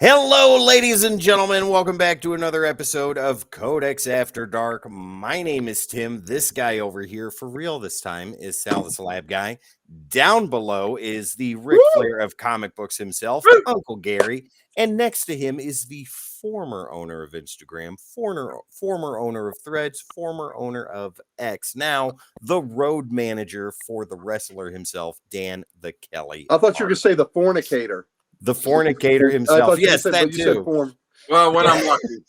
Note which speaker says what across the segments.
Speaker 1: Hello, ladies and gentlemen. Welcome back to another episode of Codex After Dark. My name is Tim. This guy over here, for real this time, is Sal the Slab Guy. Down below is the Ric Flair of comic books himself, Uncle Gary. And next to him is the former owner of Instagram, former owner of Threads, former owner of X. Now, the road manager for the wrestler himself, Dan the Kelly.
Speaker 2: I thought you were going to say the fornicator.
Speaker 1: The fornicator himself. Yes,
Speaker 2: said,
Speaker 1: that too.
Speaker 2: Well, when I'm lucky.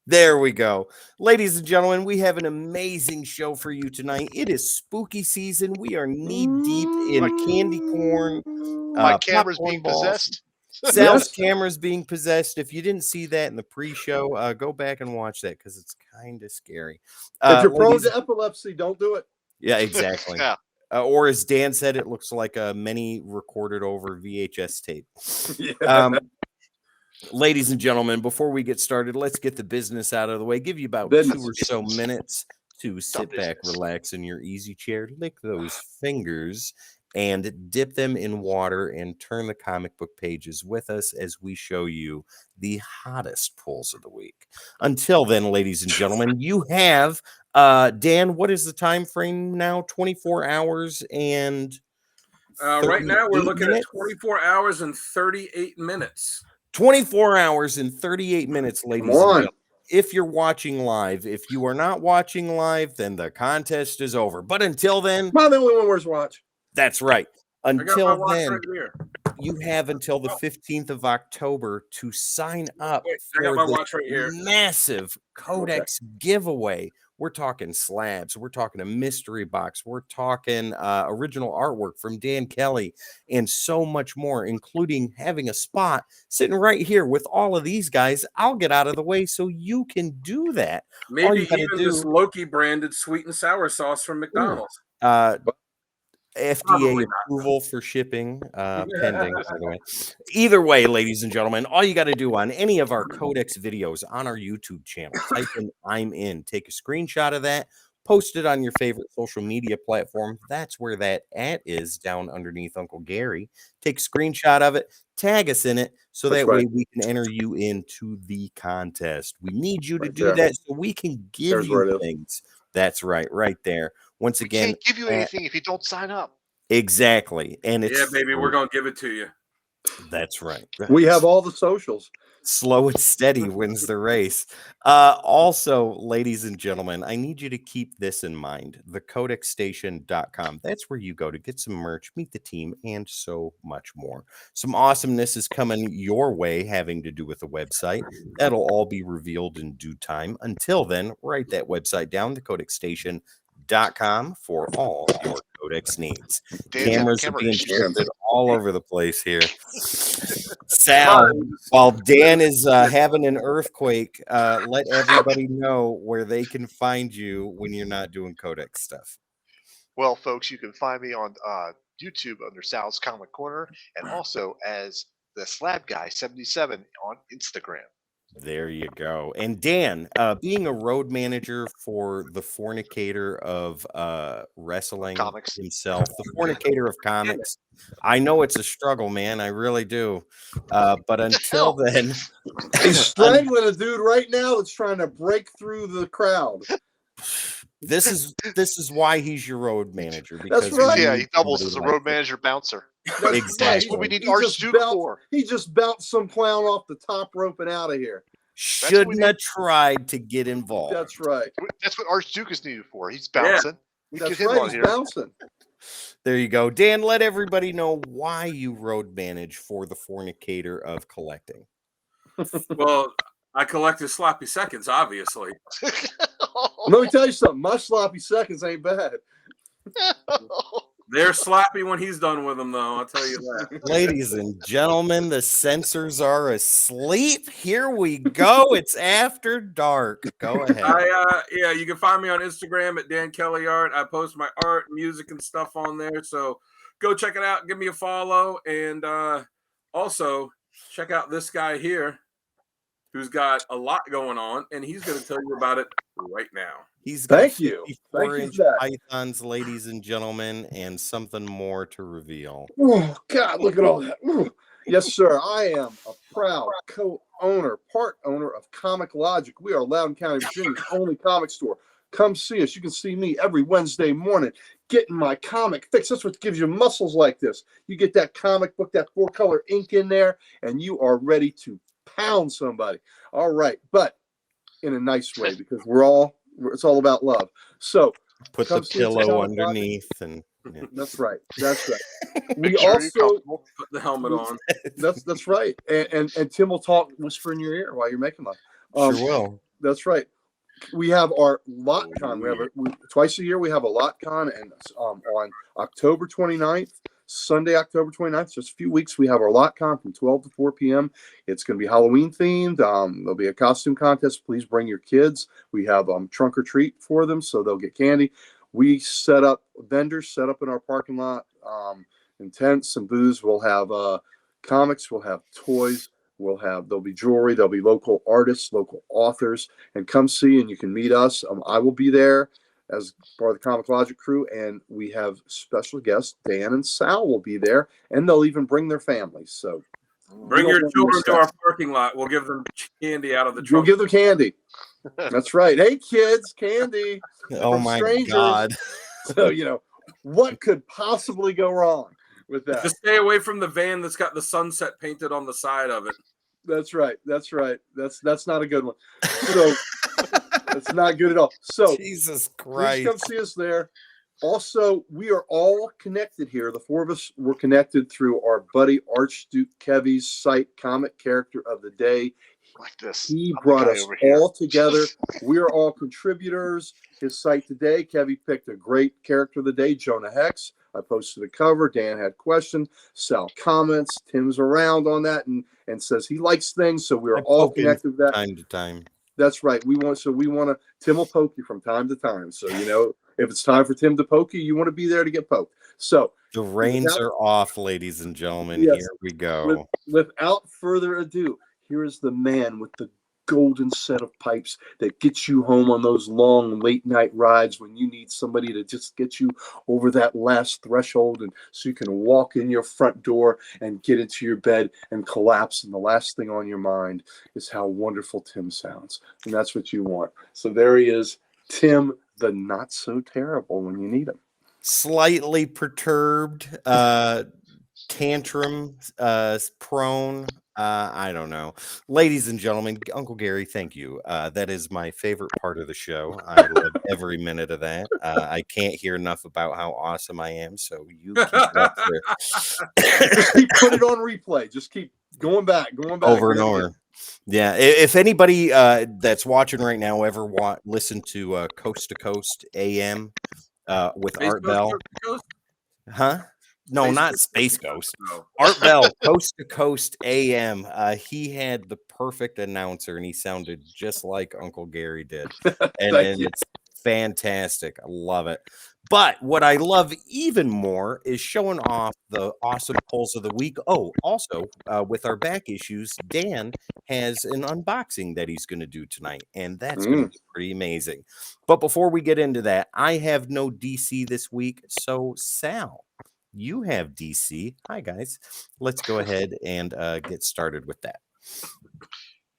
Speaker 1: There we go. Ladies and gentlemen, we have an amazing show for you tonight. It is spooky season. We are knee-deep in candy corn.
Speaker 3: My camera's being possessed.
Speaker 1: Sal's camera's being possessed. If you didn't see that in the pre-show, go back and watch that because it's kind of scary.
Speaker 2: If you're prone to epilepsy, don't do it.
Speaker 1: Yeah, exactly.
Speaker 3: Yeah.
Speaker 1: Or as Dan said, it looks like a many recorded over VHS tape.
Speaker 2: Yeah.
Speaker 1: Ladies and gentlemen, before we get started, let's get the business out of the way. Give you about 2 or so minutes to sit back, relax in your easy chair, lick those fingers, and dip them in water and turn the comic book pages with us as we show you the hottest pulls of the week. Until then, ladies and gentlemen, you have Dan, what is the time frame now? 24 hours and
Speaker 4: right now we're looking
Speaker 1: minutes?
Speaker 4: at 24 hours and 38 minutes.
Speaker 1: 24 hours and 38 minutes, ladies and gentlemen. If you're watching live, if you are not watching live, then the contest is over. But until then,
Speaker 2: am I the only one wears watch?
Speaker 1: That's right. Until then,
Speaker 4: right
Speaker 1: you have until the 15th of October to sign up
Speaker 4: I got
Speaker 1: for
Speaker 4: my
Speaker 1: the
Speaker 4: watch right here.
Speaker 1: massive Codex giveaway. We're talking slabs. We're talking a mystery box. We're talking original artwork from Dan Kelly and so much more, including having a spot sitting right here with all of these guys. I'll get out of the way so you can do that.
Speaker 4: Maybe even this Loki branded sweet and sour sauce from McDonald's.
Speaker 1: FDA approval for shipping pending, by the way. Either way, ladies and gentlemen, all you got to do on any of our Codex videos on our YouTube channel, type in "I'm in," take a screenshot of that, post it on your favorite social media platform. That's where that @ is down underneath Uncle Gary. Take a screenshot of it, tag us in it, so that way we can enter you into the contest. We need you to do that so we can give you things. That's right there. Once again,
Speaker 3: we can't give you anything if you don't sign up.
Speaker 1: Exactly. And it's
Speaker 4: baby, we're gonna give it to you.
Speaker 1: That's right.
Speaker 2: We have all the socials.
Speaker 1: Slow and steady wins the race. Also, ladies and gentlemen, I need you to keep this in mind. thecodexstation.com. That's where you go to get some merch, meet the team, and so much more. Some awesomeness is coming your way having to do with the website. That'll all be revealed in due time. Until then, write that website down, thecodexstation.com, for all your Codex needs. Cameras are being shifted all over the place here. Sal, while Dan is having an earthquake, let everybody know where they can find you when you're not doing Codex stuff.
Speaker 3: Well, folks, you can find me on YouTube under Sal's Comic Corner and also as the Slab Guy 77 on Instagram.
Speaker 1: There you go. And Dan, being a road manager for the fornicator of wrestling
Speaker 3: comics
Speaker 1: himself, the fornicator of comics, I know it's a struggle, man. I really do. But until then,
Speaker 2: he's strangling a dude right now that's trying to break through the crowd.
Speaker 1: This is why he's your road manager. Because
Speaker 2: that's right.
Speaker 3: Yeah, he doubles as a road manager bouncer.
Speaker 1: Exactly.
Speaker 3: That's what we need Arch Duke for.
Speaker 2: He just bounced some clown off the top rope and out of here.
Speaker 1: Shouldn't have tried to get involved.
Speaker 2: That's right.
Speaker 3: That's what Arch Duke is needed for. He's bouncing.
Speaker 2: Yeah. That's right. He's bouncing.
Speaker 1: There you go. Dan, let everybody know why you road manage for the fornicator of collecting.
Speaker 4: Well, I collected sloppy seconds, obviously.
Speaker 2: Let me tell you something. My sloppy seconds ain't bad.
Speaker 4: They're sloppy when he's done with them, though. I'll tell you that.
Speaker 1: Ladies and gentlemen, the censors are asleep. Here we go. It's after dark. Go ahead.
Speaker 4: You can find me on Instagram at Dan Kelly Art. I post my art, music, and stuff on there. So go check it out. Give me a follow. And also check out this guy here who's got a lot going on. And he's going to tell you about it right now.
Speaker 1: He's got
Speaker 2: Thank you.
Speaker 1: 54-inch pythons, ladies and gentlemen, and something more to reveal.
Speaker 2: Oh, God, look at all that. Ooh. Yes, sir. I am a proud co-owner, part owner of Comic Logic. We are Loudoun County, Virginia's only comic store. Come see us. You can see me every Wednesday morning getting my comic fix. That's what gives you muscles like this. You get that comic book, that 4-color ink in there, and you are ready to pound somebody. All right, but in a nice way, because it's all about love. So
Speaker 1: Put the pillow underneath, and
Speaker 2: yeah. That's right. That's right. We
Speaker 3: Make sure you're
Speaker 2: also
Speaker 3: comfortable.
Speaker 4: Put the helmet on.
Speaker 2: that's right. And Tim will whisper in your ear while you're making love.
Speaker 1: sure will.
Speaker 2: That's right. We have our LotCon. Twice a year we have a LotCon, and on October 29th, Sunday, October 29th, just a few weeks, we have our LotCon from 12 to 4 p.m. It's going to be Halloween themed. There'll be a costume contest. Please bring your kids. We have trunk or treat for them, so they'll get candy. We set up vendors set up in our parking lot, and tents and booths. We'll have comics. We'll have toys. There'll be jewelry. There'll be local artists, local authors, and come see, and you can meet us. I will be there as part of the Comic Logic crew, and we have special guests. Dan and Sal will be there, and they'll even bring their families. So
Speaker 4: Bring your children to our parking lot. We'll give them candy out of the
Speaker 2: We'll
Speaker 4: trunk.
Speaker 2: give them candy. That's right. Hey, kids, candy.
Speaker 1: Oh
Speaker 2: from
Speaker 1: my
Speaker 2: strangers.
Speaker 1: God.
Speaker 2: So, what could possibly go wrong with that?
Speaker 4: Just stay away from the van that's got the sunset painted on the side of it.
Speaker 2: That's right. That's right. That's not a good one. So that's not good at all. So
Speaker 1: Jesus
Speaker 2: please
Speaker 1: Christ.
Speaker 2: come see us there. Also, we are all connected here. The four of us were connected through our buddy Archduke Kevy's site, Comic Character of the Day.
Speaker 3: Like this.
Speaker 2: He
Speaker 3: I'm the
Speaker 2: brought
Speaker 3: guy
Speaker 2: us
Speaker 3: over here.
Speaker 2: all together. We are all contributors. His site today, Kevy picked a great character of the day, Jonah Hex. I posted a cover. Dan had questions. Sal comments. Tim's around on that and says he likes things. So we're all connected with that.
Speaker 1: Time to time.
Speaker 2: That's right. We want to. Tim will poke you from time to time. So if it's time for Tim to poke you, you want to be there to get poked. So
Speaker 1: The reins are off, ladies and gentlemen.
Speaker 2: Yes.
Speaker 1: Here we go.
Speaker 2: Without further ado, here is the man with the golden set of pipes that gets you home on those long late night rides when you need somebody to just get you over that last threshold, and so you can walk in your front door and get into your bed and collapse, and the last thing on your mind is how wonderful Tim sounds, and that's what you want. So there he is, Tim the not so terrible when you need him.
Speaker 1: Slightly perturbed, tantrum prone. I don't know. Ladies and gentlemen, Uncle Gary, thank you. That is my favorite part of the show. I love every minute of that. I can't hear enough about how awesome I am. So you keep it up there.
Speaker 2: Just keep put it on replay. Just keep going back
Speaker 1: over and over. Yeah. If anybody that's watching right now ever listen to Coast to Coast AM with
Speaker 4: Space
Speaker 1: Art
Speaker 4: Ghost,
Speaker 1: Bell,
Speaker 4: Coast to Coast?
Speaker 1: huh? No,
Speaker 4: Space
Speaker 1: not
Speaker 4: Ghost,
Speaker 1: Space Ghost.
Speaker 4: No.
Speaker 1: Art Bell, Coast to Coast AM. He had the perfect announcer, and he sounded just like Uncle Gary did. And it's fantastic. I love it. But what I love even more is showing off the awesome polls of the week. Oh, also, with our back issues, Dan has an unboxing that he's going to do tonight, and that's going to be pretty amazing. But before we get into that, I have no DC this week. So, Sal, you have DC. Hi, guys. Let's go ahead and get started with that.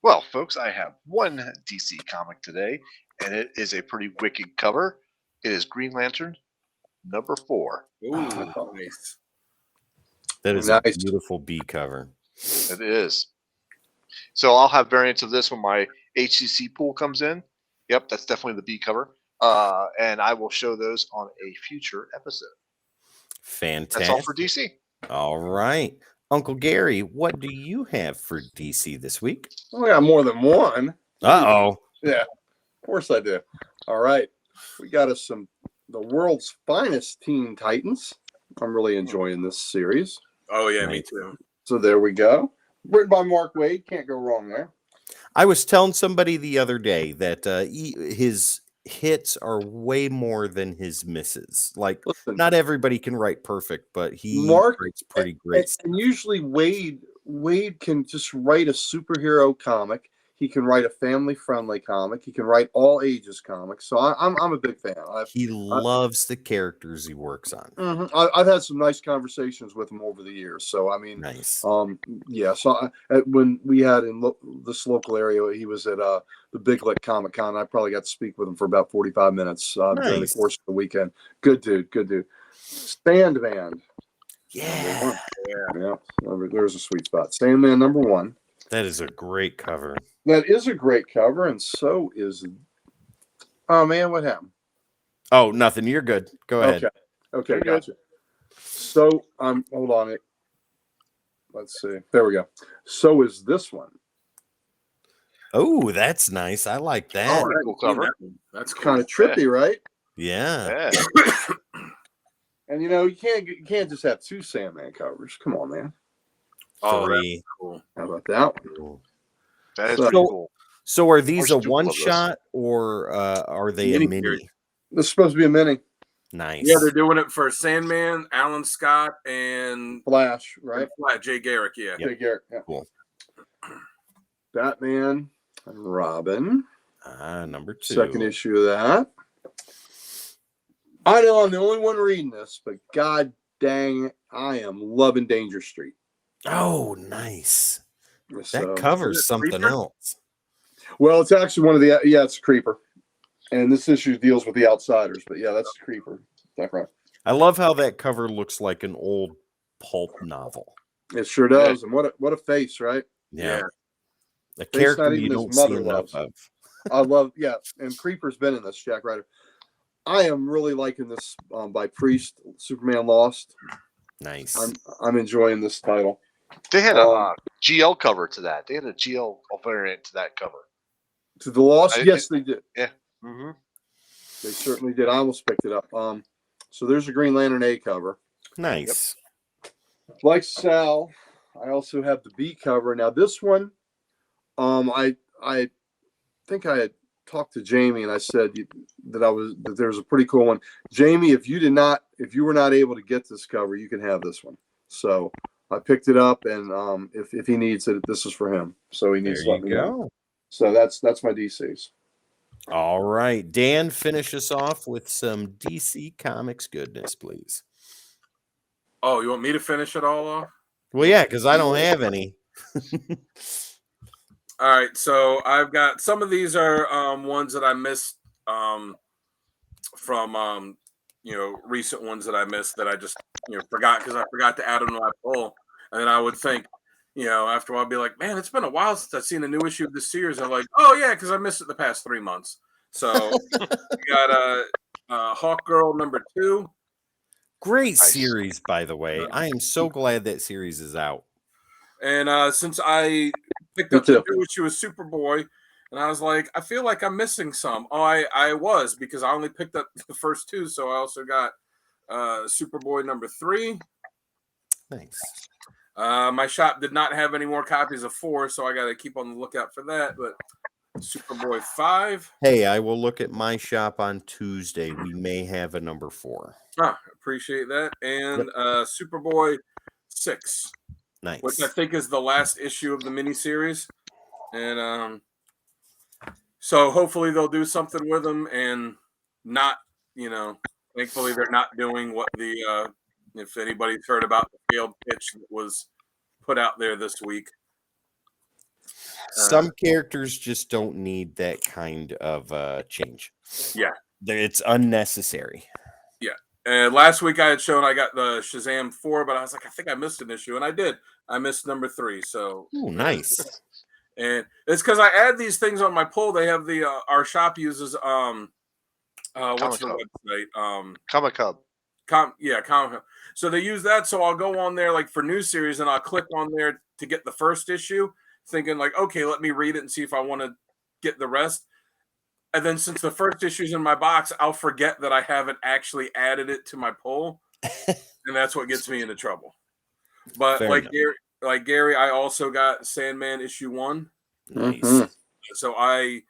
Speaker 3: Well, folks, I have one DC comic today, and it is a pretty wicked cover. It is Green Lantern #4.
Speaker 4: Ooh, nice.
Speaker 1: That is a beautiful B cover.
Speaker 3: It is. So I'll have variants of this when my HCC pool comes in. Yep, that's definitely the B cover. And I will show those on a future episode.
Speaker 1: Fantastic.
Speaker 3: That's all for DC.
Speaker 1: All right. Uncle Gary, what do you have for DC this week?
Speaker 2: Well, I got more than one.
Speaker 1: Uh-oh.
Speaker 2: Yeah, of course I do. All right. We got us the world's finest Teen Titans. I'm really enjoying this series.
Speaker 4: Oh, yeah, me too.
Speaker 2: So there we go. Written by Mark Waid. Can't go wrong there.
Speaker 1: I was telling somebody the other day that his hits are way more than his misses. Like, listen, not everybody can write perfect, but Mark writes pretty great.
Speaker 2: And usually Waid can just write a superhero comic. He can write a family-friendly comic. He can write all ages comics. So I'm a big fan.
Speaker 1: He loves the characters he works on.
Speaker 2: I've had some nice conversations with him over the years. So I mean,
Speaker 1: Nice.
Speaker 2: yeah. So when we had in this local area, he was at the Big Lick Comic Con. I probably got to speak with him for about 45 minutes during the
Speaker 1: Nice.
Speaker 2: course of the weekend. Good dude. Good dude. Sandman.
Speaker 1: Yeah.
Speaker 2: Yeah. There's a sweet spot. Sandman number 1.
Speaker 1: That is a great cover.
Speaker 2: That is a great cover, and so is. Oh man, what happened?
Speaker 1: Oh, nothing. You're good. Go ahead.
Speaker 2: Okay,
Speaker 3: You're good.
Speaker 2: gotcha. So hold on it. Let's see. There we go. So is this one.
Speaker 1: Oh, that's nice. I like that.
Speaker 3: Oh, cool cover.
Speaker 4: That's cool.
Speaker 2: Kind of trippy, right?
Speaker 1: Yeah.
Speaker 3: Yeah.
Speaker 2: And you can't just have 2 Sandman covers. Come on, man.
Speaker 4: Oh, that's
Speaker 1: 3.
Speaker 4: cool.
Speaker 2: How about that one?
Speaker 3: That is
Speaker 2: So-
Speaker 3: pretty cool.
Speaker 1: So are these a
Speaker 3: Stupid
Speaker 1: one
Speaker 3: love this.
Speaker 1: shot or are they a
Speaker 4: Mini
Speaker 1: mini?
Speaker 4: series.
Speaker 2: This is supposed to be a mini
Speaker 1: Nice.
Speaker 4: Yeah, they're doing it for Sandman, Alan Scott, and
Speaker 2: Flash, right?
Speaker 4: Jay Garrick. Yeah.
Speaker 1: Yep.
Speaker 2: Jay Garrett. Yeah.
Speaker 1: Cool.
Speaker 2: Batman and Robin.
Speaker 1: Number 2.
Speaker 2: Second issue of that. I know I'm the only one reading this, but god dang it, I am loving Danger Street.
Speaker 1: Oh, nice.
Speaker 2: So,
Speaker 1: That covers
Speaker 4: Is it
Speaker 1: something
Speaker 4: Creeper?
Speaker 1: else.
Speaker 2: well, it's actually one of the it's Creeper. And this issue deals with the outsiders, but yeah, that's Creeper. Is that right?
Speaker 1: I love how that cover looks like an old pulp novel.
Speaker 2: It sure does. And what a face, right?
Speaker 1: Yeah. A
Speaker 2: Face not
Speaker 1: character
Speaker 2: even
Speaker 1: you
Speaker 2: his
Speaker 1: don't see
Speaker 2: mother
Speaker 1: enough
Speaker 2: loves.
Speaker 1: of.
Speaker 2: I love, and Creeper's been in this, Jack Ryder. I am really liking this by Priest, Superman Lost.
Speaker 1: Nice.
Speaker 2: I'm enjoying this title.
Speaker 3: They had a GL cover to that. They had a GL variant to that cover.
Speaker 2: To the Lost, yes, they did.
Speaker 3: Mm-hmm.
Speaker 2: They certainly did. I almost picked it up. So there's a Green Lantern A cover.
Speaker 1: Nice.
Speaker 2: Like Sal, I also have the B cover. Now this one, I think I had talked to Jamie and I said that there was a pretty cool one. Jamie, if you were not able to get this cover, you can have this one. So I picked it up, and if he needs it, this is for him. So he needs
Speaker 1: There
Speaker 2: to let
Speaker 1: you
Speaker 2: me know.
Speaker 1: go.
Speaker 2: So that's my DCs.
Speaker 1: All right. Dan, finish us off with some DC Comics goodness, please.
Speaker 4: Oh, you want me to finish it all off?
Speaker 1: Well, yeah, because I don't have any.
Speaker 4: All right, so I've got some of these are ones that I missed from recent ones that I missed that I just forgot because I forgot to add them to my poll, and then I would think after a while I'd be like, man, it's been a while since I've seen a new issue of this series. I'm like, oh yeah, because I missed it the past 3 months. So we got Hawk Girl number 2.
Speaker 1: Great
Speaker 3: Nice.
Speaker 1: series, by the way. I am so glad that series is out.
Speaker 4: And since I picked
Speaker 2: Me
Speaker 4: up the
Speaker 2: too.
Speaker 4: new issue of Superboy, and I was like, I feel like I'm missing some. Oh, I was, because I only picked up the first 2, so I also got Superboy number 3.
Speaker 1: Nice.
Speaker 4: My shop did not have any more copies of 4, so I got to keep on the lookout for that. But Superboy 5.
Speaker 1: Hey, I will look at my shop on Tuesday. We may have a number 4.
Speaker 4: Appreciate that. And Superboy 6.
Speaker 1: Nice.
Speaker 4: Which I think is the last issue of the miniseries. And so hopefully they'll do something with them and not, thankfully they're not doing what the, if anybody's heard about the failed pitch that was put out there this week.
Speaker 1: Some characters just don't need that kind of change.
Speaker 4: Yeah.
Speaker 1: It's unnecessary.
Speaker 4: And last week I had shown I got the Shazam 4, but I was like, I think I missed an issue. And I did. I missed number 3. So
Speaker 1: Ooh, nice.
Speaker 4: And it's because I add these things on my poll. They have the our shop uses what's the website?
Speaker 3: Comic Hub.
Speaker 4: Comic Hub. So they use that. So I'll go on there like for new series, and I'll click on there to get the first issue, thinking like, okay, let me read it and see if I want to get the rest. And then since the first issue's in my box, I'll forget that I haven't actually added it to my poll, and that's what gets me into trouble. But
Speaker 1: Fair
Speaker 4: like
Speaker 1: enough.
Speaker 4: Gary, I also got Sandman issue 1.
Speaker 1: Nice.
Speaker 2: Mhm.
Speaker 4: So I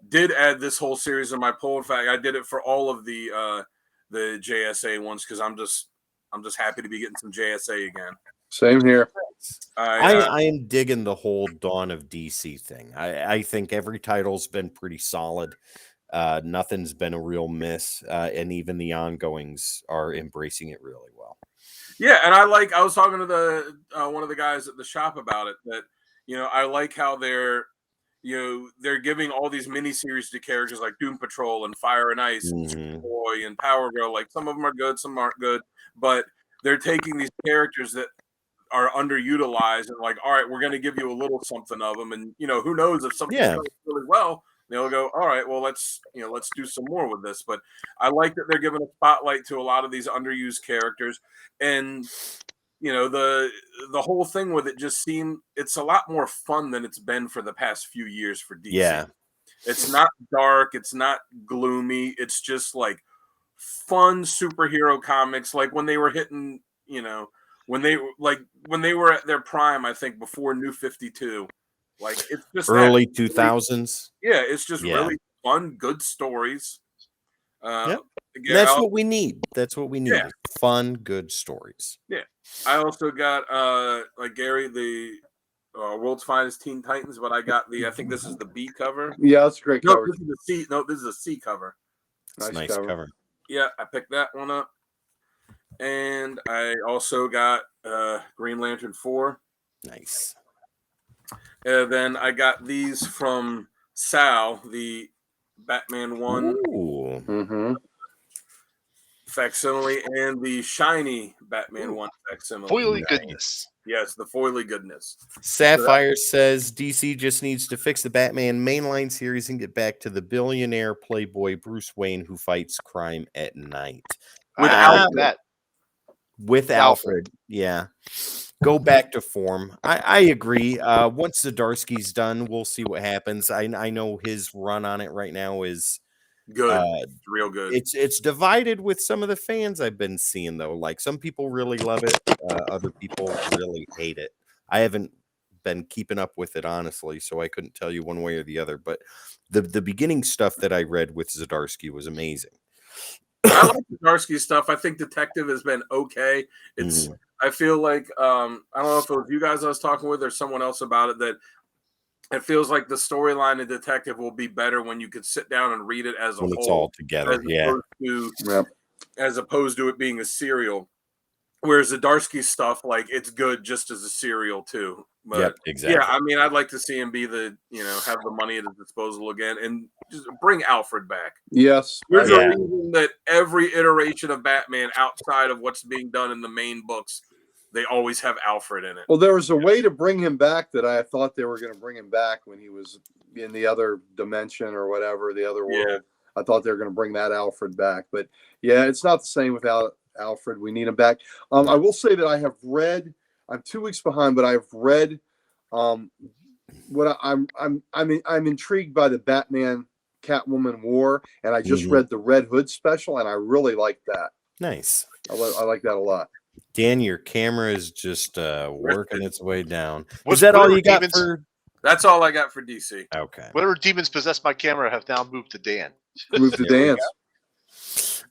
Speaker 4: did add this whole series in my poll. In fact, I did it for all of the JSA ones because I'm just happy to be getting some JSA again.
Speaker 2: Same here.
Speaker 1: I am digging the whole Dawn of DC thing. I think every title's been pretty solid. Nothing's been a real miss, and even the ongoings are embracing it really well.
Speaker 4: Yeah, and I was talking to the one of the guys at the shop about it, that I like how they're giving all these miniseries to characters like Doom Patrol and Fire and Ice and Superboy and Power Girl. Like, some of them are good, some aren't good, but they're taking these characters that are underutilized and like, all right, we're going to give you a little something of them, and who knows, if something sells really well, they'll go, all right, well, let's do some more with this. But I like that they're giving a spotlight to a lot of these underused characters, and the whole thing with it just seemed it's a lot more fun than it's been for the past few years for DC.
Speaker 1: Yeah,
Speaker 4: it's not dark, it's not gloomy, it's just like fun superhero comics, like when they were hitting, when they were at their prime, I think before New 52. Like, it's just
Speaker 1: early 2000s.
Speaker 4: Yeah, it's just really fun, good stories.
Speaker 1: Again, that's what we need. That's what we need.
Speaker 4: Yeah.
Speaker 1: Fun, good stories.
Speaker 4: Yeah. I also got like Gary, the World's Finest Teen Titans, but I got I think this is the B cover.
Speaker 2: Yeah, that's a great cover.
Speaker 4: This is the C. No, this is a C cover.
Speaker 1: It's nice cover.
Speaker 4: Yeah, I picked that one up. And I also got Green Lantern 4.
Speaker 1: Nice.
Speaker 4: And then I got these from Sal, the Batman 1 facsimile and the shiny Batman 1 facsimile.
Speaker 3: Foily goodness.
Speaker 4: Yes, the foily goodness.
Speaker 1: Sapphire says DC just needs to fix the Batman mainline series and get back to the billionaire playboy Bruce Wayne who fights crime at night. With Alfred. Yeah. Go back to form. I agree. Once Zdarsky's done, we'll see what happens. I know his run on it right now is
Speaker 4: good. Real good.
Speaker 1: It's divided with some of the fans I've been seeing, though. Like, some people really love it. Other people really hate it. I haven't been keeping up with it, honestly, so I couldn't tell you one way or the other. But the beginning stuff that I read with Zdarsky was amazing.
Speaker 4: I like Zdarsky stuff. I think Detective has been okay. It's I feel like I don't know if it was you guys I was talking with or someone else about it, that it feels like the storyline in Detective will be better when you could sit down and read it as a whole.
Speaker 1: It's all together,
Speaker 4: as opposed to it being a serial. Whereas Zdarsky stuff, like, it's good just as a serial too. But
Speaker 1: exactly.
Speaker 4: Yeah, I mean, I'd like to see him be have the money at his disposal again and just bring Alfred back.
Speaker 2: Yes.
Speaker 4: There's a reason that every iteration of Batman outside of what's being done in the main books, they always have Alfred in it.
Speaker 2: Well, there was a way to bring him back that I thought they were going to bring him back when he was in the other dimension or whatever, the other world.
Speaker 4: Yeah.
Speaker 2: I thought they were going to bring that Alfred back. But, yeah, it's not the same without Alfred. We need him back. I will say that I have read, I'm 2 weeks behind, but I've read what I'm intrigued by the Batman Catwoman War, and I just read the Red Hood special, and I really like that.
Speaker 1: Nice.
Speaker 2: I like that a lot.
Speaker 1: Dan, your camera is just working its way down.
Speaker 3: Was
Speaker 1: that all you got for?
Speaker 4: That's all I got for DC.
Speaker 1: Okay.
Speaker 3: Whatever demons possess my camera have now moved to Dan.
Speaker 2: Moved to Dan's.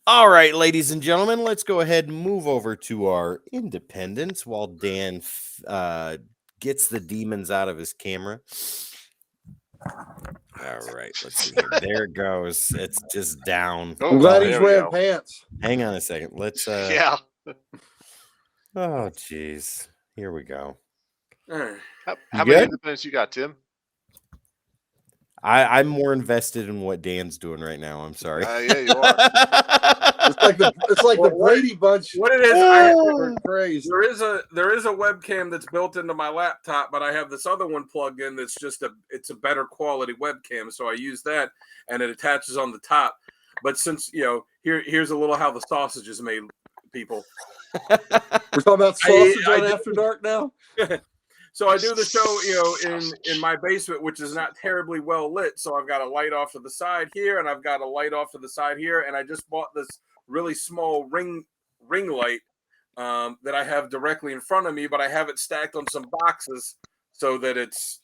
Speaker 1: All right, ladies and gentlemen, let's go ahead and move over to our independents while Dan gets the demons out of his camera. All right, let's see. There it goes. It's just down.
Speaker 2: I'm glad he's wearing pants.
Speaker 1: Hang on a second. Let's.
Speaker 3: Yeah.
Speaker 1: Oh, jeez. Here we go.
Speaker 3: How many independents you got, Tim?
Speaker 1: I'm more invested in what Dan's doing right now. I'm sorry.
Speaker 3: Yeah, you are.
Speaker 2: It's like the Brady Bunch.
Speaker 4: What it is, there is a webcam that's built into my laptop, but I have this other one plugged in that's it's a better quality webcam, so I use that, and it attaches on the top. But since here's a little how the sausage is made, people.
Speaker 2: We're talking about sausage on After Dark now.
Speaker 4: So I do the show, in my basement, which is not terribly well lit. So I've got a light off to the side here, and I've got a light off to the side here, and I just bought this really small ring light that I have directly in front of me, but I have it stacked on some boxes so that it's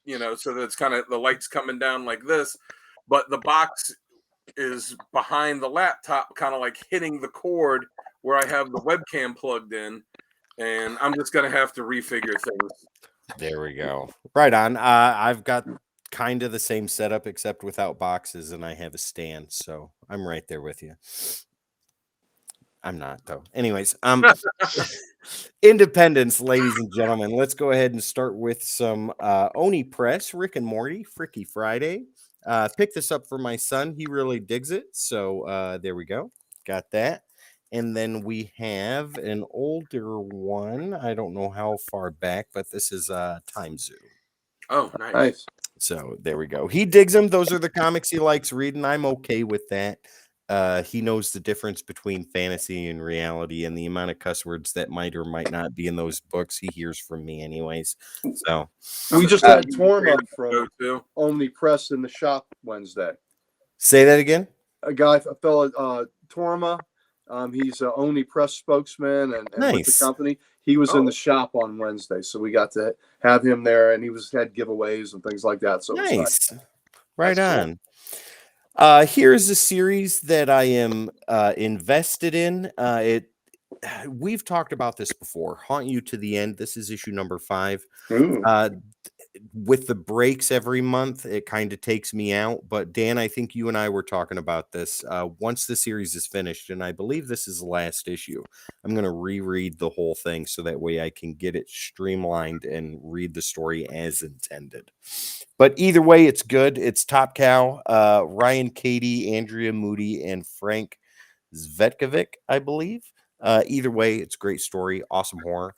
Speaker 4: kind of the light's coming down like this, but the box is behind the laptop, kind of like hitting the cord where I have the webcam plugged in. and I'm just gonna have to refigure things.
Speaker 1: There we go. Right on. I've got kind of the same setup except without boxes, and I have a stand, so I'm right there with you. I'm not though. Anyways, Independence, ladies and gentlemen. Let's go ahead and start with some Oni Press, Rick and Morty, Fricky Friday. Pick this up for my son. He really digs it. So there we go. Got that. And then we have an older one. I don't know how far back, but this is Time Zoo.
Speaker 4: Oh, nice.
Speaker 2: Nice.
Speaker 1: So there we go. He digs them. Those are the comics he likes reading. I'm okay with that. He knows the difference between fantasy and reality, and the amount of cuss words that might or might not be in those books he hears from me anyways. So
Speaker 2: We just had Torma
Speaker 4: Go
Speaker 2: from
Speaker 4: to.
Speaker 2: Omni Press in the shop Wednesday.
Speaker 1: say that again.
Speaker 2: A fellow, Torma. He's an Omni Press spokesman and with the
Speaker 1: Nice.
Speaker 2: company. He was in
Speaker 4: Oh.
Speaker 2: the shop on Wednesday, so we got to have him there, and he had giveaways and things like that. So it was nice.
Speaker 1: Nice. Right
Speaker 3: That's
Speaker 1: on.
Speaker 3: cool.
Speaker 1: Here's a series that I am invested in. We've talked about this before. Haunt You to the End. This is issue number 5.
Speaker 2: Ooh.
Speaker 1: With the breaks every month, it kind of takes me out. But Dan, I think you and I were talking about this. Once the series is finished, and I believe this is the last issue, I'm going to reread the whole thing so that way I can get it streamlined and read the story as intended. But either way, it's good. It's Top Cow, Ryan Cady, Andrea Moody, and Frank Zvetkovic, I believe. Either way, it's a great story, awesome horror.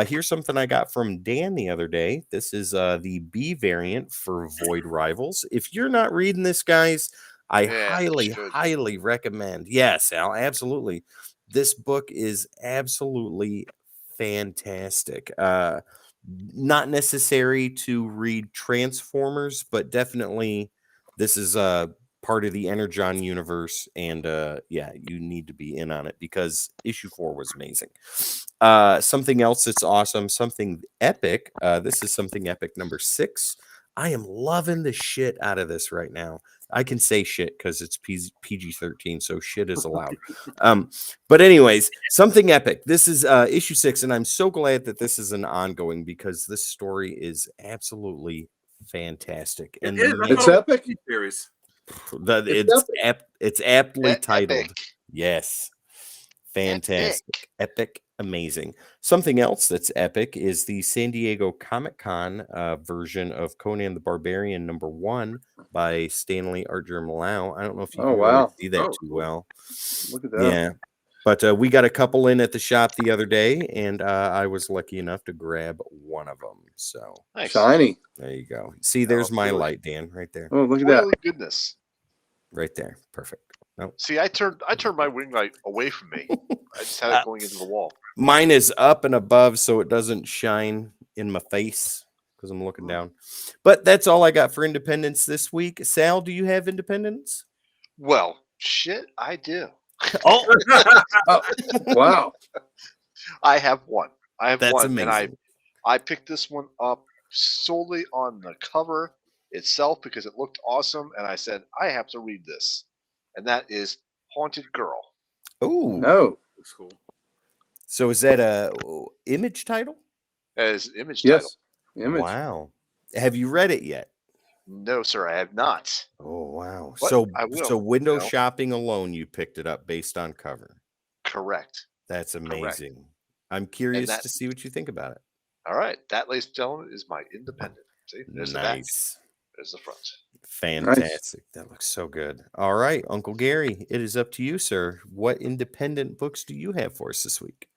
Speaker 1: Here's something I got from Dan the other day. This is the B variant for Void Rivals. If you're not reading this, guys, I
Speaker 3: Yeah, you should.
Speaker 1: highly recommend. Yes, Al, absolutely. This book is absolutely fantastic. Not necessary to read Transformers, but definitely this is part of the Energon universe, and yeah, you need to be in on it because issue 4 was amazing. Something else that's awesome, something epic. This is something epic number 6. I am loving the shit out of this right now. I can say shit because it's PG-13, so shit is allowed. But anyways, something epic. This is issue 6, and I'm so glad that this is an ongoing because this story is absolutely fantastic. And
Speaker 4: It is. I
Speaker 2: It's
Speaker 4: thought it was
Speaker 2: epic.
Speaker 4: a series.
Speaker 1: It's aptly titled.
Speaker 3: Epic.
Speaker 1: Yes. Fantastic. Epic. Amazing. Something else that's epic is the San Diego Comic-Con version of Conan the Barbarian #1 by Stanley Archer-Malau. I don't know if you
Speaker 2: Oh,
Speaker 1: can really
Speaker 2: wow.
Speaker 1: see that
Speaker 4: Oh,
Speaker 1: too
Speaker 4: cool.
Speaker 1: well.
Speaker 2: Look at that.
Speaker 1: Yeah. But we got a couple in at the shop the other day, and I was lucky enough to grab one of them. So
Speaker 3: Nice.
Speaker 2: Shiny.
Speaker 1: there you go. See, there's my
Speaker 2: really?
Speaker 1: light, Dan, right there.
Speaker 2: Oh, look at that.
Speaker 3: Royally goodness.
Speaker 1: Right there. Perfect. Nope.
Speaker 3: See, I turned my ring light away from me. I just had it going into the wall.
Speaker 1: Mine is up and above so it doesn't shine in my face because I'm looking down. But that's all I got for Independence this week. Sal, do you have Independence?
Speaker 3: Well, shit, I do.
Speaker 1: Oh,
Speaker 2: Wow.
Speaker 3: I have one.
Speaker 1: that's
Speaker 3: one,
Speaker 1: amazing.
Speaker 3: and I picked this one up solely on the cover itself because it looked awesome, and I said I have to read this, and that is Haunted Girl.
Speaker 1: Oh,
Speaker 2: No.
Speaker 4: Looks cool.
Speaker 1: so is that a image title?
Speaker 3: As image title.
Speaker 2: Yes. Image.
Speaker 1: Wow. Have you read it yet?
Speaker 3: No, sir, I have not.
Speaker 1: Oh, wow.
Speaker 3: But
Speaker 1: So
Speaker 3: I will,
Speaker 1: so window
Speaker 3: you know.
Speaker 1: shopping alone, you picked it up based on cover.
Speaker 3: Correct.
Speaker 1: That's
Speaker 3: Correct.
Speaker 1: amazing. I'm curious
Speaker 3: that-
Speaker 1: to see what you think about it.
Speaker 3: All right, that, ladies and gentlemen, is my independent. See, there's the back,
Speaker 1: Nice.
Speaker 3: there's the front.
Speaker 1: Fantastic. That looks so good. All right, Uncle Gary, it is up to you, sir. What independent books do you have for us this week?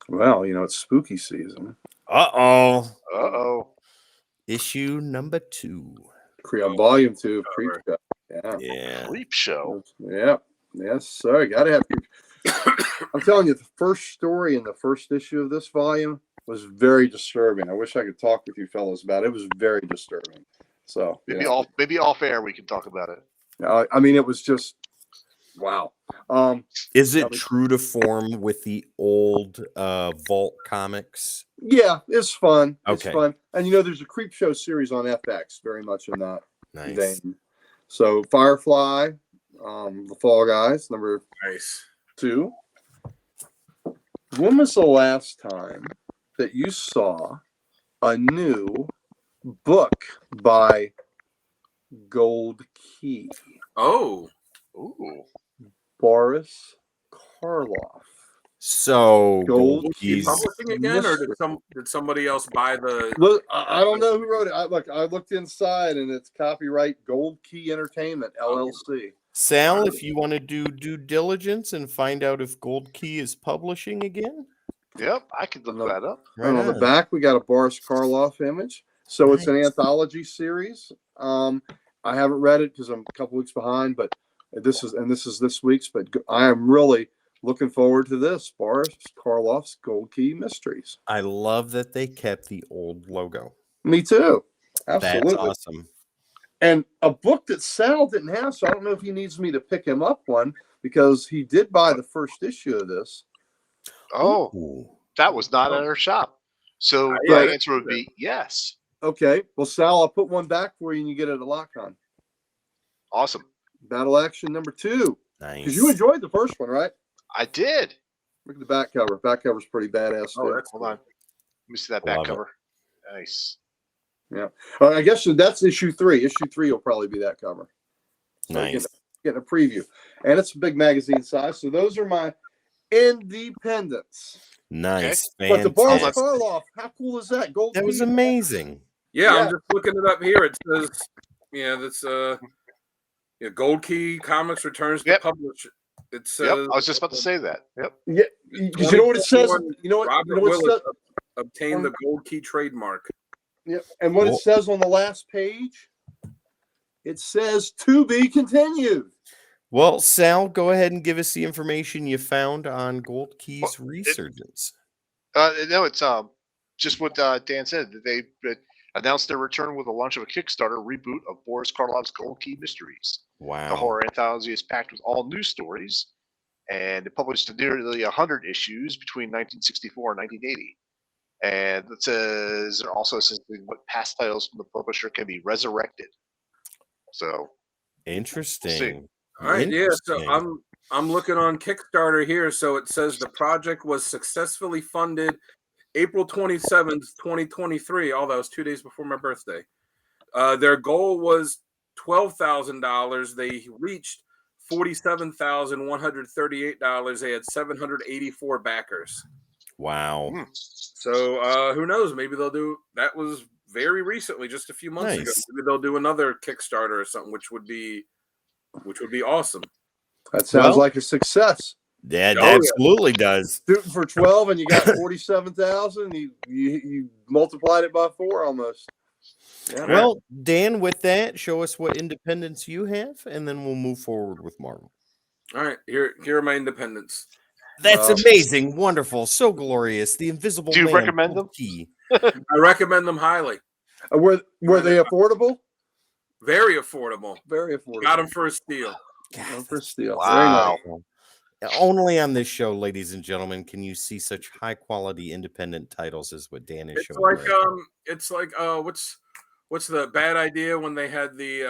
Speaker 2: Well, it's spooky season.
Speaker 1: Uh-oh.
Speaker 3: Uh-oh.
Speaker 1: Issue number 2.
Speaker 2: Volume 2 of Creep
Speaker 4: cover.
Speaker 2: Show. Yeah.
Speaker 1: Yeah.
Speaker 3: Creep show.
Speaker 2: Yeah. Yes, sir. Gotta have I'm telling you, the first story in the first issue of this volume was very disturbing. I wish I could talk with you fellows about it. It was very disturbing. So
Speaker 3: Maybe off air we can talk about it.
Speaker 2: I mean, it was just wow.
Speaker 1: Is it
Speaker 2: was-
Speaker 1: true to form with the old Vault comics?
Speaker 2: Yeah, it's fun. It's
Speaker 1: Okay.
Speaker 2: fun. And there's a Creep Show series on FX, very much in that
Speaker 1: Nice.
Speaker 2: vein. So Firefly, The Fall Guys, number
Speaker 4: Nice.
Speaker 2: 2. When was the last time that you saw a new book by Gold Key?
Speaker 4: Oh,
Speaker 3: Ooh.
Speaker 2: Boris Karloff.
Speaker 1: So
Speaker 2: Gold
Speaker 4: was he
Speaker 1: Keys.
Speaker 4: publishing again, or
Speaker 2: Mystery.
Speaker 4: did somebody else buy the?
Speaker 2: Look, I don't know who wrote it. I looked inside, and it's copyright Gold Key Entertainment LLC.
Speaker 1: Sal, if you want to do due diligence and find out if Gold Key is publishing again,
Speaker 3: Yep, I could look
Speaker 2: No.
Speaker 3: that up.
Speaker 2: And on the back, we got a Boris Karloff image. So it's an
Speaker 1: Nice.
Speaker 2: anthology series. I haven't read it because I'm a couple weeks behind, but this is this week's. But I am really looking forward to this Boris Karloff's Gold Key Mysteries.
Speaker 1: I love that they kept the old logo.
Speaker 2: Me too. Absolutely.
Speaker 1: That's awesome.
Speaker 2: And a book that Sal didn't have, so I don't know if he needs me to pick him up one because he did buy the first issue of this.
Speaker 3: Oh,
Speaker 1: Ooh.
Speaker 3: that was not at our shop. So
Speaker 2: Yeah.
Speaker 3: the answer would be yes.
Speaker 2: Okay. Well, Sal, I'll put one back for you and you get it at LockCon.
Speaker 3: Awesome.
Speaker 2: Battle Action number 2.
Speaker 1: Nice.
Speaker 2: Because you enjoyed the first one, right?
Speaker 3: I did.
Speaker 2: Look at the back cover. Back cover's pretty badass.
Speaker 4: Oh,
Speaker 2: Too.
Speaker 4: that's
Speaker 3: Hold on. Let me see that back
Speaker 1: Love it.
Speaker 3: cover. Nice.
Speaker 2: I guess that's issue 3. Issue 3 will probably be that cover. So
Speaker 1: Nice.
Speaker 2: Getting a preview. And it's a big magazine size. So those are my independents.
Speaker 1: Nice.
Speaker 2: But the Boris
Speaker 1: Fantastic.
Speaker 2: Karloff, how cool is that? Gold
Speaker 1: That was
Speaker 2: Key.
Speaker 1: amazing.
Speaker 4: Yeah,
Speaker 2: Yeah.
Speaker 4: I'm just looking it up here. It says, that's Gold Key Comics returns to
Speaker 3: Yep.
Speaker 4: publish. It says.
Speaker 3: Yep. I was just about to say that. Yep.
Speaker 2: Yeah, because you know what it says? You know what?
Speaker 4: Robert
Speaker 2: You know what it
Speaker 4: Willis
Speaker 2: says?
Speaker 4: obtained the Gold Key trademark.
Speaker 2: Yeah, and what
Speaker 1: Cool.
Speaker 2: it says on the last page, it says to be continued.
Speaker 1: Well, Sal, go ahead and give us the information you found on Gold Key's resurgence.
Speaker 3: No, it's just what Dan said. They announced their return with the launch of a Kickstarter reboot of Boris Karloff's Gold Key Mysteries. The
Speaker 1: Wow.
Speaker 3: horror anthology is packed with all new stories, and it published nearly 100 issues between 1964 and 1980. And it says there also says what past titles from the publisher can be resurrected. So
Speaker 1: Interesting.
Speaker 4: All right, yeah. So
Speaker 1: Interesting.
Speaker 4: I'm looking on Kickstarter here. So it says the project was successfully funded April 27th, 2023. Although it was 2 days before my birthday. Their goal was $12,000. They reached $47,138. They had 784 backers.
Speaker 1: Wow.
Speaker 4: So who knows? Maybe they'll do. That was very recently, just a few months ago.
Speaker 1: Nice.
Speaker 4: Maybe they'll do another Kickstarter or something, which would be awesome.
Speaker 2: That sounds
Speaker 1: Well-
Speaker 2: like a success.
Speaker 1: That
Speaker 4: Oh, yeah.
Speaker 1: absolutely does.
Speaker 2: Shooting for 12 and you got 47,000. You multiplied it by 4 almost. Yeah.
Speaker 1: Well, Dan, with that, show us what independence you have, and then we'll move forward with Marvel.
Speaker 4: All right, here are my independents.
Speaker 1: That's amazing, wonderful, so glorious. The Invisible
Speaker 3: Do you
Speaker 1: Man,
Speaker 3: recommend
Speaker 1: Gold
Speaker 3: them?
Speaker 1: Key.
Speaker 4: I recommend them highly.
Speaker 2: Were they affordable?
Speaker 4: Very affordable.
Speaker 2: Very affordable.
Speaker 4: Got them for a steal.
Speaker 2: Got for steel.
Speaker 3: Wow.
Speaker 2: Very nice.
Speaker 1: Only on this show, ladies and gentlemen, can you see such high quality independent titles as what Dan is
Speaker 4: It's
Speaker 1: showing.
Speaker 4: like
Speaker 1: right
Speaker 4: what's the bad idea when they had the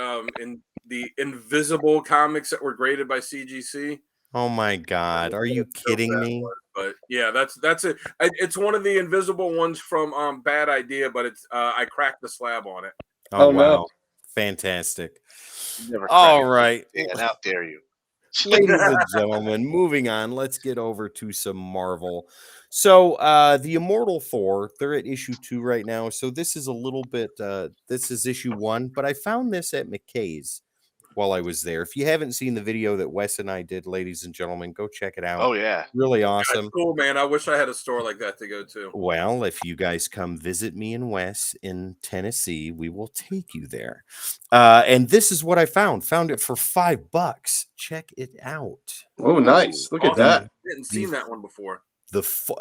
Speaker 4: invisible comics that were graded by CGC?
Speaker 1: Oh my God, are you kidding me?
Speaker 4: But yeah, that's it. It's one of the invisible ones from Bad Idea, but it's I cracked the slab on it.
Speaker 1: Oh,
Speaker 2: Oh, no.
Speaker 1: wow, fantastic.
Speaker 3: Never
Speaker 1: All
Speaker 3: crack it.
Speaker 1: right,
Speaker 3: Dan, how dare you?
Speaker 1: ladies and gentlemen, moving on. Let's get over to some Marvel. So, the Immortal Thor, they're at issue 2 right now. So this is a little bit. This is issue 1, but I found this at McKay's while I was there. If you haven't seen the video that Wes and I did, ladies and gentlemen, go check it out.
Speaker 3: Oh yeah.
Speaker 1: Really
Speaker 4: That's
Speaker 1: awesome.
Speaker 4: cool, man. I wish I had a store like that to go to.
Speaker 1: Well, if you guys come visit me and Wes in Tennessee, we will take you there. And this is what I found. Found it for $5. Check it out.
Speaker 2: Oh, nice. Look at
Speaker 4: Awesome.
Speaker 2: that.
Speaker 4: Didn't seen that one before.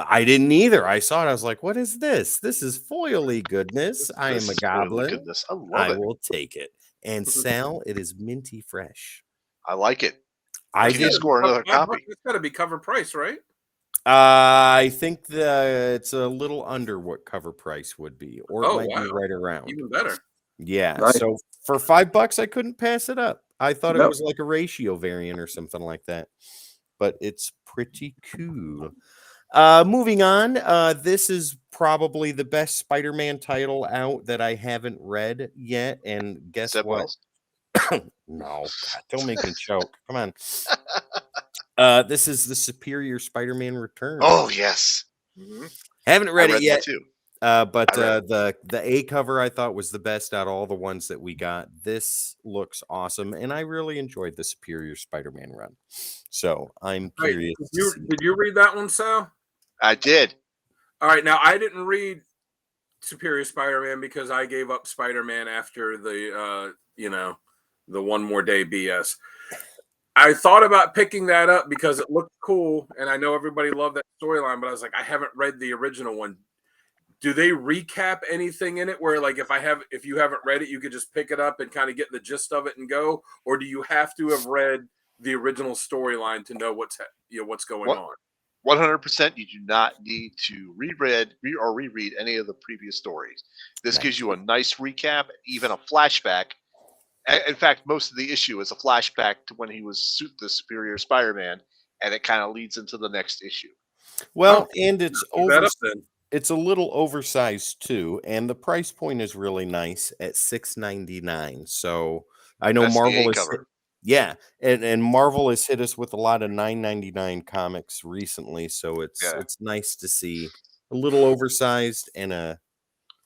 Speaker 1: I didn't either. I saw it. I was like, "What is this? This is foily goodness. I am
Speaker 3: This
Speaker 1: a
Speaker 3: is really
Speaker 1: goblin.
Speaker 3: goodness. I love
Speaker 1: I
Speaker 3: it.
Speaker 1: will take it." And Sal, it is minty fresh.
Speaker 3: I like it.
Speaker 1: I
Speaker 3: Can you
Speaker 1: did.
Speaker 3: score another copy?
Speaker 4: It's got to be cover price, right?
Speaker 1: I think it's a little under what cover price would be, or it
Speaker 4: Oh,
Speaker 1: might be
Speaker 4: wow.
Speaker 1: right around.
Speaker 4: Even better.
Speaker 1: Yeah.
Speaker 2: Nice.
Speaker 1: So for $5, I couldn't pass it up. I thought it
Speaker 2: Nope.
Speaker 1: was like a ratio variant or something like that, but it's pretty cool. Moving on. This is probably the best Spider-Man title out that I haven't read yet. And guess
Speaker 3: Zeb
Speaker 1: what?
Speaker 3: Wells.
Speaker 1: No, God, don't make me choke. Come on. This is the Superior Spider-Man Return.
Speaker 3: Oh yes,
Speaker 1: Haven't
Speaker 3: I
Speaker 1: read it
Speaker 3: read
Speaker 1: yet.
Speaker 3: that too.
Speaker 1: But
Speaker 3: I read
Speaker 1: the A cover I thought was the best out of all the ones that we got. This looks awesome, and I really enjoyed the Superior Spider-Man run. So I'm
Speaker 4: Right.
Speaker 1: curious.
Speaker 4: Did you read that one, Sal?
Speaker 3: I did.
Speaker 4: All right. Now I didn't read Superior Spider-Man because I gave up Spider-Man after the the One More Day BS. I thought about picking that up because it looked cool, and I know everybody loved that storyline, but I was like, I haven't read the original one. Do they recap anything in it where, like, if you haven't read it, you could just pick it up and kind of get the gist of it and go, or do you have to have read the original storyline to know what's going
Speaker 3: What?
Speaker 4: on?
Speaker 3: 100%. You do not need to reread any of the previous stories. This gives you a nice recap, even a flashback. In fact, most of the issue is a flashback to when he was the Superior Spider-Man, and it kind of leads into the next issue.
Speaker 1: Well, and it's
Speaker 4: Keep that up then.
Speaker 1: It's a little oversized too, and the price point is really nice at $6.99. So I know
Speaker 3: That's the
Speaker 1: Marvel
Speaker 3: A
Speaker 1: is
Speaker 3: cover.
Speaker 1: and Marvel has hit us with a lot of $9.99 comics recently, so
Speaker 3: Yeah.
Speaker 1: it's nice to see a little oversized and a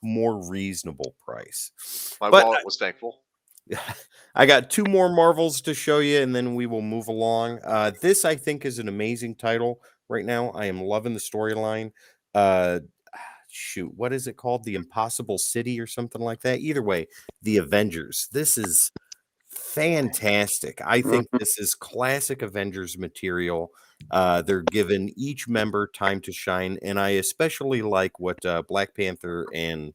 Speaker 1: more reasonable price.
Speaker 3: My
Speaker 1: But
Speaker 3: wallet was thankful.
Speaker 1: I got two more Marvels to show you, and then we will move along. This, I think, is an amazing title right now. I am loving the storyline. Shoot, what is it called? The Impossible City or something like that? Either way, the Avengers. This is fantastic. I think this is classic Avengers material. They're giving each member time to shine, and I especially like what Black Panther and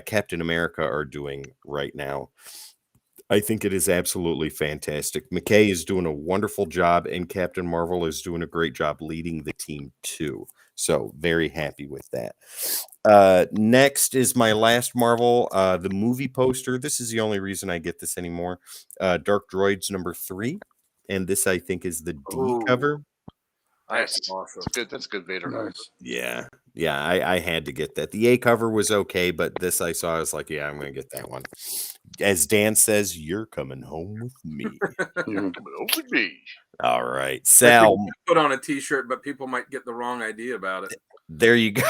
Speaker 1: Captain America are doing right now. I think it is absolutely fantastic. McKay is doing a wonderful job, and Captain Marvel is doing a great job leading the team too. So very happy with that. Next is my last Marvel, the movie poster. This is the only reason I get this anymore. Dark Droids #3, and this I think is the D cover.
Speaker 3: Nice.
Speaker 4: That's awesome.
Speaker 3: That's a good Vader.
Speaker 2: Nice.
Speaker 1: Yeah, I had to get that. The A cover was okay, but this I saw, I was like, yeah, I'm gonna get that one. As Dan says, you're coming home with me.
Speaker 3: Coming over with me.
Speaker 1: All right,
Speaker 4: I
Speaker 1: Sal.
Speaker 4: think put on a T-shirt, but people might get the wrong idea about it.
Speaker 1: There you go.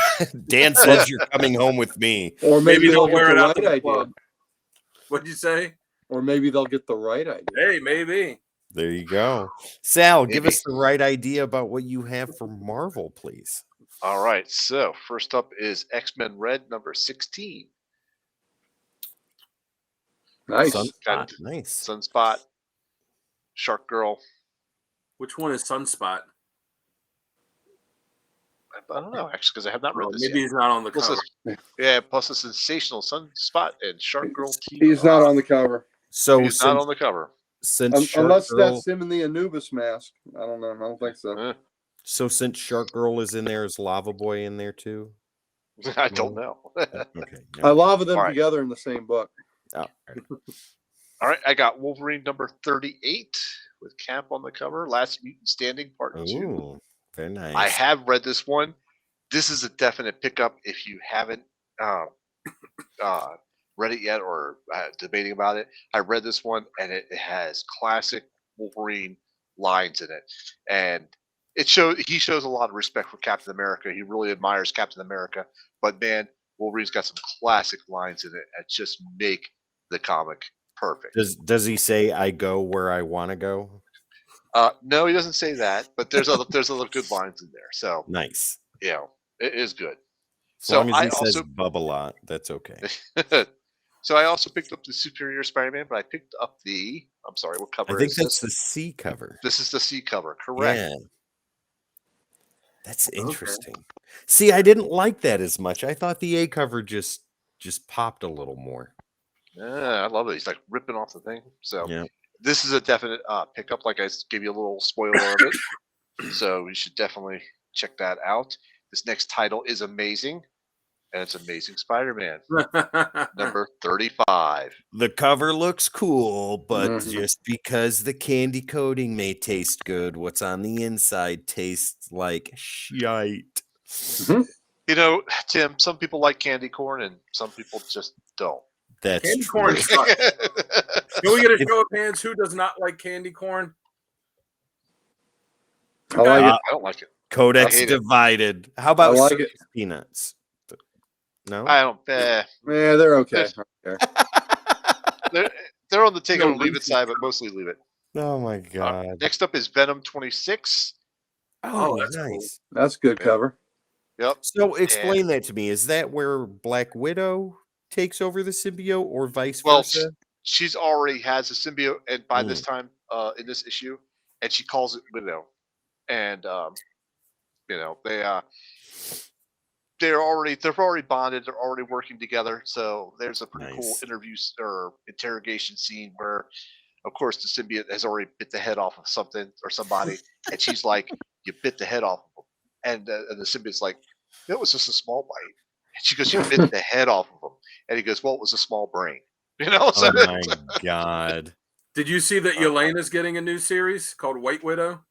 Speaker 1: Dan says you're coming home with me.
Speaker 2: Or maybe they'll get
Speaker 4: wear
Speaker 2: the
Speaker 4: it out to
Speaker 2: right
Speaker 4: the
Speaker 2: idea.
Speaker 4: club. What'd you say?
Speaker 2: Or maybe they'll get the right idea.
Speaker 4: Hey, maybe.
Speaker 1: There you go. Sal, give
Speaker 3: Maybe.
Speaker 1: us the right idea about what you have for Marvel, please.
Speaker 3: All right. So first up is X-Men Red #16.
Speaker 2: Nice.
Speaker 1: Sunspot. Nice.
Speaker 3: Sunspot, Shark Girl.
Speaker 4: Which one is Sunspot?
Speaker 3: I don't know actually because I have not read
Speaker 4: Oh,
Speaker 3: this
Speaker 4: maybe
Speaker 3: yet.
Speaker 4: he's not on the
Speaker 3: Plus
Speaker 4: cover.
Speaker 3: plus a sensational Sunspot and Shark Girl team.
Speaker 2: He's not on the cover.
Speaker 1: So
Speaker 3: He's not on the cover.
Speaker 1: since Shark
Speaker 2: Unless
Speaker 1: Girl,
Speaker 2: that's him in the Anubis mask. I don't know. I don't think so.
Speaker 1: so since Shark Girl is in there, is Lava Boy in there too?
Speaker 3: I don't know.
Speaker 1: Okay.
Speaker 2: I lava them
Speaker 3: All right.
Speaker 2: together in the same book.
Speaker 1: Oh,
Speaker 3: All right, I got Wolverine #38 with Cap on the cover. Last Mutant Standing Part 2.
Speaker 1: Ooh, very nice.
Speaker 3: I have read this one. This is a definite pickup if you haven't read it yet or debating about it. I read this one and it has classic Wolverine lines in it, and he shows a lot of respect for Captain America. He really admires Captain America, but man, Wolverine's got some classic lines in it that just make the comic perfect.
Speaker 1: Does he say I go where I want to go?
Speaker 3: No, he doesn't say that, but there's other good lines in there. So
Speaker 1: Nice.
Speaker 3: yeah, it is good.
Speaker 1: As long as he says bub a lot, that's okay.
Speaker 3: So I also picked up the Superior Spider-Man, but I picked up I'm sorry, what cover
Speaker 1: I think
Speaker 3: is
Speaker 1: that's
Speaker 3: this?
Speaker 1: the C cover.
Speaker 3: This is the C cover, correct?
Speaker 1: Yeah. That's interesting. See, I didn't like that as much. I thought the A cover just popped a little more.
Speaker 3: Yeah, I love it. He's like ripping off the thing. So
Speaker 1: Yeah.
Speaker 3: this is a definite pickup. Like I gave you a little spoiler of it. So you should definitely check that out. This next title is amazing. and it's Amazing Spider-Man number 35.
Speaker 1: The cover looks cool, but
Speaker 2: Mhm.
Speaker 1: just because the candy coating may taste good, what's on the inside tastes like shite.
Speaker 3: You know, Tim, some people like candy corn and some people just don't.
Speaker 1: That's
Speaker 4: Candy
Speaker 1: true.
Speaker 4: corn sucks. Can we get a show of hands who does not like candy corn?
Speaker 2: I like it.
Speaker 3: I don't like it.
Speaker 1: Codex
Speaker 3: I hate it.
Speaker 1: divided. How about
Speaker 2: I like
Speaker 1: Circus
Speaker 2: it.
Speaker 1: Peanuts? No?
Speaker 3: I don't.
Speaker 2: Yeah, they're okay.
Speaker 3: They're on the take it
Speaker 4: No,
Speaker 3: or leave it
Speaker 4: Reese's
Speaker 3: side, but mostly leave it.
Speaker 1: Oh my god.
Speaker 3: Next up is Venom 26.
Speaker 1: Oh,
Speaker 4: that's cool.
Speaker 1: nice.
Speaker 2: That's good cover.
Speaker 3: Yep.
Speaker 1: So explain that to me. Is that where Black Widow takes over the symbiote or vice
Speaker 3: Well,
Speaker 1: versa?
Speaker 3: she's already has a symbiote, and by this time, in this issue, and she calls it Widow, and you know they've already bonded, they're already working together. So there's a pretty cool
Speaker 1: Nice.
Speaker 3: interview or interrogation scene where, of course, the symbiote has already bit the head off of something or somebody, and she's like, "You bit the head off of him," and the symbiote's like, "It was just a small bite," and she goes, "You bit the head off of him," and he goes, "Well, it was a small brain," you know. So
Speaker 1: Oh my god.
Speaker 4: Did you see that Yelena's getting a new series called White Widow?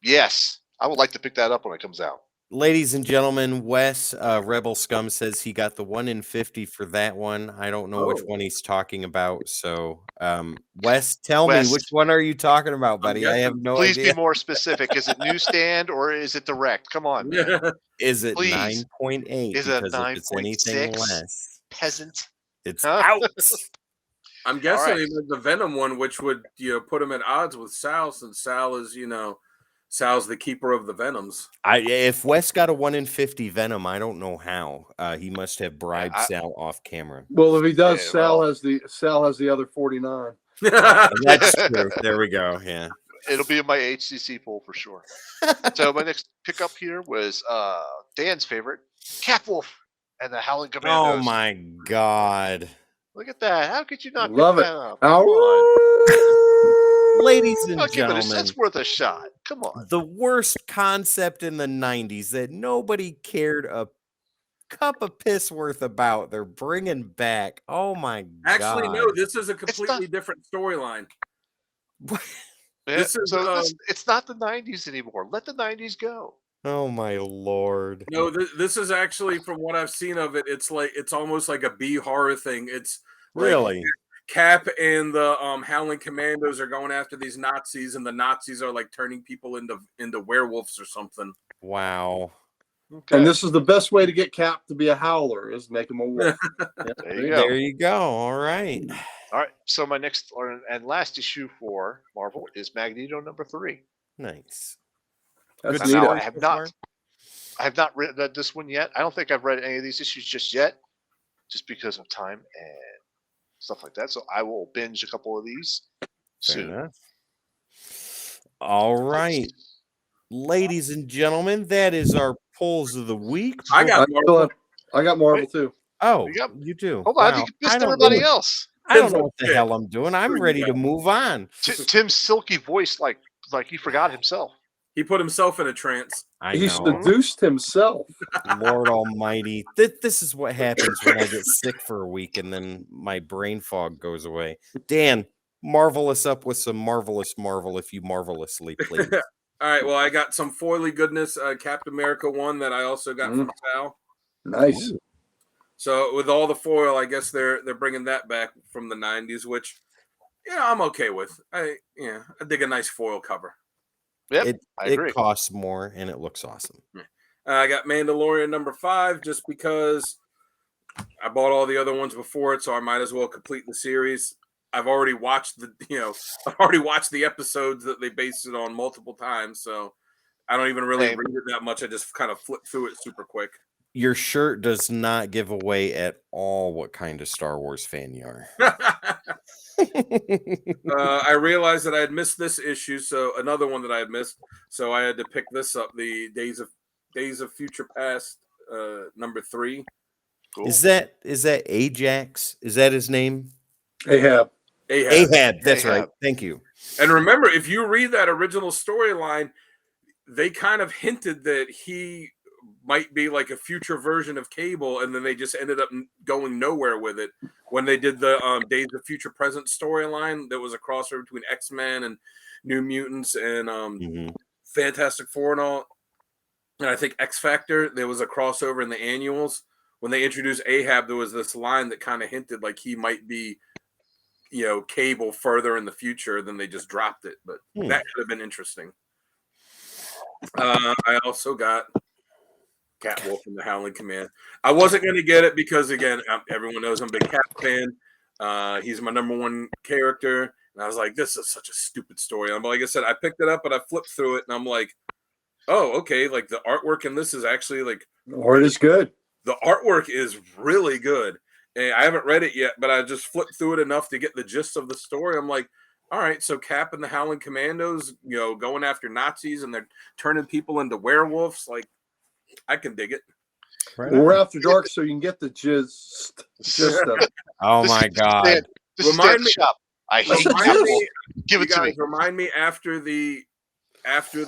Speaker 3: yes, I would like to pick that up when it comes out.
Speaker 1: Ladies and gentlemen, Wes, Rebel Scum says he got the 1 in 50 for that one. I don't know which
Speaker 4: Oh.
Speaker 1: one he's talking about. So, Wes, tell
Speaker 3: Wes,
Speaker 1: me, which one are you talking about, buddy? I have
Speaker 4: guessing.
Speaker 1: no
Speaker 3: Please
Speaker 1: idea.
Speaker 3: be more specific. Is it newsstand or is it direct? Come on, man.
Speaker 1: Is it
Speaker 3: Please.
Speaker 1: 9.8?
Speaker 3: Is it
Speaker 1: Because if it's anything
Speaker 3: 9.6?
Speaker 1: less,
Speaker 3: Peasant.
Speaker 1: it's
Speaker 3: Huh?
Speaker 1: out.
Speaker 4: I'm guessing
Speaker 3: right.
Speaker 4: even the Venom one, which would put him at odds with Sal, since Sal is Sal's the keeper of the Venoms.
Speaker 1: If Wes got a 1 in 50 Venom, I don't know how. He must have bribed Sal off camera.
Speaker 2: Well, if he does,
Speaker 3: Yeah,
Speaker 2: Sal
Speaker 3: well.
Speaker 2: has the other 49.
Speaker 1: That's true. There we go. Yeah.
Speaker 3: It'll be in my HCC pool for sure. So my next pickup here was Dan's favorite, Catwolf and the Howling Commandos.
Speaker 1: Oh my god.
Speaker 3: Look at that. How could you not
Speaker 2: Love
Speaker 3: pick
Speaker 2: it.
Speaker 3: that up? Come on.
Speaker 1: Ladies and
Speaker 3: I'll give it
Speaker 1: gentlemen,
Speaker 3: that's worth a shot. Come on.
Speaker 1: the worst concept in the 90s that nobody cared a cup of piss worth about, they're bringing back. Oh my
Speaker 4: Actually,
Speaker 1: god.
Speaker 4: no, this is a completely different storyline. This is,
Speaker 3: It's not the 90s anymore. Let the 90s go.
Speaker 1: Oh my lord.
Speaker 4: No, this is actually, from what I've seen of it, it's almost like a B horror thing. It's like
Speaker 1: Really?
Speaker 4: Cap and the Howling Commandos are going after these Nazis, and the Nazis are like turning people into werewolves or something.
Speaker 1: Wow.
Speaker 3: Okay.
Speaker 2: And this is the best way to get Cap to be a howler is make him a wolf.
Speaker 3: There you go.
Speaker 1: There you go. All right.
Speaker 3: All right. So my next and last issue for Marvel is Magneto number 3.
Speaker 1: Nice.
Speaker 2: That's
Speaker 1: Good
Speaker 2: neat.
Speaker 3: Now,
Speaker 1: story
Speaker 3: I have
Speaker 1: so
Speaker 3: not.
Speaker 1: far?
Speaker 3: I have not read this one yet. I don't think I've read any of these issues just yet, just because of time and stuff like that. So I will binge a couple of these
Speaker 1: Fair
Speaker 3: soon.
Speaker 1: enough. All right. Ladies and gentlemen, that is our polls of the week.
Speaker 4: I got Marvel.
Speaker 2: I got Marvel too.
Speaker 1: Oh,
Speaker 3: You got-
Speaker 1: you do.
Speaker 3: Hold on,
Speaker 1: Wow.
Speaker 3: you missed
Speaker 1: I don't
Speaker 3: everybody
Speaker 1: know.
Speaker 3: else.
Speaker 1: I don't know what the
Speaker 4: Okay.
Speaker 1: hell I'm doing. I'm
Speaker 4: Here you
Speaker 1: ready
Speaker 4: go.
Speaker 1: to move on.
Speaker 3: Tim's silky voice, like he forgot himself.
Speaker 4: He put himself in a trance.
Speaker 1: I
Speaker 2: He
Speaker 1: know.
Speaker 2: seduced himself.
Speaker 1: Lord Almighty. This is what happens when I get sick for a week and then my brain fog goes away. Dan, marvel us up with some marvelous marvel, if you marvelously please.
Speaker 4: All right. Well, I got some foily goodness. Captain America 1 that I also got from Sal.
Speaker 2: Nice.
Speaker 1: Ooh.
Speaker 4: So with all the foil, I guess they're bringing that back from the 90s, which I'm okay with. I dig a nice foil cover.
Speaker 3: Yep, I agree.
Speaker 1: It costs more and it looks awesome.
Speaker 4: I got Mandalorian number 5 just because I bought all the other ones before it, so I might as well complete the series. I've already watched the episodes that they based it on multiple times, so I don't even really read it that much. I just kind of flip through it super quick.
Speaker 1: Your shirt does not give away at all what kind of Star Wars fan you are.
Speaker 4: I realized that I had missed this issue, so another one that I had missed, so I had to pick this up. The Days of Future Past, number 3.
Speaker 3: Cool.
Speaker 1: Is that Ajax? Is that his name?
Speaker 2: Ahab.
Speaker 1: Ahab. That's
Speaker 3: Ahab.
Speaker 1: right. Thank you.
Speaker 4: And remember, if you read that original storyline, they kind of hinted that he might be like a future version of Cable, and then they just ended up going nowhere with it when they did the Days of Future Present storyline. That was a crossover between X-Men and New Mutants and Fantastic Four and all. And I think X Factor, there was a crossover in the annuals. When they introduced Ahab, there was this line that kind of hinted like he might be, Cable further in the future. Then they just dropped it, but that could have been interesting. I also got Catwolf in the Howling Command. I wasn't going to get it because, again, everyone knows I'm a big Cap fan. He's my number one character. And I was like, this is such a stupid story. And like I said, I picked it up, but I flipped through it, and I'm like, oh, okay. Like, the artwork in this is actually, like...
Speaker 2: Art is good.
Speaker 4: The artwork is really good. And I haven't read it yet, but I just flipped through it enough to get the gist of the story. I'm like, all right, so Cap and the Howling Commandos, going after Nazis, and they're turning people into werewolves. Like, I can dig it.
Speaker 2: Right. We're after dark, so you can get the gist of it.
Speaker 1: Oh my God!
Speaker 3: Remind me. Shop. I hate Catwolf. Give it to me.
Speaker 4: Remind me after the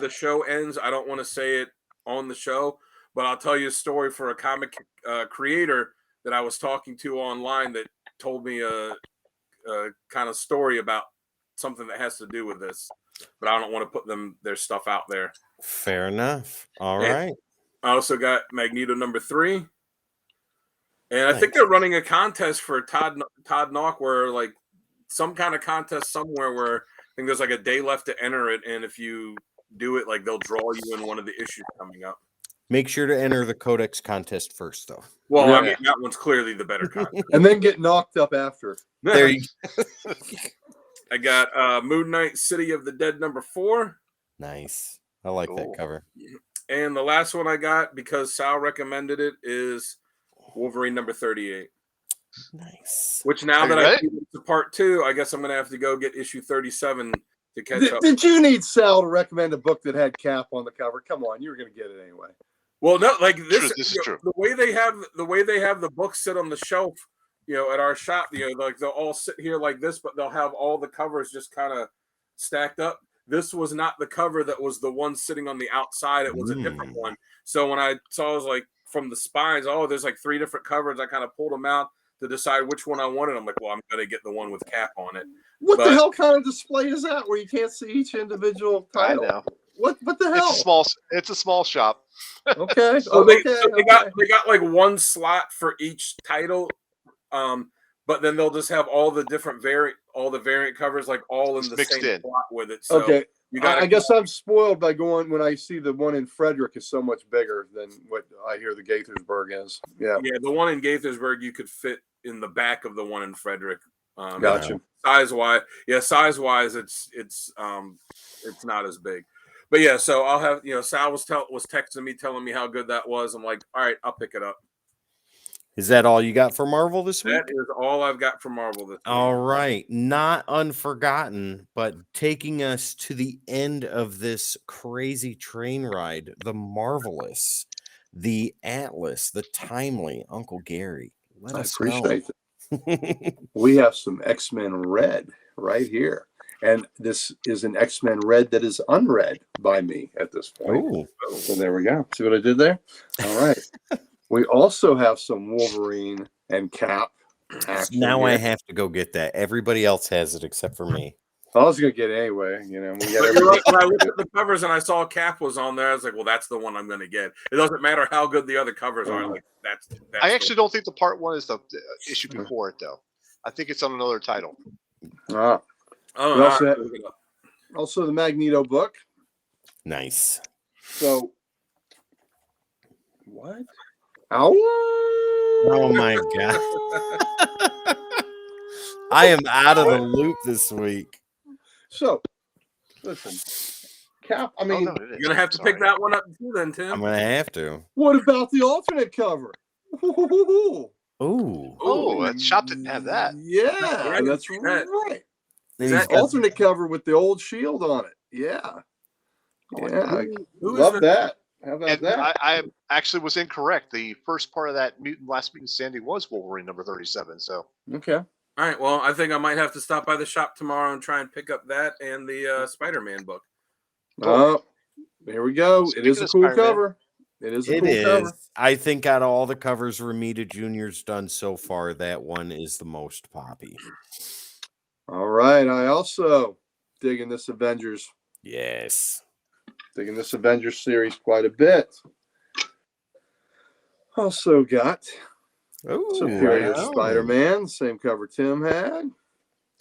Speaker 4: show ends. I don't want to say it on the show, but I'll tell you a story for a comic creator that I was talking to online that told me a kind of story about something that has to do with this, but I don't want to put their stuff out there.
Speaker 1: Fair enough. All right.
Speaker 4: I also got Magneto #3, and I think they're running a contest for Todd Knock, where like some kind of contest somewhere where I think there's like a day left to enter it, and if you do it, like they'll draw you in one of the issues coming up.
Speaker 1: Make sure to enter the Codex contest first, though.
Speaker 4: Well, I mean, that one's clearly the better contest.
Speaker 2: And then get knocked up after.
Speaker 1: There you go.
Speaker 4: I got Moon Knight City of the Dead #4.
Speaker 1: Nice. I like that cover.
Speaker 4: And the last one I got, because Sal recommended it, is Wolverine #38.
Speaker 1: Nice.
Speaker 4: Which now that I see it's part 2, I guess I'm going to have to go get issue 37 to catch up.
Speaker 2: Did you need Sal to recommend a book that had Cap on the cover? Come on, you were going to get it anyway.
Speaker 4: Well, no, like this
Speaker 3: is true.
Speaker 4: The way they have the books sit on the shelf, at our shop, like they'll all sit here like this, but they'll have all the covers just kind of stacked up. This was not the cover that was the one sitting on the outside. It was a different one. So when I saw, I was like, from the spines, there's like 3 different covers. I kind of pulled them out to decide which one I wanted. I'm like, well, I'm going to get the one with Cap on it.
Speaker 2: What the hell kind of display is that where you can't see each individual title?
Speaker 3: I know.
Speaker 2: What the hell?
Speaker 3: It's a small shop.
Speaker 2: Okay.
Speaker 4: So they got like one slot for each title. But then they'll just have all the different variant covers, like all in the same slot with it. So
Speaker 2: okay. I guess I'm spoiled by going when I see the one in Frederick is so much bigger than what I hear the Gaithersburg is. Yeah.
Speaker 4: Yeah, the one in Gaithersburg you could fit in the back of the one in Frederick.
Speaker 2: Gotcha.
Speaker 4: Size wise, it's not as big. But yeah, so I'll have Sal was texting me telling me how good that was. I'm like, all right, I'll pick it up.
Speaker 1: Is that all you got for Marvel this week?
Speaker 4: That is all I've got for Marvel this week.
Speaker 1: All right. Not unforgotten, but taking us to the end of this crazy train ride, the Marvelous, the Atlas, the Timely, Uncle Gary. Let us
Speaker 2: appreciate it. We have some X-Men Red right here. And this is an X-Men Red that is unread by me at this point.
Speaker 1: Ooh.
Speaker 2: So there we go. See what I did there? All right. We also have some Wolverine and Cap action.
Speaker 1: Now I have to go get that. Everybody else has it except for me.
Speaker 2: I was going to get it anyway. We got
Speaker 4: when I looked at the covers and I saw Cap was on there, I was like, well, that's the one I'm going to get. It doesn't matter how good the other covers are. Like that's
Speaker 3: I actually don't think the part 1 is the issue before it, though. I think it's on another title.
Speaker 2: Also the Magneto book.
Speaker 1: Nice.
Speaker 2: So, what? Oh
Speaker 1: my God. I am out of the loop this week.
Speaker 2: So, listen, Cap, I mean,
Speaker 4: you're going to have to pick that one up too then, Tim.
Speaker 1: I'm going to have to.
Speaker 2: What about the alternate cover?
Speaker 3: That shop didn't have that.
Speaker 2: Yeah, that's right. That alternate cover with the old shield on it. Yeah. Yeah. Love that. How about that?
Speaker 3: I actually was incorrect. The first part of that Last Mutant Standing was Wolverine #37. So
Speaker 2: okay.
Speaker 4: All right. Well, I think I might have to stop by the shop tomorrow and try and pick up that and the Spider-Man book.
Speaker 2: Oh, here we go. It is a cool cover. It is a
Speaker 1: It
Speaker 2: cool
Speaker 1: is.
Speaker 2: cover.
Speaker 1: I think out of all the covers Romita Jr.'s done so far, that one is the most poppy.
Speaker 2: All right. I also digging this Avengers
Speaker 1: Yes.
Speaker 2: series quite a bit. Also got
Speaker 1: Ooh,
Speaker 2: Superior
Speaker 1: I know.
Speaker 2: Spider-Man, same cover Tim had.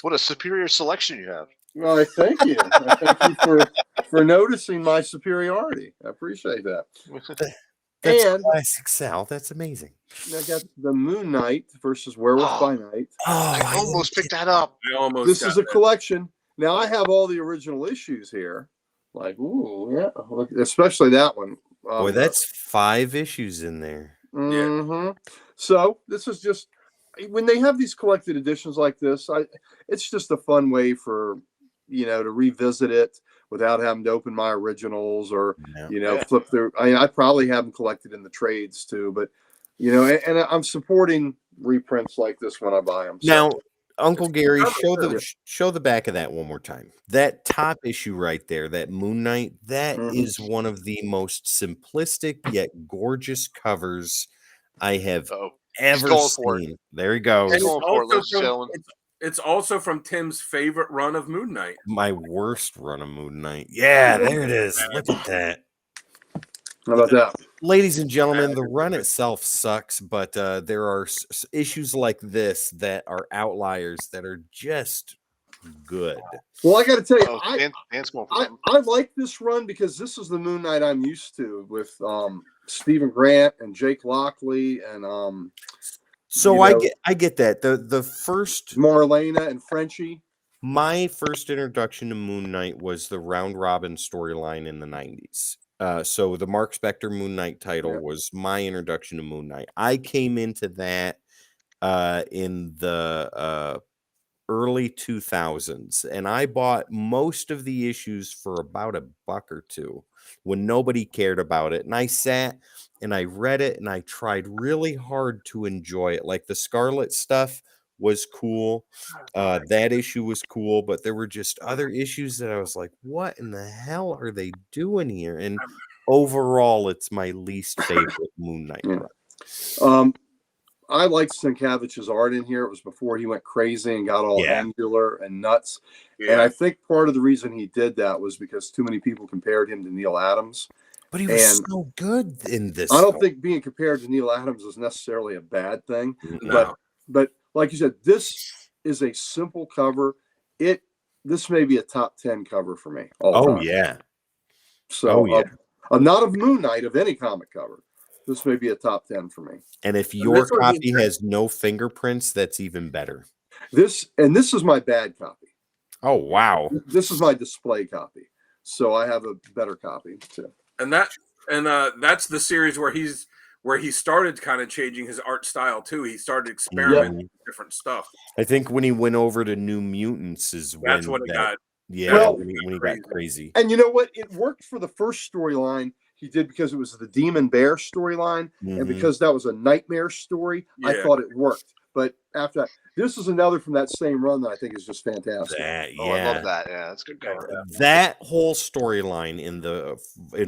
Speaker 3: What a superior selection you have.
Speaker 2: Well, I thank you. I thank you for noticing my superiority. I appreciate that.
Speaker 1: That's
Speaker 2: And
Speaker 1: classic Sal. That's amazing.
Speaker 2: I got the Moon Knight versus Werewolf by Night.
Speaker 1: Oh,
Speaker 3: I almost picked that up.
Speaker 4: I almost
Speaker 2: This
Speaker 4: got
Speaker 2: is a
Speaker 4: that.
Speaker 2: collection. Now I have all the original issues here. Like, ooh, yeah, especially that one.
Speaker 1: boy, that's 5 issues in there.
Speaker 2: Mm-hmm. So this is just when they have these collected editions like this, it's just a fun way for to revisit it without having to open my originals or
Speaker 1: Yeah.
Speaker 2: flip through. I probably have them collected in the trades too, but and I'm supporting reprints like this when I buy them.
Speaker 1: Now, Uncle Gary,
Speaker 2: Yeah.
Speaker 1: show the back of that one more time. That top issue right there, that Moon Knight, that is one of the most simplistic yet gorgeous covers I have ever
Speaker 3: going for it.
Speaker 1: seen. There he goes.
Speaker 3: He's going for it, ladies and gentlemen.
Speaker 4: It's also from Tim's favorite run of Moon Knight.
Speaker 1: My worst run of Moon Knight. Yeah, there it is. Look at that.
Speaker 2: How about that?
Speaker 1: Ladies and gentlemen, the run itself sucks, but there are issues like this that are outliers that are just good.
Speaker 2: Well, I got to tell you,
Speaker 3: Dan's going for something.
Speaker 2: I like this run because this is the Moon Knight I'm used to with Stephen Grant and Jake Lockley and
Speaker 1: So I get that. The first
Speaker 2: Marlena and Frenchie.
Speaker 1: My first introduction to Moon Knight was the round robin storyline in the 90s. So the Mark Spector Moon Knight title was my introduction to Moon Knight. I came into that in the early 2000s, and I bought most of the issues for about $1 or $2 when nobody cared about it. And I sat and I read it and I tried really hard to enjoy it. Like the Scarlet stuff was cool. That issue was cool, but there were just other issues that I was like, what in the hell are they doing here? And overall, it's my least favorite Moon Knight run.
Speaker 2: I liked Sienkiewicz's art in here. It was before he went crazy and got all angular and nuts. Yeah. And I think part of the reason he did that was because too many people compared him to Neil Adams.
Speaker 1: But he was so good in this.
Speaker 2: I don't think being compared to Neil Adams is necessarily a bad thing.
Speaker 1: No.
Speaker 2: But like you said, this is a simple cover. This may be a top 10 cover for me.
Speaker 1: Yeah.
Speaker 2: So not of Moon Knight, of any comic cover. This may be a top 10 for me.
Speaker 1: And if your copy has no fingerprints, that's even better.
Speaker 2: This is my bad copy.
Speaker 1: Oh, wow.
Speaker 2: This is my display copy. So I have a better copy too.
Speaker 4: And that's the series where he started kind of changing his art style too. He started experimenting with different stuff.
Speaker 1: I think when he went over to New Mutants
Speaker 4: that's when it got.
Speaker 1: Yeah, well, when he got crazy.
Speaker 2: And you know what? It worked for the first storyline he did because it was the Demon Bear storyline, and because that was a nightmare story, I thought it worked. But after that, this is another from that same run that I think is just fantastic.
Speaker 3: I love that. Yeah, that's a good cover.
Speaker 1: That whole storyline in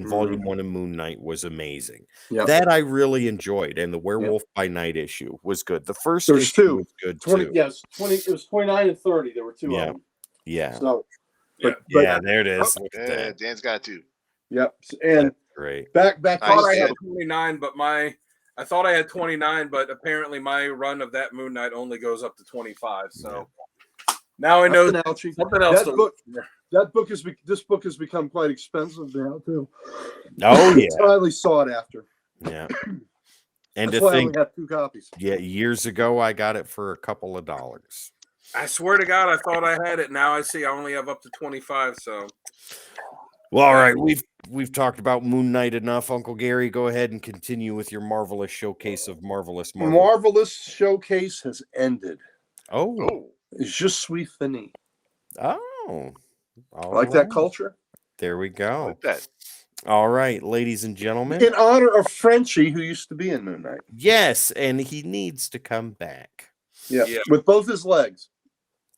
Speaker 1: Volume 1 of Moon Knight was amazing. That I really enjoyed, and the Werewolf by Night issue was good. The first issue was good
Speaker 2: 20,
Speaker 1: too.
Speaker 2: Yes, 20. It was 29 and 30. There were two of them.
Speaker 1: Yeah.
Speaker 2: So,
Speaker 1: but there it is. Look at that.
Speaker 3: Dan's got 2.
Speaker 2: Yep. And
Speaker 1: that's great.
Speaker 2: Back.
Speaker 4: I thought I had 29, but I thought I had 29, but apparently my run of that Moon Knight only goes up to 25. So now I know something else.
Speaker 2: This book has become quite expensive now too.
Speaker 1: Oh yeah,
Speaker 2: it's highly sought after.
Speaker 1: Yeah, and
Speaker 2: that's
Speaker 1: to
Speaker 2: why
Speaker 1: think,
Speaker 2: I only have 2 copies.
Speaker 1: Yeah, years ago I got it for a couple of dollars.
Speaker 4: I swear to God, I thought I had it. Now I see I only have up to 25. So.
Speaker 1: Well, all right, we've talked about Moon Knight enough. Uncle Gary, go ahead and continue with your marvelous showcase of marvelous.
Speaker 2: Marvelous showcase has ended.
Speaker 1: Oh.
Speaker 2: Je suis fini.
Speaker 1: Oh.
Speaker 2: Like that culture?
Speaker 1: There we go.
Speaker 3: Like that.
Speaker 1: All right, ladies and gentlemen.
Speaker 2: In honor of Frenchie, who used to be in Moon Knight.
Speaker 1: Yes, and he needs to come back.
Speaker 2: Yeah. With both his legs.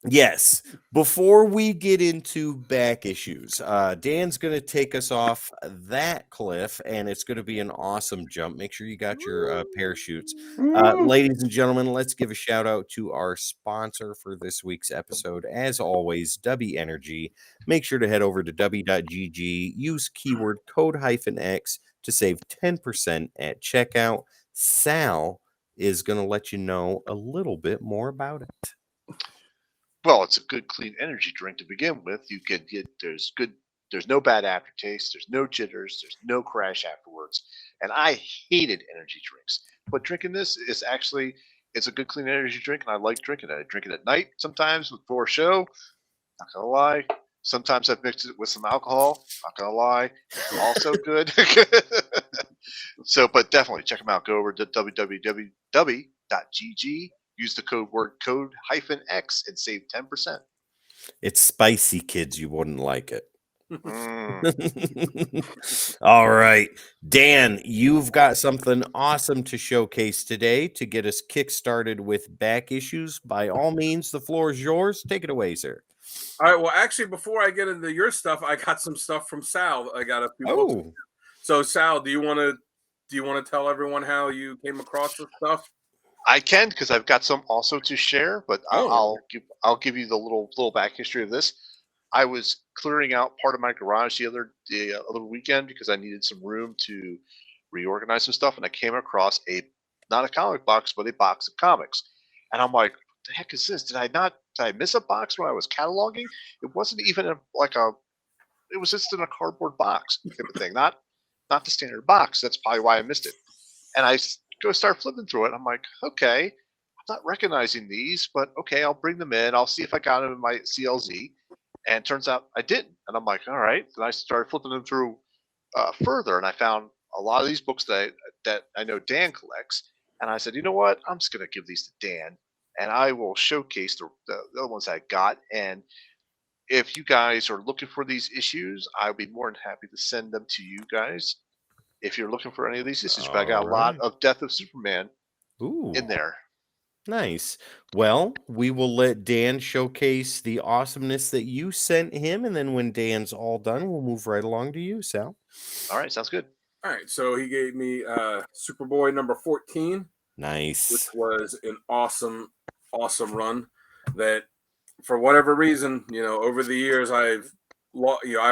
Speaker 1: Yes. Before we get into back issues, Dan's going to take us off that cliff, and it's going to be an awesome jump. Make sure you got your parachutes. Ladies and gentlemen, let's give a shout out to our sponsor for this week's episode. As always, W Energy. Make sure to head over to w.gg, use keyword code-X to save 10% at checkout. Sal is going to let you know a little bit more about it.
Speaker 3: Well, it's a good, clean energy drink to begin with. You can get there's no bad aftertaste, there's no jitters, there's no crash afterwards. And I hated energy drinks, but drinking this is actually it's a good, clean energy drink, and I like drinking it. I drink it at night sometimes before a show. Not gonna lie. Sometimes I've mixed it with some alcohol. Not gonna lie, it's also good. So, but definitely check them out. Go over to www.gg. Use the code-X and save 10%.
Speaker 1: It's spicy, kids. You wouldn't like it.
Speaker 3: Mm.
Speaker 1: All right. Dan, you've got something awesome to showcase today to get us kick-started with back issues. By all means, the floor is yours. Take it away, sir.
Speaker 4: All right. Well, actually, before I get into your stuff, I got some stuff from Sal. I got a few books.
Speaker 1: Oh,
Speaker 4: So, Sal, do you want to tell everyone how you came across this stuff?
Speaker 3: I can, because I've got some also to share, but I'll give you the little back history of this. I was clearing out part of my garage the other weekend because I needed some room to reorganize some stuff, and I came across not a comic box, but a box of comics, and I'm like, what the heck is this? Did I miss a box when I was cataloging? It wasn't even it was just in a cardboard box type of thing, not the standard box. That's probably why I missed it. And I go start flipping through it. I'm like, okay, I'm not recognizing these, but okay, I'll bring them in. I'll see if I got them in my CLZ. And it turns out I didn't. And I'm like, all right. Then I started flipping them through further, and I found a lot of these books that I know Dan collects. And I said, you know what? I'm just going to give these to Dan, and I will showcase the other ones I got. And if you guys are looking for these issues, I'll be more than happy to send them to you guys. If you're looking for any of these issues, but I got a lot of Death of Superman in there.
Speaker 1: Nice. Well, we will let Dan showcase the awesomeness that you sent him, and then when Dan's all done, we'll move right along to you, Sal.
Speaker 3: All right, sounds good.
Speaker 4: All right. So he gave me Superboy number 14.
Speaker 1: Nice.
Speaker 4: Which was an awesome run that, for whatever reason, over the years I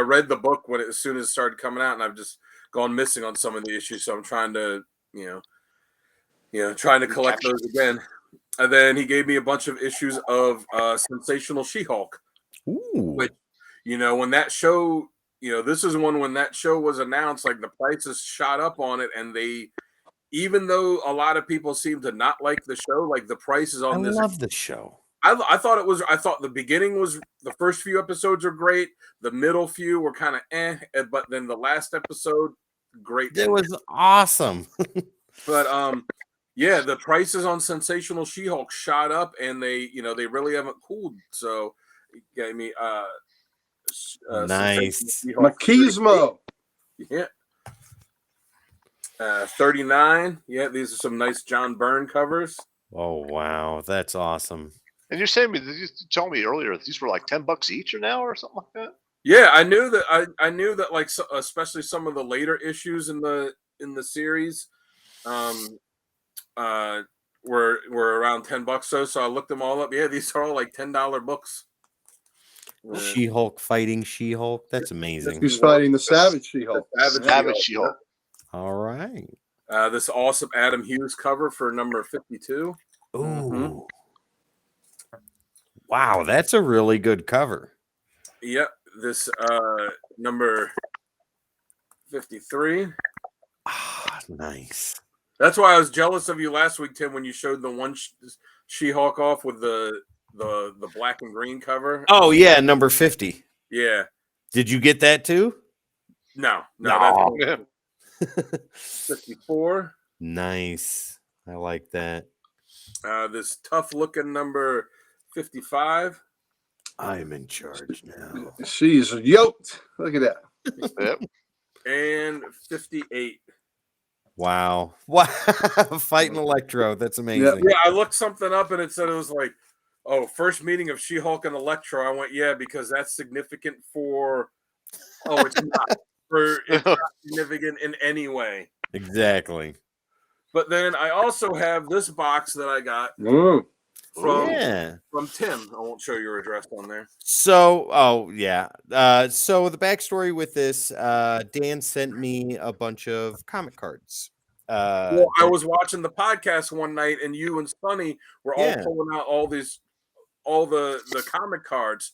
Speaker 4: read the book as soon as it started coming out, and I've just gone missing on some of the issues. So I'm trying to, collect those again. And then he gave me a bunch of issues of Sensational She-Hulk.
Speaker 1: Ooh.
Speaker 4: Which, when that show, this is one when that show was announced, like the prices shot up on it, and even though a lot of people seem to not like the show, like the prices on this.
Speaker 1: I love the show.
Speaker 4: I thought the beginning was, the first few episodes are great. The middle few were kind of but then the last episode, great.
Speaker 1: It was awesome.
Speaker 4: But yeah, the prices on Sensational She-Hulk shot up, and they really haven't cooled. So he gave me
Speaker 1: nice.
Speaker 2: Machismo.
Speaker 4: Yeah. 39. Yeah, these are some nice John Byrne covers.
Speaker 1: Oh wow, that's awesome.
Speaker 3: And you're saying you told me earlier that these were like $10 each or now or something like that?
Speaker 4: Yeah, I knew that. I knew that, like, especially some of the later issues in the series, were around $10. So I looked them all up. Yeah, these are all like $10 books.
Speaker 1: She-Hulk fighting She-Hulk. That's amazing.
Speaker 2: He's fighting the Savage She-Hulk.
Speaker 3: Savage She-Hulk.
Speaker 1: All right.
Speaker 4: This awesome Adam Hughes cover for number 52.
Speaker 1: Ooh.
Speaker 4: Mm-hmm.
Speaker 1: Wow, that's a really good cover.
Speaker 4: Yep. This number 53.
Speaker 1: Ah, nice.
Speaker 4: That's why I was jealous of you last week, Tim, when you showed the one She-Hulk off with the black and green cover.
Speaker 1: Oh yeah, number 50.
Speaker 4: Yeah.
Speaker 1: Did you get that too?
Speaker 4: No.
Speaker 1: No.
Speaker 4: That's 54.
Speaker 1: Nice. I like that.
Speaker 4: This tough looking number 55.
Speaker 1: I'm in charge now.
Speaker 2: She's yoked. Look at that.
Speaker 3: Yep.
Speaker 4: And 58.
Speaker 1: Wow. Fighting Electro. That's amazing.
Speaker 4: Yeah, I looked something up and it said it was like Oh, first meeting of She-Hulk and Electro. I went, yeah, because that's significant for. Oh, it's not. It's not significant in any way.
Speaker 1: Exactly.
Speaker 4: But then I also have this box that I got from Tim. I won't show your address on there.
Speaker 1: So, so the backstory with this, Dan sent me a bunch of comic cards.
Speaker 4: Well, I was watching the podcast one night, and you and Sonny were all pulling out all the comic cards,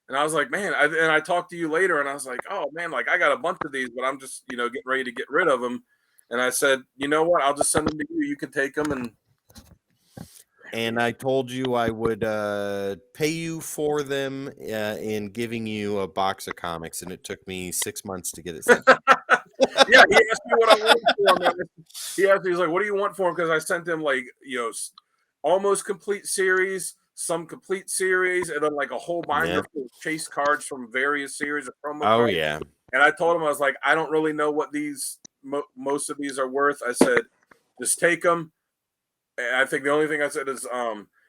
Speaker 4: and I was like, man. And I talked to you later, and I was like, oh man, like I got a bunch of these, but I'm just getting ready to get rid of them. And I said, you know what? I'll just send them to you. You can take them.
Speaker 1: And I told you I would pay you for them in giving you a box of comics, and it took me 6 months to get it sent.
Speaker 4: Yeah, he asked me what I wanted for him. He asked me, he's like, what do you want for him? Because I sent him almost complete series, some complete series, and then like a whole binder full of chase cards from various series of promo cards.
Speaker 1: Yeah.
Speaker 4: And I told him, I was like, I don't really know what these most of these are worth. I said, just take them. And I think the only thing I said is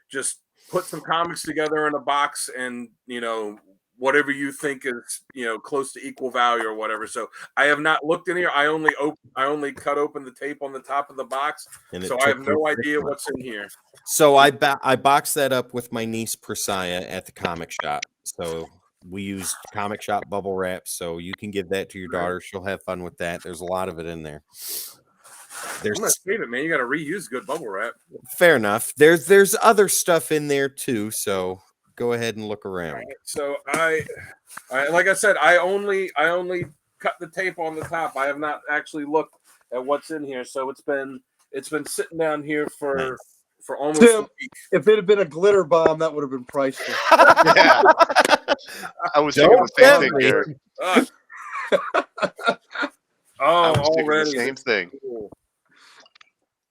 Speaker 4: just put some comics together in a box, and whatever you think is close to equal value or whatever. So I have not looked in here. I only cut open the tape on the top of the box, so I have no idea what's in here.
Speaker 1: So I boxed that up with my niece Priscilla at the comic shop. So we used comic shop bubble wrap, so you can give that to your daughter. She'll have fun with that. There's a lot of it in there.
Speaker 4: I'm gonna save it, man. You got to reuse good bubble wrap.
Speaker 1: Fair enough. There's other stuff in there too, so go ahead and look around.
Speaker 4: Right, so I like I said, I only cut the tape on the top. I have not actually looked at what's in here, so it's been sitting down here for almost a week.
Speaker 2: If it had been a glitter bomb, that would have been priceless.
Speaker 3: Yeah, I was thinking the same thing, Derek. I was thinking the same thing.
Speaker 4: Cool.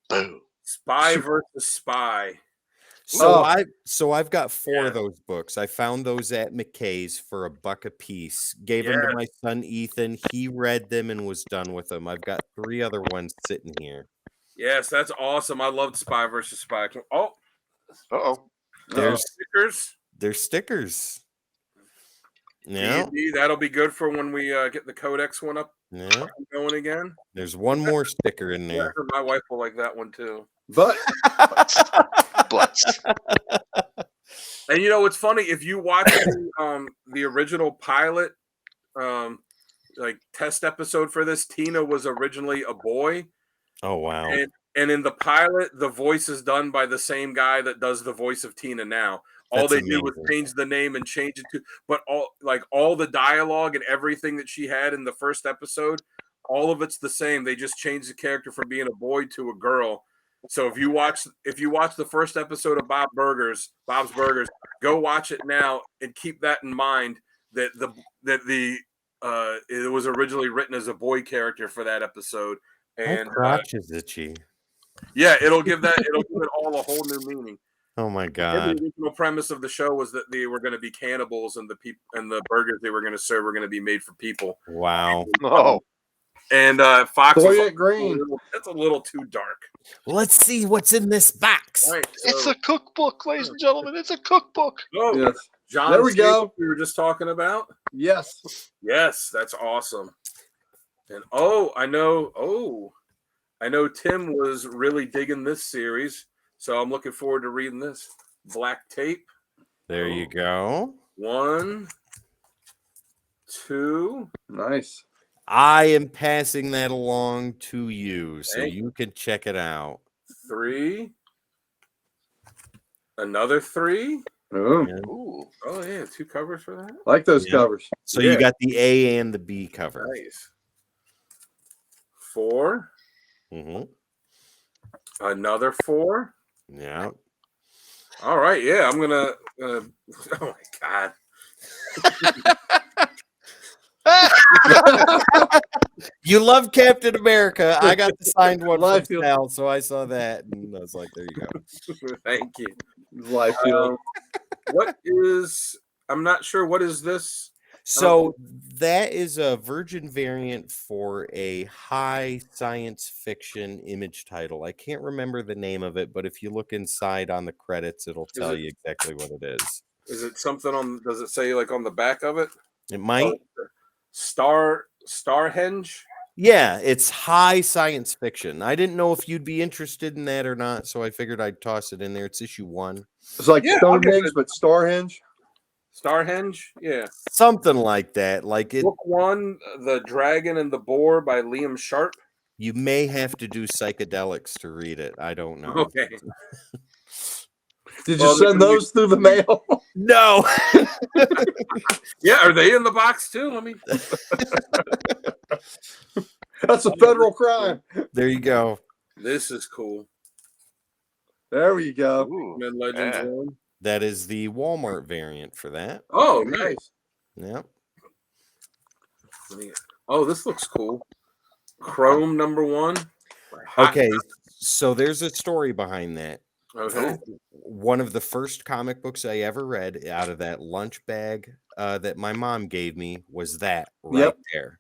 Speaker 3: Boom.
Speaker 4: Spy versus Spy.
Speaker 1: So I've got 4 of those books. I found those at McKay's for $1 a piece. Gave them to my son Ethan. He read them and was done with them. I've got 3 other ones sitting here.
Speaker 4: Yes, that's awesome. I loved Spy versus Spy. Oh,
Speaker 1: there's
Speaker 4: stickers.
Speaker 1: There's stickers. Yeah,
Speaker 4: that'll be good for when we get the Codex one up.
Speaker 1: Yeah,
Speaker 4: going again.
Speaker 1: There's one more sticker in there.
Speaker 4: My wife will like that one too.
Speaker 2: But
Speaker 4: and it's funny if you watch the original pilot like test episode for this, Tina was originally a boy.
Speaker 1: Oh wow.
Speaker 4: And in the pilot, the voice is done by the same guy that does the voice of Tina now. All they did was change the name and change it to, but all the dialogue and everything that she had in the first episode, all of it's the same. They just changed the character from being a boy to a girl. So if you watch the first episode of Bob's Burgers, go watch it now and keep that in mind that it was originally written as a boy character for that episode. And
Speaker 1: my crotch is itchy.
Speaker 4: Yeah, it'll give it all a whole new meaning.
Speaker 1: Oh my god!
Speaker 4: The original premise of the show was that they were going to be cannibals, and the burgers they were going to serve were going to be made for people.
Speaker 1: Wow!
Speaker 4: And Fox
Speaker 2: was green.
Speaker 4: That's a little too dark.
Speaker 1: Let's see what's in this box.
Speaker 4: Right,
Speaker 3: it's a cookbook, ladies and gentlemen. It's a cookbook.
Speaker 4: Oh,
Speaker 2: yes.
Speaker 4: John,
Speaker 2: there we go.
Speaker 4: We were just talking about.
Speaker 2: Yes.
Speaker 4: That's awesome. And I know Tim was really digging this series. So I'm looking forward to reading this. Black Tape.
Speaker 1: There you go.
Speaker 4: 1, 2.
Speaker 2: Nice.
Speaker 1: I am passing that along to you so you can check it out.
Speaker 4: 3. Another 3.
Speaker 2: Ooh.
Speaker 4: Oh yeah, 2 covers for that.
Speaker 2: Like those covers.
Speaker 1: So you got the A and the B cover.
Speaker 4: Nice. 4.
Speaker 1: Mm-hmm.
Speaker 4: Another 4.
Speaker 1: Yeah.
Speaker 4: All right. Yeah, I'm gonna. Oh my god.
Speaker 1: You love Captain America. I got the signed one from Sal, so I saw that and I was like, "There you go."
Speaker 4: Thank you.
Speaker 2: Life
Speaker 4: what is? I'm not sure. What is this?
Speaker 1: So that is a Virgin variant for a high science fiction image title. I can't remember the name of it, but if you look inside on the credits, it'll tell
Speaker 4: it-
Speaker 1: you exactly what it is.
Speaker 4: Is it something on? Does it say like on the back of it?
Speaker 1: It might.
Speaker 4: Starhenge.
Speaker 1: Yeah, it's high science fiction. I didn't know if you'd be interested in that or not, so I figured I'd toss it in there. It's issue 1.
Speaker 2: It's like
Speaker 4: Yeah, I'll get
Speaker 2: Stonehenge,
Speaker 4: it.
Speaker 2: but Starhenge.
Speaker 4: Starhenge. Yeah.
Speaker 1: Something like that. Like it,
Speaker 4: Book 1, The Dragon and the Boar by Liam Sharp.
Speaker 1: you may have to do psychedelics to read it. I don't know.
Speaker 4: Okay.
Speaker 2: Did you
Speaker 4: Well,
Speaker 2: send those through the mail?
Speaker 1: No.
Speaker 4: Yeah, are they in the box too? Let me.
Speaker 2: That's a federal crime.
Speaker 1: There you go.
Speaker 4: This is cool.
Speaker 2: There we go.
Speaker 3: Ooh,
Speaker 4: Mid Legends
Speaker 3: yeah.
Speaker 4: 1.
Speaker 1: That is the Walmart variant for that.
Speaker 4: Oh, nice.
Speaker 1: Yep.
Speaker 4: Oh, this looks cool. Chrome #1.
Speaker 1: Okay, so there's a story behind that.
Speaker 4: Okay.
Speaker 1: One of the first comic books I ever read out of that lunch bag that my mom gave me was that right
Speaker 2: Yep.
Speaker 1: there.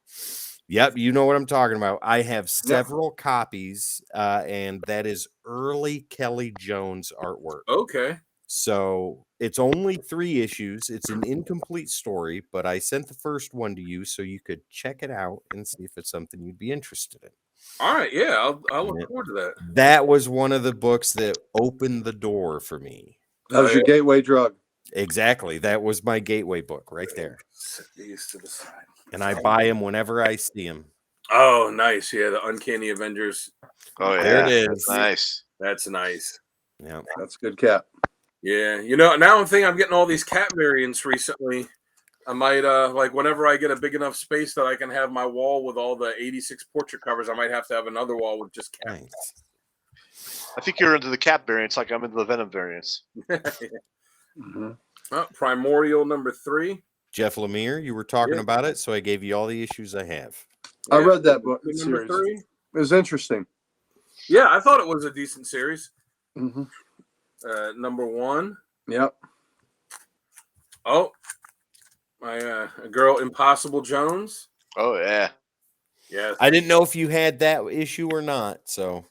Speaker 1: Yep, you know what I'm talking about. I have several copies, and that is early Kelly Jones artwork.
Speaker 4: Okay.
Speaker 1: So it's only 3 issues. It's an incomplete story, but I sent the first one to you so you could check it out and see if it's something you'd be interested in.
Speaker 4: All right. Yeah, I'll look
Speaker 1: Yeah.
Speaker 4: forward to that.
Speaker 1: That was one of the books that opened the door for me.
Speaker 2: That was your gateway drug.
Speaker 1: Exactly. That was my gateway book right there.
Speaker 4: Set these to the side.
Speaker 1: And I buy them whenever I see them.
Speaker 4: Oh, nice. Yeah, the Uncanny Avengers.
Speaker 3: Oh yeah,
Speaker 1: There it
Speaker 3: that's
Speaker 1: is.
Speaker 3: nice.
Speaker 4: That's nice.
Speaker 1: Yeah.
Speaker 2: That's a good cap.
Speaker 4: Yeah, now I'm thinking I'm getting all these cat variants recently. I might like whenever I get a big enough space that I can have my wall with all the 86 portrait covers, I might have to have another wall with just cat.
Speaker 1: Nice.
Speaker 3: I think you're into the Cap variants, like I'm into the Venom variants.
Speaker 2: Mm-hmm.
Speaker 4: Primordial #3.
Speaker 1: Jeff Lemire, you were talking about it, so I gave you all the issues I have.
Speaker 2: I read that book
Speaker 4: Number
Speaker 2: series.
Speaker 4: 3.
Speaker 2: It was interesting.
Speaker 4: Yeah, I thought it was a decent series.
Speaker 2: Mm-hmm.
Speaker 4: #1.
Speaker 2: Yep.
Speaker 4: Oh, my girl Impossible Jones.
Speaker 3: Oh yeah.
Speaker 4: Yes,
Speaker 1: I didn't know if you had that issue or not, so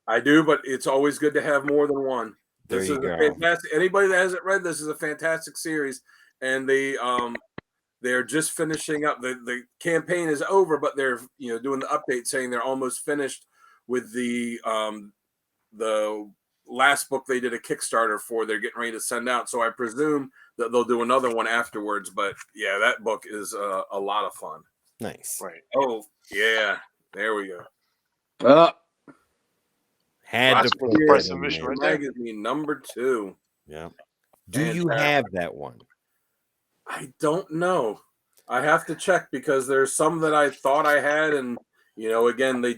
Speaker 4: I do, but it's always good to have more than one.
Speaker 1: there
Speaker 4: This
Speaker 1: you
Speaker 4: is
Speaker 1: go.
Speaker 4: a fantastic. Anybody that hasn't read this is a fantastic series, and they're just finishing up. The campaign is over, but they're doing the update saying they're almost finished with the last book they did a Kickstarter for. They're getting ready to send out, so I presume that they'll do another one afterwards. But yeah, that book is a lot of fun.
Speaker 1: Nice.
Speaker 3: Right.
Speaker 4: Oh yeah, there we go.
Speaker 1: Had
Speaker 3: That's
Speaker 1: to
Speaker 3: for
Speaker 1: put
Speaker 3: the
Speaker 1: that
Speaker 3: price
Speaker 1: in
Speaker 3: of admission
Speaker 1: there.
Speaker 3: right there.
Speaker 4: Magazine #2.
Speaker 1: Yeah. Do you have that one?
Speaker 4: I don't know. I have to check because there's some that I thought I had, and again, they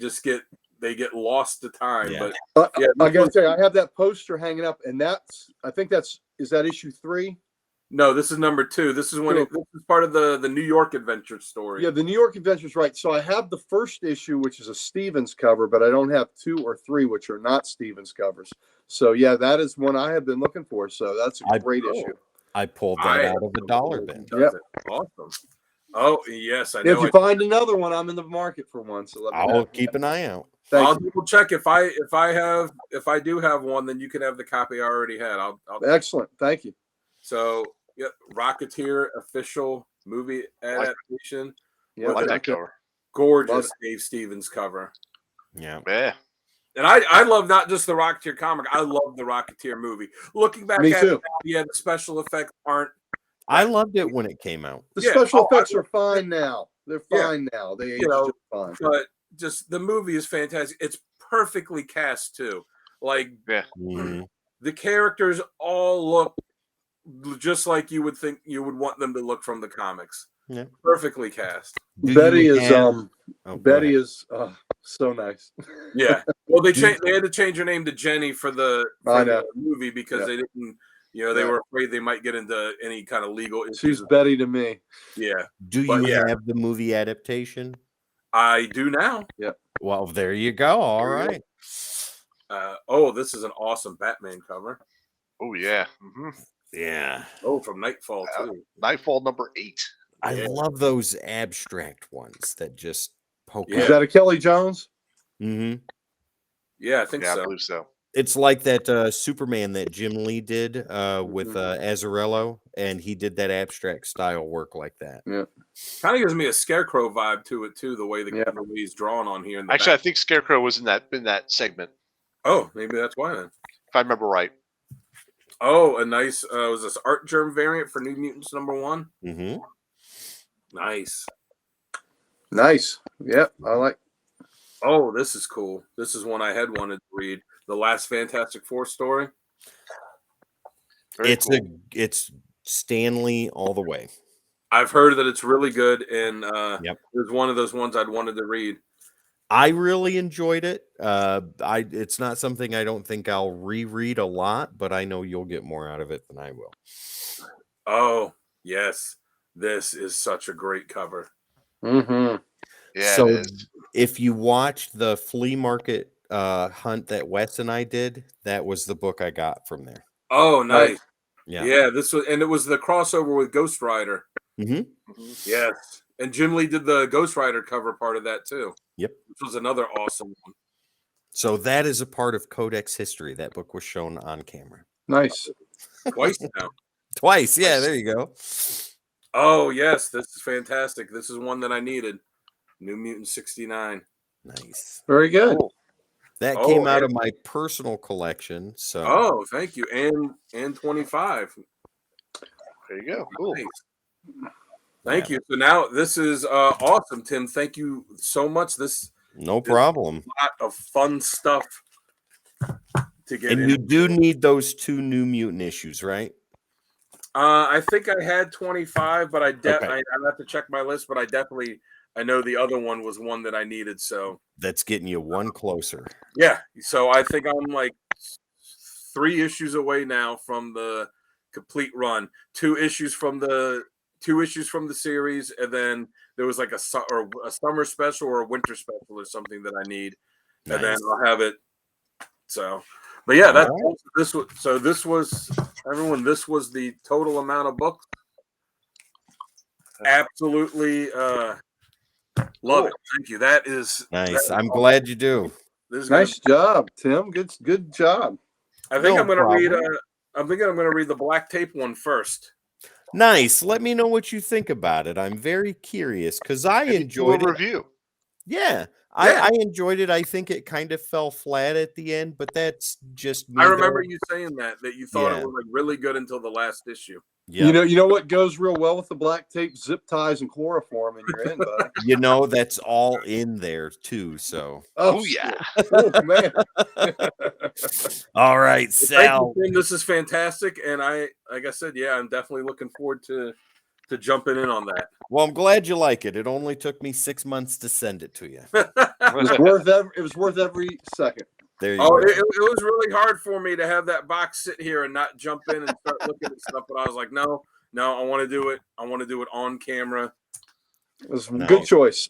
Speaker 4: get lost to time.
Speaker 1: Yeah.
Speaker 4: But yeah,
Speaker 2: I gotta tell you, I have that poster hanging up, and is that issue 3?
Speaker 4: no, this is #2. This is when this is part of the New York Adventure story.
Speaker 2: Yeah, the New York Adventures, right. So I have the first issue, which is a Stevens cover, but I don't have 2 or 3, which are not Stevens covers. So yeah, that is one I have been looking for. So that's a great issue.
Speaker 1: I pulled that out of the dollar bin.
Speaker 2: Yep.
Speaker 4: Awesome. Oh yes, I
Speaker 2: If
Speaker 4: know.
Speaker 2: you find another one, I'm in the market for one. So let me know.
Speaker 1: I'll keep an eye out.
Speaker 4: I'll double check if I do have one, then you can have the copy I already had. I'll
Speaker 2: Excellent. Thank you.
Speaker 4: So yeah, Rocketeer official movie adaptation.
Speaker 2: Yeah,
Speaker 3: I like that cover.
Speaker 4: Gorgeous Dave Stevens cover.
Speaker 1: Yeah.
Speaker 3: Yeah.
Speaker 4: And I love not just the Rocketeer comic. I love the Rocketeer movie. Looking back
Speaker 2: Me
Speaker 4: at
Speaker 2: too.
Speaker 4: it, yeah, the special effects aren't.
Speaker 1: I loved it when it came out.
Speaker 2: The
Speaker 4: Yeah.
Speaker 2: special effects are fine now. They're
Speaker 4: Yeah.
Speaker 2: fine now. They age
Speaker 4: know,
Speaker 2: just fine.
Speaker 4: But just the movie is fantastic. It's perfectly cast too. Like
Speaker 1: Mhm.
Speaker 4: the characters all look just like you would think you would want them to look from the comics.
Speaker 1: Yeah.
Speaker 4: Perfectly cast.
Speaker 2: Betty is
Speaker 1: go
Speaker 2: Betty
Speaker 1: ahead.
Speaker 2: is so nice.
Speaker 4: Yeah. Well, they had to change her name to Jenny for the movie because they didn't. They were afraid they might get into any kind of legal issues.
Speaker 2: She's Betty to me.
Speaker 4: Yeah.
Speaker 1: Do you have the movie adaptation?
Speaker 4: I do now.
Speaker 2: Yeah.
Speaker 1: Well, there you go. All right.
Speaker 4: This is an awesome Batman cover.
Speaker 3: Oh yeah. Mm-hmm.
Speaker 1: Yeah.
Speaker 4: Oh, from Nightfall too.
Speaker 3: Nightfall #8.
Speaker 1: I
Speaker 4: Yeah.
Speaker 1: love those abstract ones that just poke
Speaker 4: Yeah.
Speaker 2: Is that a Kelly Jones?
Speaker 1: Mm-hmm.
Speaker 4: Yeah, I think
Speaker 3: Yeah, I
Speaker 4: so.
Speaker 3: believe so.
Speaker 1: It's like that Superman that Jim Lee did with
Speaker 2: Mhm.
Speaker 1: Azzarello, and he did that abstract style work like that.
Speaker 2: Yeah.
Speaker 4: Kind of gives me a Scarecrow vibe to it too, the way
Speaker 2: Yeah.
Speaker 4: he's drawn on here in the
Speaker 3: Actually, I
Speaker 4: back.
Speaker 3: think Scarecrow was in that segment,
Speaker 4: Oh, maybe that's why then.
Speaker 3: if I remember right.
Speaker 4: Oh, a nice was this Art Germ variant for New Mutants #1?
Speaker 1: Mm-hmm.
Speaker 4: Nice.
Speaker 2: Nice. Yep. I like.
Speaker 4: Oh, this is cool. This is one I had wanted to read. The last Fantastic Four story.
Speaker 3: Very
Speaker 1: It's
Speaker 3: cool.
Speaker 1: it's Stanley all the way.
Speaker 4: I've heard that it's really good, and
Speaker 1: Yep.
Speaker 4: it was one of those ones I'd wanted to read.
Speaker 1: I really enjoyed it. It's not something I don't think I'll reread a lot, but I know you'll get more out of it than I will.
Speaker 4: Oh, yes. This is such a great cover.
Speaker 2: Mm-hmm.
Speaker 3: Yeah,
Speaker 1: So
Speaker 3: it is.
Speaker 1: if you watched the flea market hunt that Wes and I did, that was the book I got from there.
Speaker 4: Oh, nice.
Speaker 2: Right.
Speaker 1: Yeah.
Speaker 4: Yeah, this was, and it was the crossover with Ghost Rider.
Speaker 1: Mm-hmm.
Speaker 3: Mhm.
Speaker 4: Yes. And Jim Lee did the Ghost Rider cover part of that too.
Speaker 1: Yep.
Speaker 4: Which was another awesome one.
Speaker 1: So that is a part of Codex history. That book was shown on camera.
Speaker 2: Nice.
Speaker 4: Twice now.
Speaker 1: Twice. Yeah,
Speaker 3: Nice.
Speaker 1: there you go.
Speaker 4: Oh, yes. This is fantastic. This is one that I needed. New Mutant 69.
Speaker 1: Nice.
Speaker 2: Very good.
Speaker 3: Cool.
Speaker 1: That
Speaker 4: Oh,
Speaker 1: came out
Speaker 4: and-
Speaker 1: of my personal collection. So
Speaker 4: Oh, thank you. And 25.
Speaker 3: There you go. Cool.
Speaker 4: Nice. Thank you. So now this is awesome, Tim. Thank you so much. This
Speaker 1: no problem.
Speaker 4: lot of fun stuff to get
Speaker 1: And
Speaker 4: in.
Speaker 1: you do need those 2 New Mutant issues, right?
Speaker 4: I think I had 25, but
Speaker 1: Okay.
Speaker 4: I have to check my list, but I know the other one was one that I needed. So
Speaker 1: That's getting you one closer.
Speaker 4: yeah. So I think I'm like 3 issues away now from the complete run. 2 issues from the series, and then there was like a summer special or a winter special or something that I need, and then
Speaker 1: Nice.
Speaker 4: I'll have it. So, but yeah, that's
Speaker 1: Alright.
Speaker 4: this was everyone. This was the total amount of books. Absolutely, love it. Thank you. That is
Speaker 1: Nice.
Speaker 4: that-
Speaker 1: I'm glad you do.
Speaker 4: This is gonna
Speaker 2: Nice job, Tim. Good job.
Speaker 4: I think
Speaker 1: No
Speaker 4: I'm going to read.
Speaker 1: problem.
Speaker 4: I'm thinking I'm going to read the black tape one first.
Speaker 1: Nice. Let me know what you think about it. I'm very curious because I
Speaker 3: Maybe do a
Speaker 1: enjoyed it.
Speaker 3: review.
Speaker 1: Yeah,
Speaker 4: Yeah.
Speaker 1: I enjoyed it. I think it kind of fell flat at the end, but that's just me.
Speaker 4: I remember
Speaker 1: though.
Speaker 4: you saying that you thought
Speaker 1: Yeah.
Speaker 4: it was like really good until the last issue.
Speaker 1: Yep.
Speaker 2: You know what goes real well with the black tape? Zip ties and chloroform, and you're in, buddy.
Speaker 1: That's all in there too. So,
Speaker 3: Oh, yeah.
Speaker 2: Oh man.
Speaker 1: all right, Sal.
Speaker 4: Thank you, Tim. This is fantastic, and like I said, yeah, I'm definitely looking forward to jumping in on that.
Speaker 1: Well, I'm glad you like it. It only took me 6 months to send it to you.
Speaker 2: It was worth every second.
Speaker 1: There you
Speaker 4: Oh,
Speaker 1: go.
Speaker 4: it was really hard for me to have that box sit here and not jump in and start looking at stuff. But I was like, no, I want to do it. I want to do it on camera.
Speaker 2: It was a
Speaker 1: No.
Speaker 2: good choice.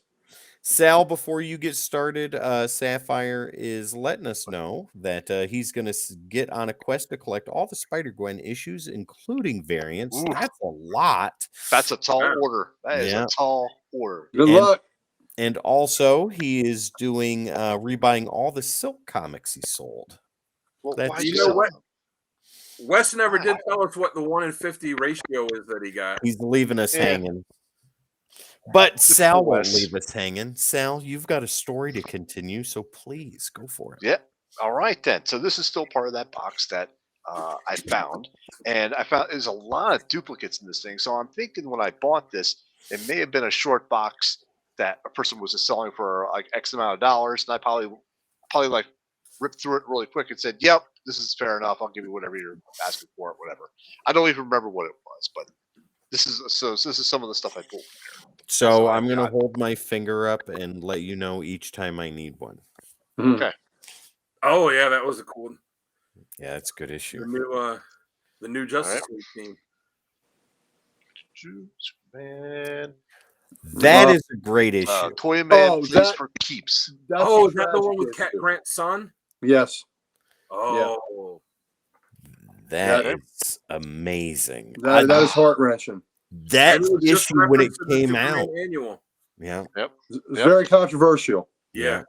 Speaker 1: Sal, before you get started, Sapphire is letting us know that he's going to get on a quest to collect all the Spider-Gwen issues, incling variants.
Speaker 3: Ooh.
Speaker 1: That's a lot.
Speaker 3: That's a tall
Speaker 4: Yeah.
Speaker 3: order. That is
Speaker 1: Yeah.
Speaker 3: a tall order.
Speaker 2: Good
Speaker 1: And-
Speaker 2: luck.
Speaker 1: And also, he is doing rebuying all the Silk comics he sold.
Speaker 3: Well,
Speaker 1: That's-
Speaker 3: why'd
Speaker 4: You
Speaker 3: you
Speaker 4: know
Speaker 3: sell
Speaker 4: what?
Speaker 3: them?
Speaker 4: Wes never did tell us what the 1-in-50 ratio is that he got.
Speaker 1: He's leaving us
Speaker 3: Yeah.
Speaker 1: hanging. But Sal
Speaker 3: for
Speaker 1: won't
Speaker 3: Wes.
Speaker 1: leave us hanging. Sal, you've got a story to continue, so please go for it.
Speaker 3: Yeah. All right then. So this is still part of that box that I found, and I found there's a lot of duplicates in this thing. So I'm thinking when I bought this, it may have been a short box that a person was just selling for like X amount of dollars, and I probably like ripped through it really quick and said, "Yep, this is fair enough. I'll give you whatever you're asking for, or whatever." I don't even remember what it was, but this is some of the stuff I pulled.
Speaker 1: So
Speaker 3: So
Speaker 1: I'm
Speaker 3: I've
Speaker 1: going to
Speaker 3: got-
Speaker 1: hold my finger up and let you know each time I need one.
Speaker 3: Okay.
Speaker 4: Oh yeah, that was a cool one.
Speaker 1: Yeah, it's a good issue.
Speaker 4: The new Justice
Speaker 3: All
Speaker 4: League team.
Speaker 3: Man,
Speaker 1: That is a great issue.
Speaker 3: Toy Man
Speaker 2: Oh,
Speaker 3: plays
Speaker 2: that-
Speaker 3: for keeps.
Speaker 2: That's
Speaker 4: Oh,
Speaker 2: a
Speaker 4: is that the one with
Speaker 2: tragic
Speaker 4: Cat
Speaker 2: issue.
Speaker 4: Grant's son?
Speaker 2: Yes.
Speaker 4: Oh,
Speaker 1: That
Speaker 3: Yeah.
Speaker 1: is amazing.
Speaker 2: That is heart wrenching.
Speaker 1: That
Speaker 4: And it was just
Speaker 1: issue when it
Speaker 4: referenced in the
Speaker 1: came
Speaker 4: Superman
Speaker 1: out.
Speaker 4: annual.
Speaker 1: Yeah.
Speaker 2: It's
Speaker 3: Yep.
Speaker 2: very controversial.
Speaker 4: Yeah.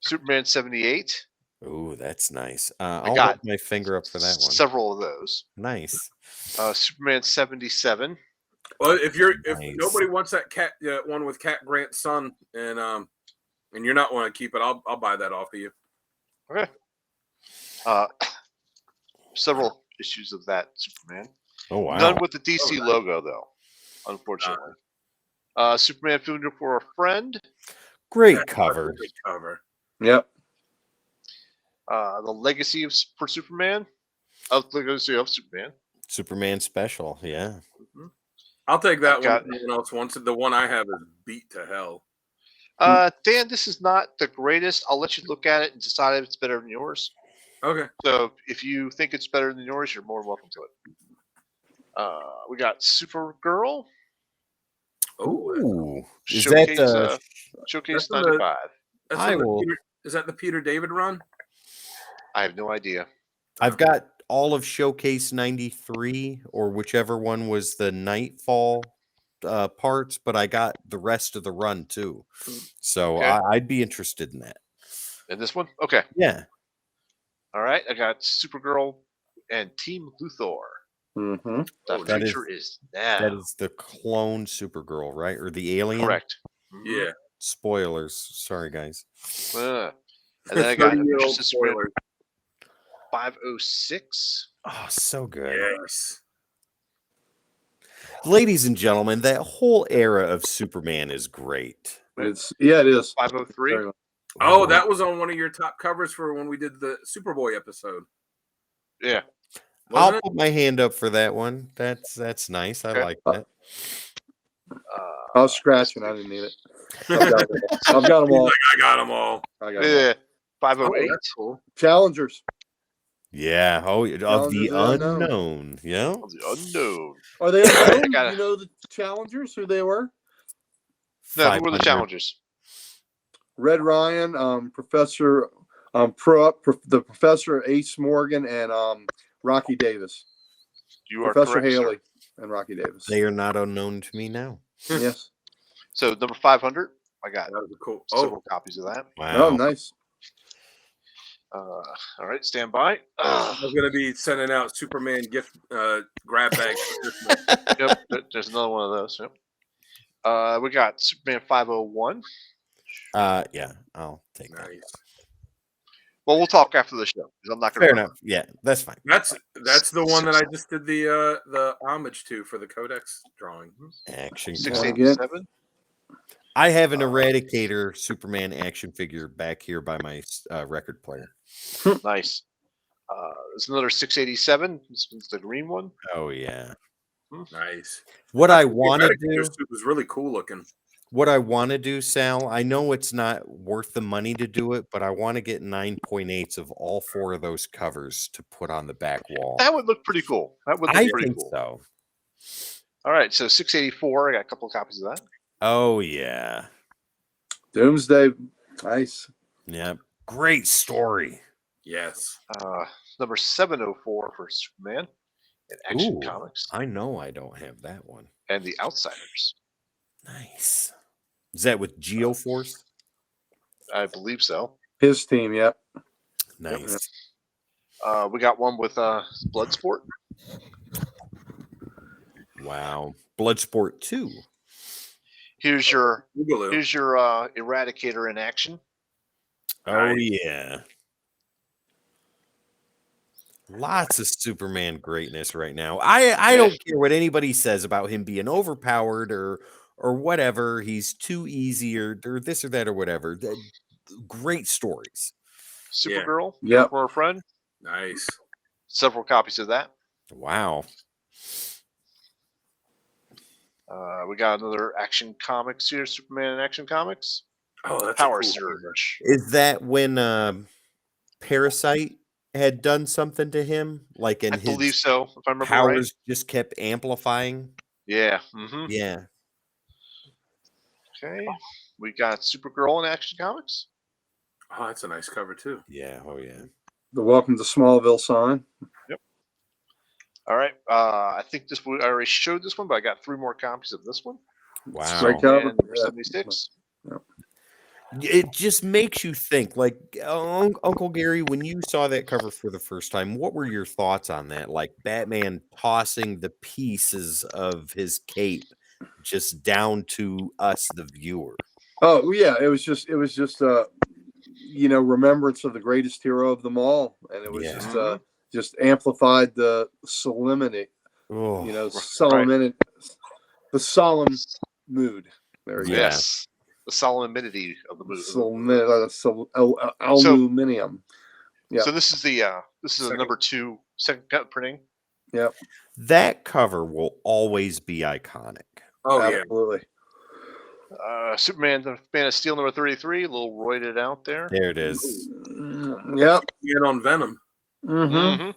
Speaker 3: Superman 78.
Speaker 1: Oh, that's nice.
Speaker 3: I
Speaker 1: I'll
Speaker 3: got
Speaker 1: hold my finger up for that one.
Speaker 3: several of those.
Speaker 1: Nice.
Speaker 3: Superman 77.
Speaker 4: Well, if
Speaker 1: Nice.
Speaker 4: nobody wants that cat one with Cat Grant's son, and you're not want to keep it, I'll buy that off of you.
Speaker 3: Okay. Several issues of that Superman.
Speaker 1: Oh wow.
Speaker 3: None with the DC
Speaker 4: nice.
Speaker 3: logo, though, unfortunately. Superman Funeral for a Friend.
Speaker 1: Great
Speaker 4: That's
Speaker 1: cover.
Speaker 4: a great cover.
Speaker 2: Yep.
Speaker 3: The Legacy for Superman. Legacy of Superman.
Speaker 1: Superman special. Yeah.
Speaker 4: I'll take that
Speaker 3: I've got-
Speaker 4: one. If no one else wants it. The one I have is beat to hell.
Speaker 3: Dan, this is not the greatest. I'll let you look at it and decide if it's better than yours.
Speaker 4: Okay.
Speaker 3: So if you think it's better than yours, you're more than welcome to it. We got Supergirl.
Speaker 4: Oh,
Speaker 1: Ooh. Is
Speaker 3: Showcase,
Speaker 1: that
Speaker 3: Showcase
Speaker 4: that's in the-
Speaker 3: 95.
Speaker 4: that's
Speaker 1: I
Speaker 4: in the
Speaker 1: will-
Speaker 4: is that the Peter David run?
Speaker 3: I have no idea.
Speaker 1: I've got all of Showcase 93 or whichever one was the Nightfall parts, but I got the rest of the run too. So
Speaker 3: Okay.
Speaker 1: I'd be interested in that.
Speaker 3: And this one? Okay.
Speaker 1: Yeah.
Speaker 3: All right. I got Supergirl and Team Luthor.
Speaker 2: Mm-hmm.
Speaker 3: The
Speaker 1: that
Speaker 3: future is now.
Speaker 1: That is the clone Supergirl, right? Or the alien?
Speaker 3: Correct.
Speaker 4: Yeah.
Speaker 1: Spoilers. Sorry, guys.
Speaker 3: And then I got
Speaker 4: 30-year-old
Speaker 3: Adventures of Superman
Speaker 4: spoiler.
Speaker 3: 506.
Speaker 1: Oh, so good.
Speaker 4: Yes.
Speaker 1: Ladies and gentlemen, that whole era of Superman is great.
Speaker 2: It is.
Speaker 3: 503.
Speaker 2: Very much.
Speaker 4: Oh, that was on one of your top covers for when we did the Superboy episode.
Speaker 3: Yeah.
Speaker 1: I'll
Speaker 4: Wasn't it?
Speaker 1: put my hand up for that one. That's nice. I
Speaker 3: Okay.
Speaker 1: like that.
Speaker 2: I was scratching. I didn't need it. I've got them all.
Speaker 4: I got them all.
Speaker 2: I got 'em all.
Speaker 3: Yeah.
Speaker 4: Oh,
Speaker 3: 508.
Speaker 4: that's cool.
Speaker 2: Challengers.
Speaker 1: Yeah. Oh, of the
Speaker 2: Challengers of the
Speaker 1: unknown. Yeah.
Speaker 3: Of the unknown.
Speaker 2: Are they unknown?
Speaker 3: got it.
Speaker 2: You know the challengers, who they were?
Speaker 3: No, who were the
Speaker 1: 500.
Speaker 3: challengers?
Speaker 2: Red Ryan, Professor, the Professor Ace Morgan, and Rocky Davis.
Speaker 3: You are
Speaker 2: Professor
Speaker 3: correct, sir.
Speaker 2: Haley and Rocky Davis.
Speaker 1: They are not unknown to me now.
Speaker 2: Yes.
Speaker 3: So number 500, I got
Speaker 4: That was a cool.
Speaker 3: several
Speaker 4: Oh,
Speaker 3: copies of that.
Speaker 1: Wow.
Speaker 2: Oh, nice.
Speaker 3: All right, stand by.
Speaker 4: I was gonna be sending out Superman gift grab bags for Christmas.
Speaker 3: Yep, there's another one of those. Yep. We got Superman 501.
Speaker 1: Yeah, I'll take that.
Speaker 4: Nice.
Speaker 3: Well, we'll talk after the show because I'm not going
Speaker 1: Fair
Speaker 3: to.
Speaker 1: enough. Yeah, that's fine.
Speaker 4: That's the one that I just did the homage to for the Codex drawing.
Speaker 1: Action.
Speaker 3: 687.
Speaker 1: I have an Eradicator Superman action figure back here by my record player.
Speaker 3: Nice. There's another 687. This one's the green one.
Speaker 1: Oh yeah.
Speaker 4: Nice.
Speaker 1: What I
Speaker 4: The
Speaker 1: want to
Speaker 4: Eradicator
Speaker 1: do,
Speaker 4: suit was really cool looking.
Speaker 1: Sal, I know it's not worth the money to do it, but I want to get 9.8s of all four of those covers to put on the back wall.
Speaker 3: That would look pretty cool. That would look
Speaker 1: I
Speaker 3: pretty
Speaker 1: think
Speaker 3: cool.
Speaker 1: so.
Speaker 3: All right, so 684. I got a couple of copies of that.
Speaker 1: Oh yeah.
Speaker 2: Doomsday. Nice.
Speaker 1: Yep. Great story.
Speaker 4: Yes.
Speaker 3: Number 704 for Superman and Action
Speaker 1: Ooh.
Speaker 3: Comics
Speaker 1: I know I don't have that one.
Speaker 3: and The Outsiders.
Speaker 1: Nice. Is that with Geoforce?
Speaker 3: I believe so.
Speaker 2: His team. Yep.
Speaker 1: Nice.
Speaker 3: We got one with Bloodsport.
Speaker 1: Wow. Bloodsport 2.
Speaker 3: Here's your
Speaker 4: Boogaloo.
Speaker 3: Eradicator in action.
Speaker 1: Oh
Speaker 4: Nice.
Speaker 1: yeah. Lots of Superman greatness right now. I don't care what anybody says about him being overpowered or whatever. He's too easy or this or that or whatever. Great stories.
Speaker 3: Supergirl
Speaker 2: Yep.
Speaker 3: for a friend.
Speaker 4: Nice.
Speaker 3: Several copies of that.
Speaker 1: Wow.
Speaker 3: We got another Action Comics here, Superman in Action Comics.
Speaker 4: Oh, that's
Speaker 3: Power
Speaker 4: a cool
Speaker 3: Surge.
Speaker 1: Is that when Parasite had done something to him? Like
Speaker 3: I
Speaker 1: and
Speaker 3: believe
Speaker 1: his
Speaker 3: so, if I remember
Speaker 1: powers
Speaker 3: right.
Speaker 1: just kept amplifying?
Speaker 3: Yeah.
Speaker 1: Yeah.
Speaker 3: Okay. We got Supergirl in Action Comics.
Speaker 4: Oh, that's a nice cover too.
Speaker 1: Yeah. Oh yeah.
Speaker 2: The Welcome to Smallville sign.
Speaker 3: All right. I think I already showed this one, but I got 3 more copies of this one.
Speaker 1: Wow.
Speaker 2: Great cover.
Speaker 3: And number
Speaker 2: Yeah.
Speaker 3: 76.
Speaker 1: It just makes you think. Like Uncle Gary, when you saw that cover for the first time, what were your thoughts on that? Like Batman tossing the pieces of his cape just down to us, the viewer.
Speaker 2: Oh yeah, it was just remembrance of the greatest hero of them all, and it was
Speaker 1: Yeah.
Speaker 2: just amplified the solemnity,
Speaker 1: Oh,
Speaker 2: the solemn mood. There you
Speaker 3: Yes. The solemnity of the
Speaker 2: go. Aluminium. Yeah.
Speaker 3: So this is a number 2 second cut printing.
Speaker 2: Yep.
Speaker 1: that cover will always be iconic.
Speaker 4: Oh yeah.
Speaker 2: Absolutely.
Speaker 3: Superman, the Man of Steel number 33, a little roided out there.
Speaker 1: There it is.
Speaker 2: Yep.
Speaker 4: Get on Venom.
Speaker 2: Mm-hmm.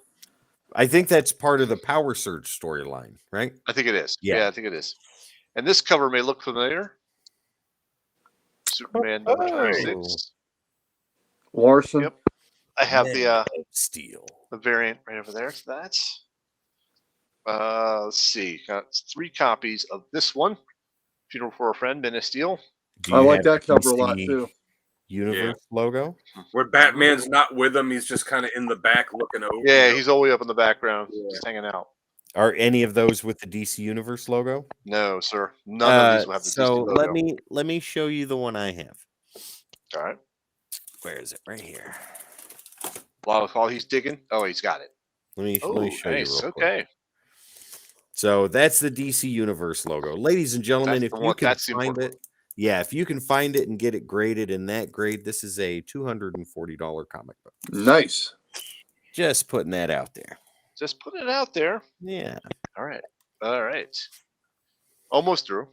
Speaker 1: I think that's part of the Power Surge storyline, right?
Speaker 3: I think it is.
Speaker 1: Yeah.
Speaker 3: Yeah, I think it is. And this cover may look familiar. Superman number 26.
Speaker 2: Larson.
Speaker 3: Yep. I have
Speaker 1: Man of Steel.
Speaker 3: the variant right over there. So that's let's see. Got 3 copies of this one. Funeral for a Friend, Man of Steel.
Speaker 1: Do
Speaker 2: I
Speaker 1: you
Speaker 2: like
Speaker 1: have
Speaker 2: that cover a lot
Speaker 1: DC
Speaker 2: too.
Speaker 1: Universe logo?
Speaker 4: Where Batman's not with him, he's just kind of in the back looking over.
Speaker 3: Yeah, he's all the way up in the background,
Speaker 4: Yeah.
Speaker 3: just hanging out.
Speaker 1: Are any of those with the DC Universe logo?
Speaker 3: No, sir. None of these will have the
Speaker 1: So
Speaker 3: DC logo.
Speaker 1: let me show you the one I have.
Speaker 3: All right.
Speaker 1: Where is it? Right here.
Speaker 3: While he's digging. Oh, he's got it.
Speaker 1: Let me show
Speaker 3: nice.
Speaker 1: you real quick.
Speaker 3: Okay.
Speaker 1: So that's the DC Universe logo. Ladies and gentlemen,
Speaker 3: That's
Speaker 1: if
Speaker 3: the
Speaker 1: you
Speaker 3: one-
Speaker 1: can
Speaker 3: that's the
Speaker 1: find
Speaker 3: important
Speaker 1: it, yeah, if you can find it and get it graded in that grade, this is a $240 comic book.
Speaker 2: Nice.
Speaker 1: Just putting that out there.
Speaker 3: Just put it out there.
Speaker 1: Yeah.
Speaker 3: All right. All right. Almost through.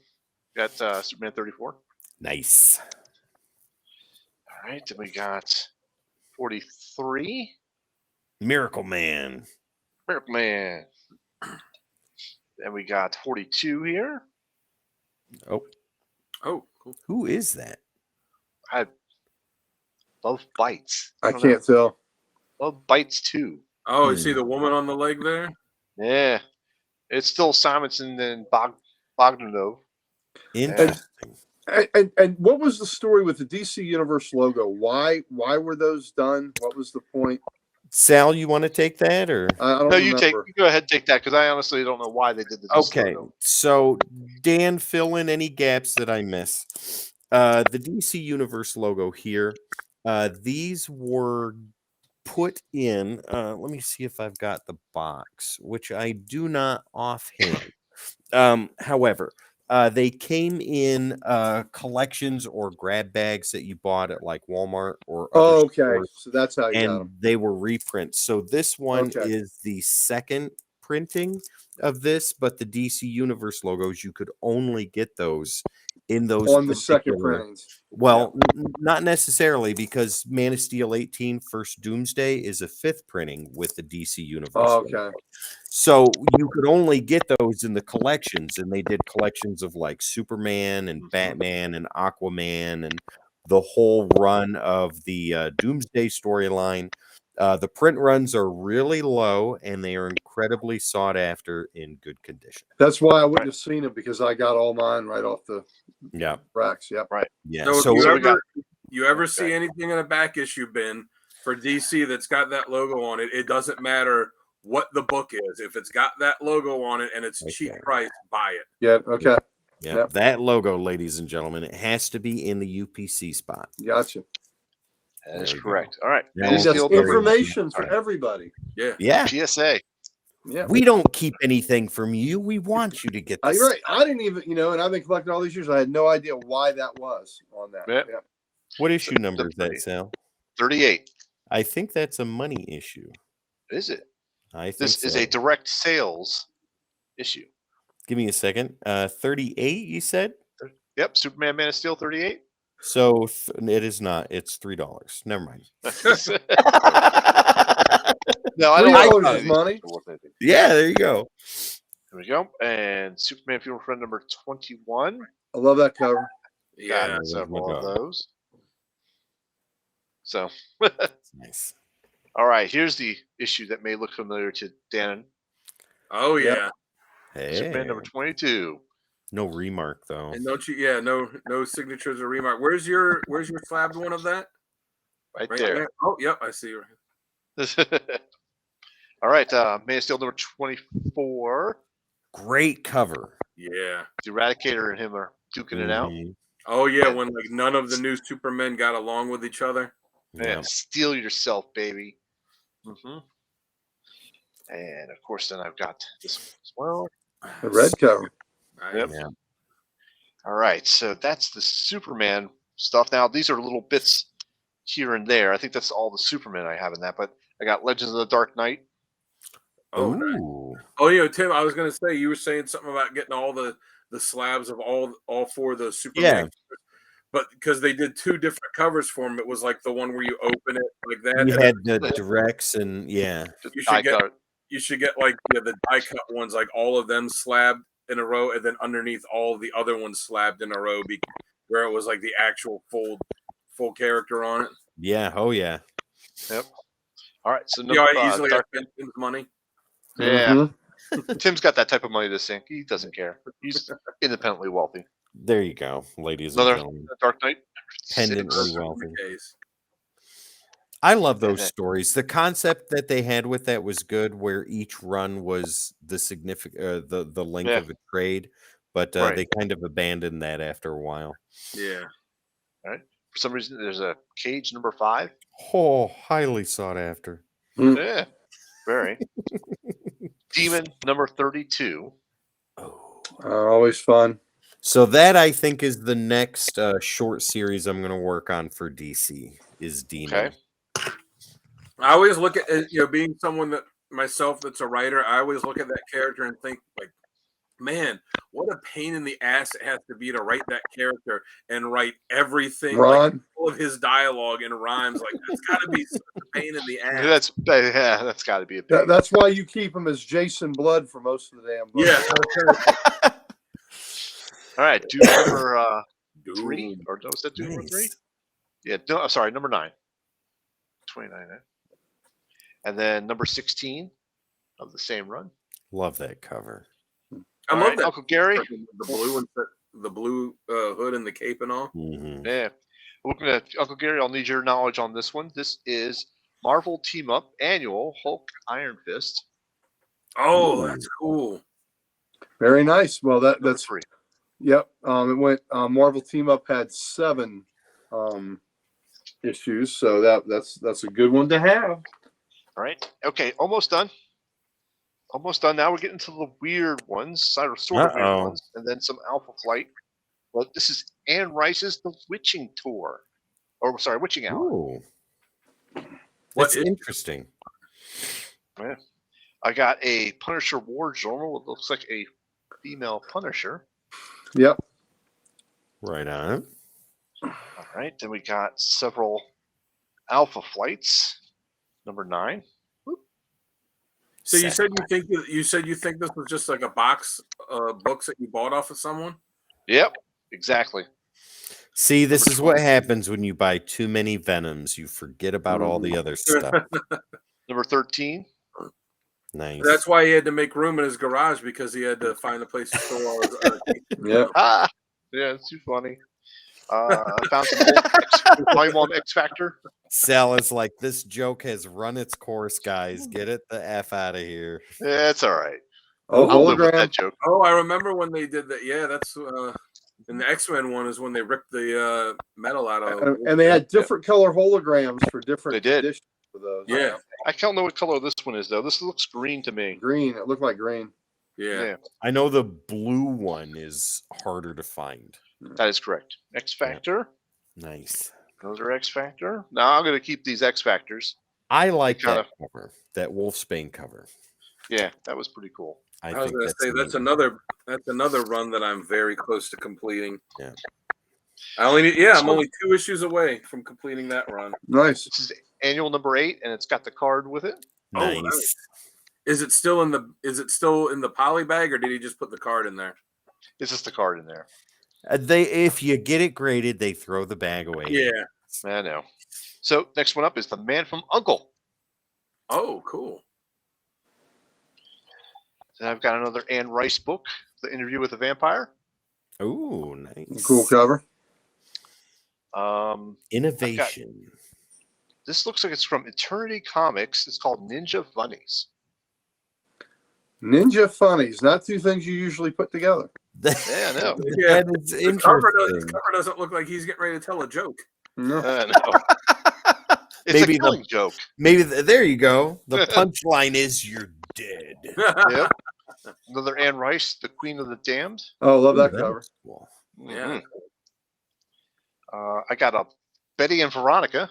Speaker 3: Got Superman 34.
Speaker 1: Nice.
Speaker 3: All right. Then we got 43.
Speaker 1: Miracle Man.
Speaker 3: Miracle Man. Then we got 42 here.
Speaker 1: Oh,
Speaker 4: Oh, cool.
Speaker 1: who is that?
Speaker 3: I love Bites.
Speaker 2: I
Speaker 3: don't know.
Speaker 2: can't tell.
Speaker 3: Love Bites too.
Speaker 4: Oh, you see the woman on the leg there?
Speaker 3: Yeah. It's still Simonson and Bogdanov.
Speaker 1: Interesting.
Speaker 2: And what was the story with the DC Universe logo? Why were those done? What was the point?
Speaker 1: Sal, you want to take that or?
Speaker 2: I don't
Speaker 3: No,
Speaker 2: remember.
Speaker 3: you go ahead and take that because I honestly don't know why they did the DC
Speaker 1: Okay,
Speaker 3: logo.
Speaker 1: so Dan, fill in any gaps that I miss. The DC Universe logo here, these were put in. Let me see if I've got the box, which I do not offhand. However, they came in collections or grab bags that you bought at like Walmart or other
Speaker 2: Oh, okay.
Speaker 1: stores,
Speaker 2: So that's how you got
Speaker 1: and
Speaker 2: them.
Speaker 1: they were reprints. So this one
Speaker 2: Okay.
Speaker 1: is the second printing of this, but the DC Universe logos, you could only get those in those
Speaker 2: On the second
Speaker 1: particular-
Speaker 2: printings.
Speaker 1: Well, not necessarily, because Man of Steel 18 First Doomsday is a 5th printing with the DC Universe.
Speaker 2: Oh,
Speaker 1: logo.
Speaker 2: okay.
Speaker 1: So you could only get those in the collections, and they did collections of like Superman and Batman and Aquaman and the whole run of the Doomsday storyline. The print runs are really low, and they are incredibly sought after in good condition.
Speaker 2: That's why I wouldn't have seen it, because I got all mine right off the
Speaker 1: Yeah,
Speaker 2: racks. Yep.
Speaker 1: yeah.
Speaker 4: So if
Speaker 1: So
Speaker 4: you ever see anything in a back issue bin for DC that's got that logo on it, it doesn't matter what the book is. If it's got that logo on it and it's cheap
Speaker 1: Okay.
Speaker 4: price, buy it.
Speaker 2: Yeah. Okay.
Speaker 1: yeah,
Speaker 2: Yep.
Speaker 1: that logo, ladies and gentlemen, it has to be in the UPC spot.
Speaker 2: Gotcha.
Speaker 3: That is
Speaker 1: There we go.
Speaker 3: correct. All right.
Speaker 1: Now
Speaker 3: Man of
Speaker 2: That's
Speaker 3: Steel
Speaker 2: information for
Speaker 3: Sorry.
Speaker 2: everybody.
Speaker 4: Yeah.
Speaker 1: Yeah,
Speaker 3: PSA.
Speaker 2: Yeah.
Speaker 1: we don't keep anything from you. We want you to get this.
Speaker 2: You're right. I didn't even, and I've been collecting all these years. I had no idea why that was on that.
Speaker 3: Yep.
Speaker 2: Yeah.
Speaker 1: What issue number is that, Sal?
Speaker 3: 38.
Speaker 1: I think that's a money issue.
Speaker 3: Is it?
Speaker 1: I think
Speaker 3: This is
Speaker 1: so.
Speaker 3: a direct sales issue.
Speaker 1: Give me a second. 38, you said?
Speaker 3: Yep. Superman, Man of Steel 38.
Speaker 1: So it is not. It's $3. Never mind.
Speaker 3: No, I don't
Speaker 2: $3
Speaker 3: know.
Speaker 2: is money.
Speaker 1: Yeah, there you go.
Speaker 3: There we go. And Superman Funeral Friend number 21.
Speaker 2: I love that cover.
Speaker 4: Yeah.
Speaker 3: Got several of those. So,
Speaker 1: Nice.
Speaker 3: all right. Here's the issue that may look familiar to Dan.
Speaker 4: Oh
Speaker 2: Yep.
Speaker 4: yeah.
Speaker 1: Hey,
Speaker 3: Superman number 22.
Speaker 1: no remark though.
Speaker 4: And don't you? Yeah, no signatures or remark. Where's your slabbed one of that?
Speaker 3: Right there.
Speaker 4: Oh, yep, I see.
Speaker 3: All right, Man of Steel number 24.
Speaker 1: Great cover.
Speaker 4: Yeah.
Speaker 3: The Eradicator and him are duking it out.
Speaker 1: Mhm.
Speaker 4: Oh yeah, when like none of the new Supermen got along with each other.
Speaker 3: Yeah,
Speaker 1: Yeah.
Speaker 3: steal yourself, baby. Mm-hmm. And of course, then I've got this one as well.
Speaker 2: The red cover.
Speaker 3: Yep.
Speaker 1: Yeah.
Speaker 3: All right, so that's the Superman stuff. Now these are little bits here and there. I think that's all the Superman I have in that. But I got Legends of the Dark Knight.
Speaker 4: Oh, nice.
Speaker 1: Ooh.
Speaker 4: Oh, Tim, I was gonna say you were saying something about getting all the slabs of all four of those Superman.
Speaker 1: Yeah.
Speaker 4: But because they did two different covers for them, it was like the one where you open it like that.
Speaker 1: You
Speaker 4: and
Speaker 1: had the directs and yeah.
Speaker 3: Just
Speaker 4: You
Speaker 3: die
Speaker 4: should get
Speaker 3: cut.
Speaker 4: you should get like the die cut ones, like all of them slabbed in a row, and then underneath all the other ones slabbed in a row, where it was like the actual full character on it.
Speaker 1: Yeah. Oh yeah.
Speaker 3: Yep. All right, so
Speaker 4: You know,
Speaker 3: number,
Speaker 4: easily I
Speaker 3: Dark.
Speaker 4: spent Tim's money.
Speaker 3: Yeah,
Speaker 2: Mhm.
Speaker 3: Tim's got that type of money to sink. He doesn't care. He's independently wealthy.
Speaker 1: There you go, ladies and
Speaker 3: Another
Speaker 1: gentlemen.
Speaker 3: Dark Knight.
Speaker 1: Pendantly
Speaker 3: 6.
Speaker 1: wealthy.
Speaker 4: Case.
Speaker 1: I love those
Speaker 3: then-
Speaker 1: stories. The concept that they had with that was good, where each run was the significant, the length
Speaker 3: Yeah.
Speaker 1: of a trade, but
Speaker 3: Right.
Speaker 1: they kind of abandoned that after a while.
Speaker 4: Yeah.
Speaker 3: For some reason, there's a Cage number 5.
Speaker 1: Oh, highly sought after.
Speaker 3: Yeah, very. Demon number 32.
Speaker 1: Oh.
Speaker 2: Always fun.
Speaker 1: So that I think is the next short series I'm going to work on for DC is Demon.
Speaker 3: Okay.
Speaker 4: I always look at being someone that myself that's a writer. I always look at that character and think like, man, what a pain in the ass it has to be to write that character and write everything, like
Speaker 2: Ron.
Speaker 4: all of his dialogue and rhymes. Like that's got to be such a pain in the ass.
Speaker 3: That's got to be a big.
Speaker 2: That's why you keep him as Jason Blood for most of the damn book.
Speaker 4: Yeah.
Speaker 3: All right, Doom number 3, or was that Doom number 3?
Speaker 1: Nice.
Speaker 3: Yeah, no, sorry, number 9. 29. And then number 16 of the same run.
Speaker 1: Love that cover.
Speaker 4: I
Speaker 3: All
Speaker 4: love
Speaker 3: right,
Speaker 4: that.
Speaker 3: Uncle Gary.
Speaker 4: The blue and the blue hood and the cape and all.
Speaker 1: Mhm.
Speaker 3: Yeah. Looking at Uncle Gary, I'll need your knowledge on this one. This is Marvel Team Up Annual Hulk Iron Fist.
Speaker 4: Oh,
Speaker 1: Ooh.
Speaker 4: that's cool.
Speaker 2: Very nice. Well,
Speaker 3: Number
Speaker 2: that's
Speaker 3: 3.
Speaker 2: Yep. It went. Marvel Team Up had 7 issues, so that's a good one to have.
Speaker 3: All right. Okay, almost done. Almost done. Now we're getting to the weird ones, sort of weird ones, and then some Alpha Flight. Well, this is Anne Rice's The Witching Tour. Or, sorry, Witching Hour.
Speaker 1: Ooh.
Speaker 4: What
Speaker 1: That's
Speaker 4: is-
Speaker 1: interesting.
Speaker 3: Yeah. I got a Punisher War Journal. It looks like a female Punisher.
Speaker 2: Yep.
Speaker 1: Right on.
Speaker 3: All right. Then we got several Alpha Flights. Number 9.
Speaker 4: So you
Speaker 1: Second.
Speaker 4: said you think this was just like a box of books that you bought off of someone?
Speaker 3: Yep, exactly.
Speaker 1: See, this
Speaker 3: Number
Speaker 1: is what
Speaker 3: 12.
Speaker 1: happens when you buy too many Venoms. You forget about all the other stuff.
Speaker 3: Number 13.
Speaker 1: Nice.
Speaker 4: That's why he had to make room in his garage because he had to find a place to store all his.
Speaker 2: Yep.
Speaker 3: Ah, yeah, it's too funny. I found some old Volume 1 X Factor.
Speaker 1: Sal is like, this joke has run its course, guys. Get it the F out of here.
Speaker 3: Yeah, it's all right.
Speaker 2: Oh,
Speaker 3: I'll live with
Speaker 2: hologram.
Speaker 3: that joke.
Speaker 4: Oh, I remember when they did that. Yeah, that's in the X-Men one is when they ripped the metal out of.
Speaker 2: And they had different color holograms for different
Speaker 3: They did.
Speaker 2: editions for those.
Speaker 4: Yeah,
Speaker 3: I don't know what color this one is, though. This looks green to me.
Speaker 2: Green. It looked like green.
Speaker 4: yeah.
Speaker 1: I know the blue one is harder to find.
Speaker 3: That is correct. X Factor.
Speaker 1: Nice.
Speaker 3: Those are X Factor. Now I'm going to keep these X Factors.
Speaker 1: I like
Speaker 3: Kinda-
Speaker 1: that cover, that Wolfsbane cover.
Speaker 3: Yeah, that was pretty cool.
Speaker 4: I was going to say that's another run that I'm very close to completing.
Speaker 1: Yeah.
Speaker 4: I'm only 2 issues away from completing that run.
Speaker 2: Nice.
Speaker 3: This is annual number 8, and it's got the card with it.
Speaker 1: nice.
Speaker 4: Oh, nice. Is it still in the poly bag, or did he just put the card in there?
Speaker 3: It's just the card in there.
Speaker 1: If you get it graded, they throw the bag away.
Speaker 4: Yeah.
Speaker 3: I know. So next one up is The Man from U.N.C.L.E.
Speaker 4: Oh, cool.
Speaker 3: Then I've got another Anne Rice book, The Interview with the Vampire.
Speaker 1: Ooh, nice.
Speaker 2: Cool cover.
Speaker 3: I've got,
Speaker 1: Innovation.
Speaker 3: this looks like it's from Eternity Comics. It's called Ninja Funnies.
Speaker 2: Ninja Funnies. Not two things you usually put together.
Speaker 3: Yeah, I know.
Speaker 4: Yeah.
Speaker 1: That is
Speaker 4: The cover
Speaker 1: interesting.
Speaker 4: doesn't look like he's getting ready to tell a joke.
Speaker 2: No.
Speaker 3: No. It's
Speaker 1: Maybe
Speaker 3: a killing joke.
Speaker 1: Maybe there you go. The punchline is you're dead.
Speaker 3: Yep. Another Anne Rice, The Queen of the Damned.
Speaker 2: Oh, love
Speaker 1: Ooh,
Speaker 2: that
Speaker 1: that
Speaker 2: cover.
Speaker 1: looks cool.
Speaker 4: Yeah.
Speaker 3: I got a Betty and Veronica.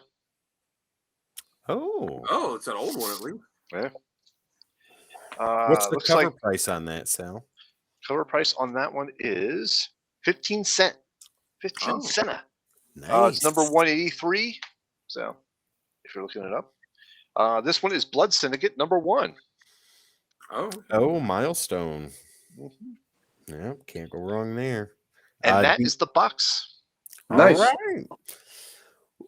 Speaker 1: Oh.
Speaker 4: Oh, it's an old one at least.
Speaker 3: Yeah.
Speaker 1: What's the
Speaker 3: looks
Speaker 1: cover
Speaker 3: like
Speaker 1: price on that, Sal?
Speaker 3: cover price on that one is 15 cent. 15
Speaker 4: Oh.
Speaker 3: cent.
Speaker 1: Nice.
Speaker 3: It's number 183. So, if you're looking it up, this one is Blood Syndicate number 1.
Speaker 4: Oh.
Speaker 1: Oh, milestone. Yeah, can't go wrong there.
Speaker 3: And that is the box.
Speaker 2: Nice.
Speaker 1: All right.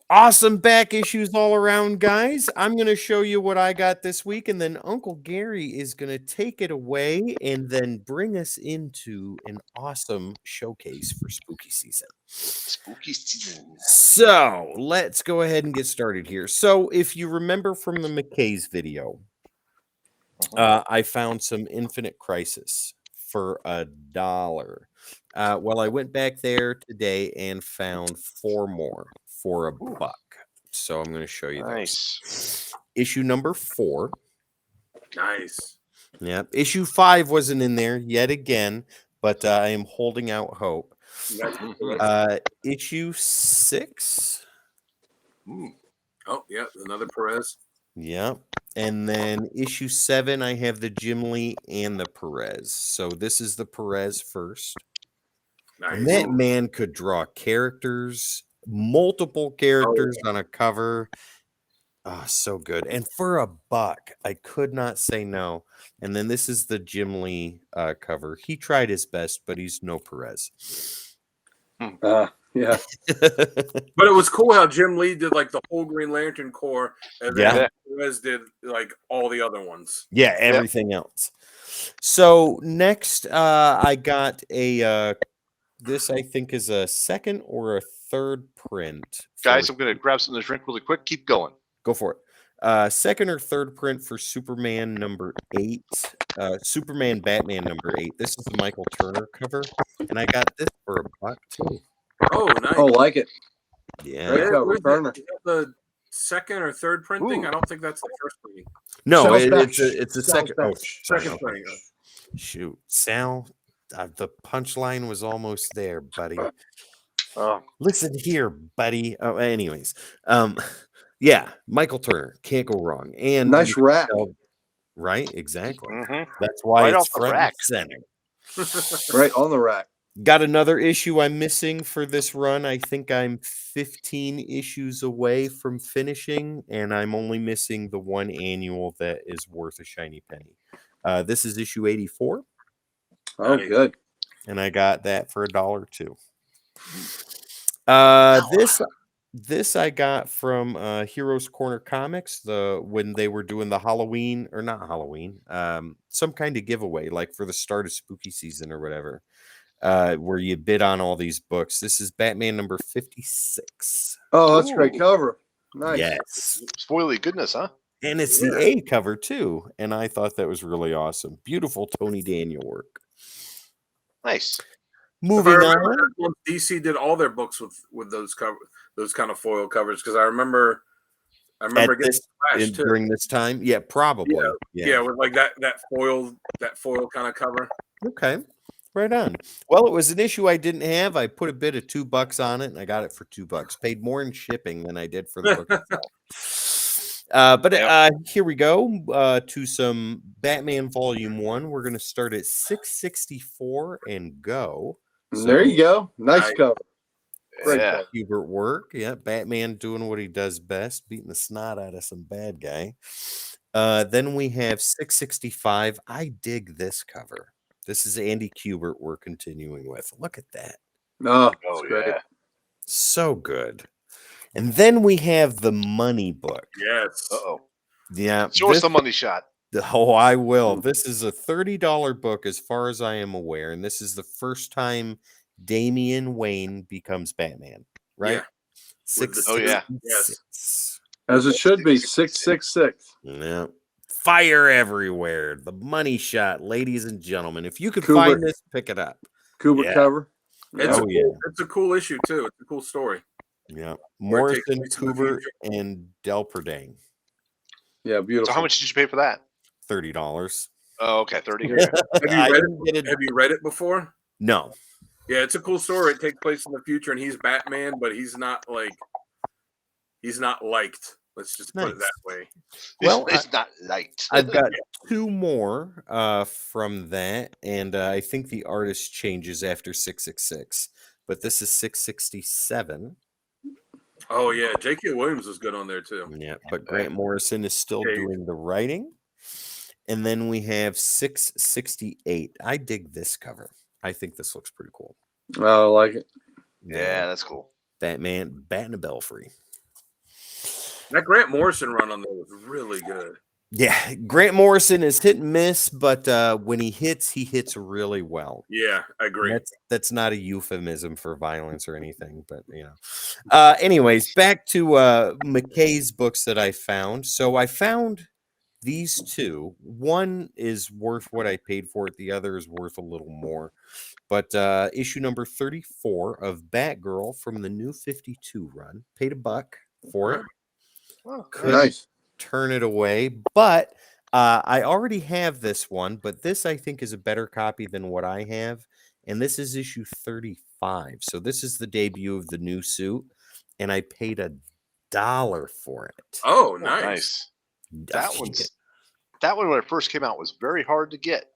Speaker 1: Awesome back issues all around, guys. I'm going to show you what I got this week, and then Uncle Gary is going to take it away and then bring us into an awesome showcase for spooky season.
Speaker 3: Spooky season.
Speaker 1: So let's go ahead and get started here. So if you remember from the McKay's video, I found some Infinite Crisis for $1. Well, I went back there today and found 4 more for $1. So I'm going to show you
Speaker 3: Nice.
Speaker 1: those. Issue number 4.
Speaker 4: Nice.
Speaker 1: Yep. Issue 5 wasn't in there yet again, but I am holding out hope. Issue 6.
Speaker 4: Oh, yeah, another Perez.
Speaker 1: Yep. And then issue 7, I have the Jim Lee and the Perez. So this is the Perez first.
Speaker 4: Nice.
Speaker 1: And that man could draw characters, multiple characters on a cover. Oh, so good. And for $1, I could not say no. And then this is the Jim Lee cover. He tried his best, but he's no Perez.
Speaker 2: Yeah.
Speaker 4: But it was cool how Jim Lee did like the whole Green Lantern Corps, and then Perez did like all the other ones.
Speaker 1: Yeah, everything else. So next, I got a this I think is a second or a third print.
Speaker 3: Guys, I'm going to grab something to drink really quick. Keep going.
Speaker 1: Go for it. Second or third print for Superman number 8. Superman Batman number 8. This is the Michael Turner cover, and I got this for $1 too.
Speaker 4: Oh, nice.
Speaker 2: Oh, like it.
Speaker 1: Yeah.
Speaker 2: Great cover,
Speaker 4: Where's
Speaker 2: Turner.
Speaker 4: the second or third printing?
Speaker 3: Ooh.
Speaker 4: I don't think that's the first printing.
Speaker 1: No,
Speaker 2: Sal's
Speaker 1: it's a second. Oh,
Speaker 4: Second printing.
Speaker 1: shoot, Sal. The punchline was almost there, buddy.
Speaker 3: Oh,
Speaker 1: Listen here, buddy. Oh, anyways, yeah, Michael Turner can't go wrong. And
Speaker 2: Nice rack.
Speaker 1: Right, exactly.
Speaker 3: mhm.
Speaker 1: That's why
Speaker 3: Right
Speaker 1: it's
Speaker 3: off the
Speaker 1: front
Speaker 3: rack.
Speaker 1: and center.
Speaker 2: Right on the rack.
Speaker 1: Got another issue I'm missing for this run. I think I'm 15 issues away from finishing, and I'm only missing the one annual that is worth a shiny penny. This is issue 84,
Speaker 2: Oh, good.
Speaker 1: and I got that for $1 too. This I got from Heroes Corner Comics, when they were doing the Halloween, or not Halloween, some kind of giveaway, like for the start of spooky season or whatever, where you bid on all these books. This is Batman number 56.
Speaker 2: Oh, that's a great
Speaker 3: Ooh.
Speaker 2: cover. Nice.
Speaker 1: Yes.
Speaker 3: Spoily goodness, huh?
Speaker 1: And it's the A cover too. And I thought that was really awesome. Beautiful Tony Daniel work.
Speaker 3: Nice.
Speaker 1: Moving on.
Speaker 4: DC did all their books with those kind of foil covers, because I remember
Speaker 1: At
Speaker 4: getting
Speaker 1: this,
Speaker 4: Flash too.
Speaker 1: during this time? Yeah, probably.
Speaker 4: Yeah, with like that foil kind of cover.
Speaker 1: Okay. Right on. Well, it was an issue I didn't have. I put a bid of $2 on it, and I got it for $2. Paid more in shipping than I did for the book itself. But here we go to some Batman Volume 1. We're going to start at 664 and go.
Speaker 2: There you go. Nice cover. Great
Speaker 3: Yeah.
Speaker 2: cover.
Speaker 1: Hubert work. Yeah, Batman doing what he does best, beating the snot out of some bad guy. Then we have 665. I dig this cover. This is Andy Kubert we're continuing with. Look at that.
Speaker 2: No,
Speaker 3: Oh,
Speaker 2: that's great.
Speaker 3: yeah.
Speaker 1: So good. And then we have the Money book.
Speaker 4: Yes.
Speaker 3: Uh-oh.
Speaker 1: Yeah.
Speaker 3: Show us the money shot.
Speaker 1: Oh, I will. This is a $30 book as far as I am aware, and this is the first time Damian Wayne becomes Batman, right?
Speaker 4: Yeah. With the
Speaker 3: Oh, yeah.
Speaker 1: 666.
Speaker 2: As it should be,
Speaker 3: 666.
Speaker 2: 666.
Speaker 1: Yeah. Fire everywhere. The money shot, ladies and gentlemen. If you could
Speaker 2: Kubrick.
Speaker 1: find this, pick it up.
Speaker 2: Kubrick
Speaker 1: Yeah.
Speaker 2: cover.
Speaker 4: It's,
Speaker 1: Oh,
Speaker 4: it's a cool issue too. It's a cool story.
Speaker 1: Yeah.
Speaker 4: Where it takes
Speaker 1: Morrison,
Speaker 4: place in the
Speaker 1: Cooper,
Speaker 4: future.
Speaker 1: and Delperdang.
Speaker 2: Yeah, beautiful.
Speaker 3: So how much did you pay for that?
Speaker 1: $30.
Speaker 3: Oh, okay, 30.
Speaker 4: Have you
Speaker 1: I
Speaker 4: read
Speaker 1: didn't get
Speaker 4: it?
Speaker 1: it.
Speaker 4: Have you read it before?
Speaker 1: No.
Speaker 4: Yeah, it's a cool story. It takes place in the future, and he's Batman, but he's not liked. Let's just put it
Speaker 1: Nice.
Speaker 4: that way.
Speaker 1: Well,
Speaker 3: it's not light.
Speaker 1: I've got two more from that, and I think the artist changes after 666, but this is 667.
Speaker 4: Oh yeah, J.K. Williams was good on there too.
Speaker 1: Yeah, but Grant Morrison is still
Speaker 4: Okay.
Speaker 1: doing the writing. And then we have 668. I dig this cover. I think this looks pretty cool.
Speaker 2: I like it.
Speaker 3: Yeah, that's cool.
Speaker 1: Batman, Bat in a Belfry.
Speaker 4: That Grant Morrison run on there was really good.
Speaker 1: Yeah, Grant Morrison is hit and miss, but when he hits really well.
Speaker 4: Yeah, I agree.
Speaker 1: That's not a euphemism for violence or anything, but you know. Anyways, back to McKay's books that I found. So I found these two. One is worth what I paid for it. The other is worth a little more. But issue number 34 of Batgirl from the New 52 run. Paid $1 for it.
Speaker 3: Oh,
Speaker 2: Nice.
Speaker 1: Turn it away, but I already have this one, but this I think is a better copy than what I have, and this is issue 35. So this is the debut of the new suit, and I paid $1 for it.
Speaker 4: Oh, nice.
Speaker 3: That one when it first came out was very hard to get.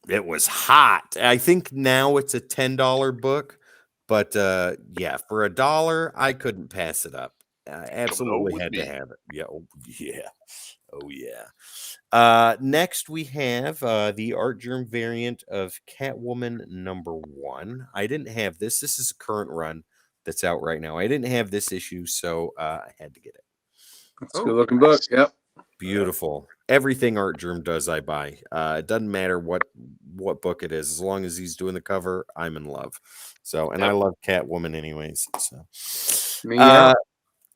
Speaker 1: It was hot. I think now it's a $10 book, but yeah, for $1 I couldn't pass it up. Absolutely had to have it. Yeah, oh yeah. Next we have the Art Germ variant of Catwoman #1. I didn't have this. This is a current run that's out right now. I didn't have this issue, so I had to get it.
Speaker 2: It's a good looking book. Yep.
Speaker 1: Beautiful. Everything Art Germ does, I buy. It doesn't matter what book it is, as long as he's doing the cover, I'm in love. So, and I love Catwoman, anyways. So,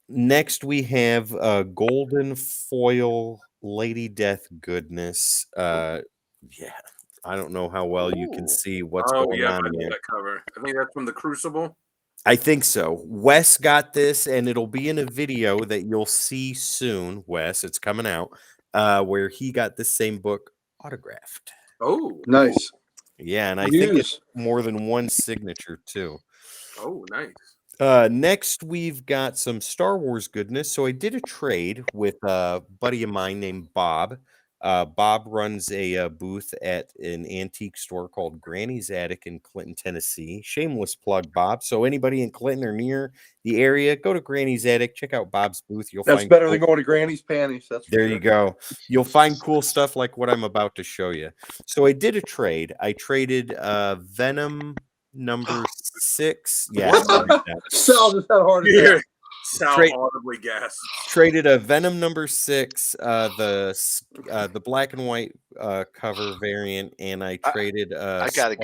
Speaker 1: next we have Golden Foil Lady Death goodness. Yeah, I don't know how well you can see what's going on
Speaker 4: I know
Speaker 1: here.
Speaker 4: that cover. I think that's from the Crucible.
Speaker 1: I think so. Wes got this, and it'll be in a video that you'll see soon, Wes. It's coming out, where he got the same book autographed.
Speaker 4: Oh,
Speaker 2: nice.
Speaker 1: Yeah, and I think it's more than one signature, too.
Speaker 4: Oh, nice.
Speaker 1: Next, we've got some Star Wars goodness. So I did a trade with a buddy of mine named Bob. Bob runs a booth at an antique store called Granny's Attic in Clinton, Tennessee. Shameless plug, Bob. So anybody in Clinton or near the area, go to Granny's Attic. Check out Bob's booth.
Speaker 2: That's
Speaker 1: find
Speaker 2: better than going to Granny's Panties. That's
Speaker 1: there you go. You'll find cool stuff like what I'm about to show you. So I did a trade. I traded Venom #6. Yeah.
Speaker 2: Sal just had a heart attack.
Speaker 4: Sal audibly gasped.
Speaker 1: Traded a Venom #6, the black and white cover variant, and I traded
Speaker 3: I got it.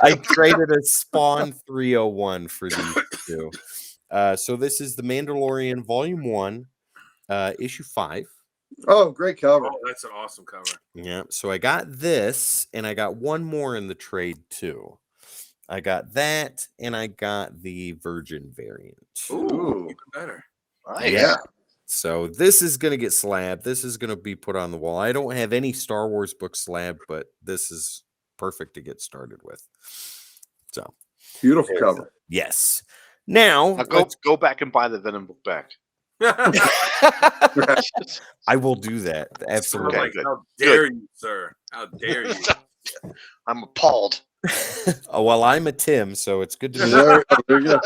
Speaker 1: I traded a Spawn 301 for these two. So this is the Mandalorian Volume 1, issue 5.
Speaker 2: Oh, great cover.
Speaker 4: Oh, that's an awesome cover.
Speaker 1: Yeah. So I got this, and I got one more in the trade too. I got that, and I got the Virgin variant.
Speaker 4: Ooh, even better.
Speaker 3: Nice.
Speaker 1: Yeah. So this is going to get slabbed. This is going to be put on the wall. I don't have any Star Wars book slabbed, but this is perfect to get started with. So
Speaker 2: beautiful cover.
Speaker 1: Yes. Now
Speaker 3: go back and buy the Venom book back.
Speaker 1: I will do that. Absolutely.
Speaker 4: Like, how dare you, sir? How dare you?
Speaker 3: I'm appalled.
Speaker 1: Oh, well, I'm a Tim, so it's good to be
Speaker 2: there you go.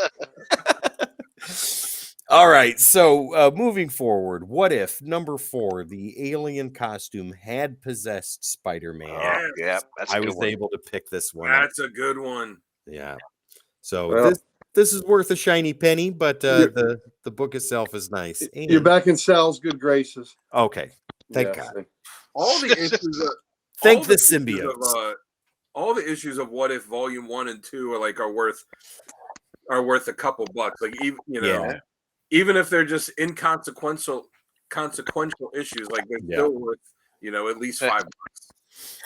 Speaker 1: All right, so moving forward, what if #4, the alien costume, had possessed Spider-Man?
Speaker 3: Yeah, that's
Speaker 1: I was able to pick this one.
Speaker 4: That's a good one.
Speaker 1: Yeah. So this is worth a shiny penny, but the book itself is nice.
Speaker 2: You're back in Sal's good graces.
Speaker 1: Okay. Thank
Speaker 2: Yeah,
Speaker 1: God.
Speaker 2: see.
Speaker 4: All the issues of
Speaker 1: Thank
Speaker 4: all
Speaker 1: the
Speaker 4: issues
Speaker 1: symbiotes.
Speaker 4: of, all the issues of What If Volume 1 and 2 are worth a couple bucks. Like, even
Speaker 1: Yeah.
Speaker 4: even if they're just inconsequential issues, like they're
Speaker 1: Yeah.
Speaker 4: still worth at least $5.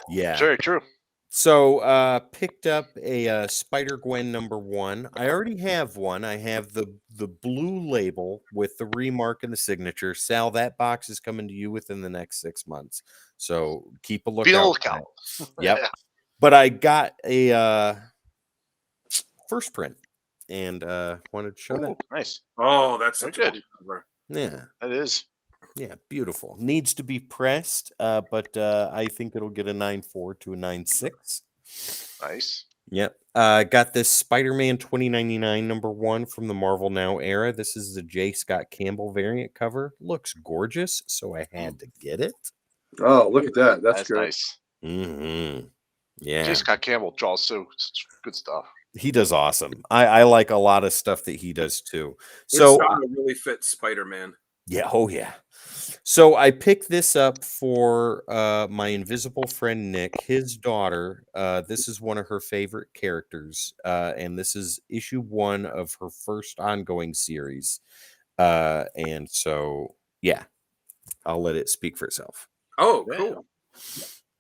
Speaker 1: Yeah.
Speaker 3: Very true.
Speaker 1: So picked up a Spider-Gwen #1. I already have one. I have the blue label with the remark and the signature. Sal, that box is coming to you within the next 6 months. So keep a
Speaker 3: Be on the
Speaker 1: lookout. for
Speaker 3: lookout.
Speaker 1: that. Yep.
Speaker 3: Yeah.
Speaker 1: But I got a first print and wanted to show that.
Speaker 3: Ooh, nice.
Speaker 4: Oh, that's
Speaker 3: Very
Speaker 4: such a
Speaker 3: good.
Speaker 4: cool cover.
Speaker 1: Yeah.
Speaker 3: That is.
Speaker 1: Yeah, beautiful. Needs to be pressed, but I think it'll get a 9.4 to a 9.6.
Speaker 3: Nice.
Speaker 1: Yep. Got this Spider-Man 2099 #1 from the Marvel Now era. This is the J. Scott Campbell variant cover. Looks gorgeous, so I had to get it.
Speaker 2: Oh, look at that. That's
Speaker 3: That's
Speaker 2: good.
Speaker 3: nice.
Speaker 1: Mm-hmm. Yeah.
Speaker 3: J. Scott Campbell draws such good stuff.
Speaker 1: He does awesome. I like a lot of stuff that he does too.
Speaker 4: His
Speaker 1: So
Speaker 4: style really fits Spider-Man.
Speaker 1: yeah, oh yeah. So I picked this up for my invisible friend Nick, his daughter. This is one of her favorite characters, and this is issue 1 of her first ongoing series. And so yeah, I'll let it speak for itself.
Speaker 4: Oh,
Speaker 3: Yeah.
Speaker 4: cool.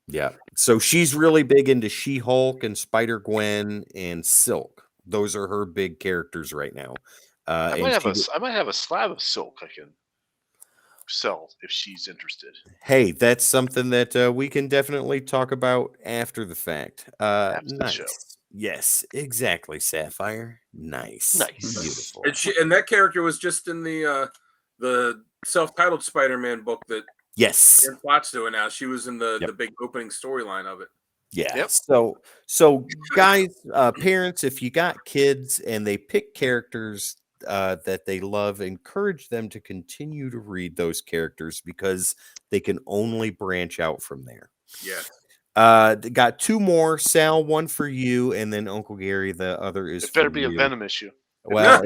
Speaker 1: Yeah. So she's really big into She-Hulk and Spider-Gwen and Silk. Those are her big characters right now.
Speaker 3: I
Speaker 1: And
Speaker 3: might have
Speaker 1: she
Speaker 3: I might have a slab of silk I can sell if she's interested.
Speaker 1: Hey, that's something that we can definitely talk about after the fact.
Speaker 3: After the show.
Speaker 1: Nice. Yes, exactly, Sapphire. Nice.
Speaker 3: Nice.
Speaker 1: Beautiful.
Speaker 4: And that character was just in the self-titled Spider-Man book that
Speaker 1: Yes.
Speaker 4: Aaron Plot's doing now. She was in the
Speaker 1: Yep.
Speaker 4: big opening storyline of it.
Speaker 1: Yeah.
Speaker 3: Yep.
Speaker 1: So guys, parents, if you got kids and they pick characters that they love, encourage them to continue to read those characters because they can only branch out from there.
Speaker 4: Yes.
Speaker 1: Got 2 more. Sal, one for you, and then Uncle Gary, the other is
Speaker 3: It better
Speaker 1: for
Speaker 3: be a
Speaker 1: you.
Speaker 3: Venom issue.
Speaker 1: Well,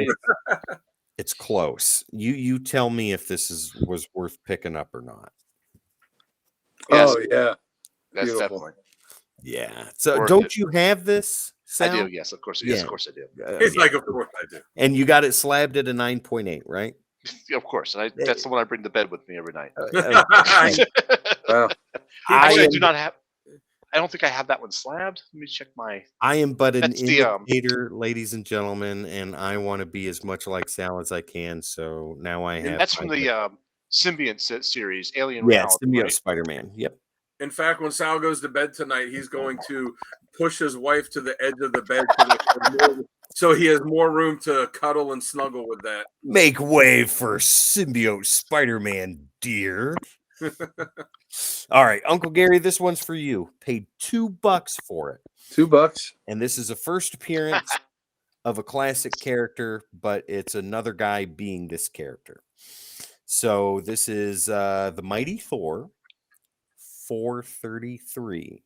Speaker 1: it's close. You tell me if this was worth picking up or not.
Speaker 3: Yes,
Speaker 2: Oh yeah.
Speaker 3: that's
Speaker 2: beautiful.
Speaker 3: definitely.
Speaker 1: Yeah. So
Speaker 3: Worth
Speaker 1: don't
Speaker 3: it.
Speaker 1: you have this,
Speaker 3: I
Speaker 1: Sal?
Speaker 3: do. Yes, of course.
Speaker 1: Yeah.
Speaker 3: Yes, of course I do.
Speaker 4: It's
Speaker 1: Yeah.
Speaker 4: like, of course I do.
Speaker 1: And you got it slabbed at a 9.8, right?
Speaker 3: Yeah, of course. And that's the one I bring to bed with me every night.
Speaker 1: Hey,
Speaker 2: Wow.
Speaker 3: Actually, I
Speaker 1: am-
Speaker 3: do not have. I don't think I have that one slabbed. Let me check my.
Speaker 1: I am but an
Speaker 3: That's the,
Speaker 1: imitator, ladies and gentlemen, and I want to be as much like Sal as I can. So now I have.
Speaker 3: That's from the Symbiont series, Alien
Speaker 1: yeah,
Speaker 3: Reality.
Speaker 1: Symbiote
Speaker 3: Right?
Speaker 1: Spider-Man. Yep.
Speaker 4: In fact, when Sal goes to bed tonight, he's going to push his wife to the edge of the bed so he has more room to cuddle and snuggle with that.
Speaker 1: Make way for Symbiote Spider-Man, dear. All right, Uncle Gary, this one's for you. Paid $2 for it.
Speaker 2: $2.
Speaker 1: And this is a first appearance of a classic character, but it's another guy being this character. So this is the Mighty Thor 433.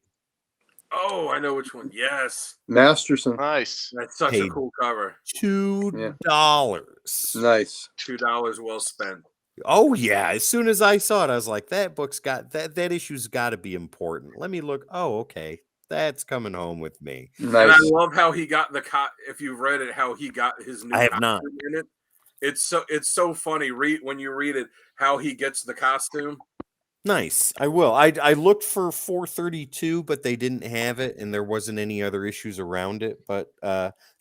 Speaker 4: Oh, I know which one. Yes.
Speaker 2: Masterson.
Speaker 3: Nice.
Speaker 4: That's such a
Speaker 1: Paid
Speaker 4: cool cover.
Speaker 1: $2.
Speaker 2: Nice.
Speaker 4: $2 well spent.
Speaker 1: Oh yeah, as soon as I saw it, I was like, that book's got that issue's got to be important. Let me look. Oh, okay. That's coming home with me.
Speaker 4: And I
Speaker 2: Nice.
Speaker 4: love how he got if you've read it, how he got his new
Speaker 1: I have
Speaker 4: costume
Speaker 1: not.
Speaker 4: in it. It's so funny. When you read it, how he gets the costume.
Speaker 1: Nice. I will. I looked for 432, but they didn't have it, and there wasn't any other issues around it. But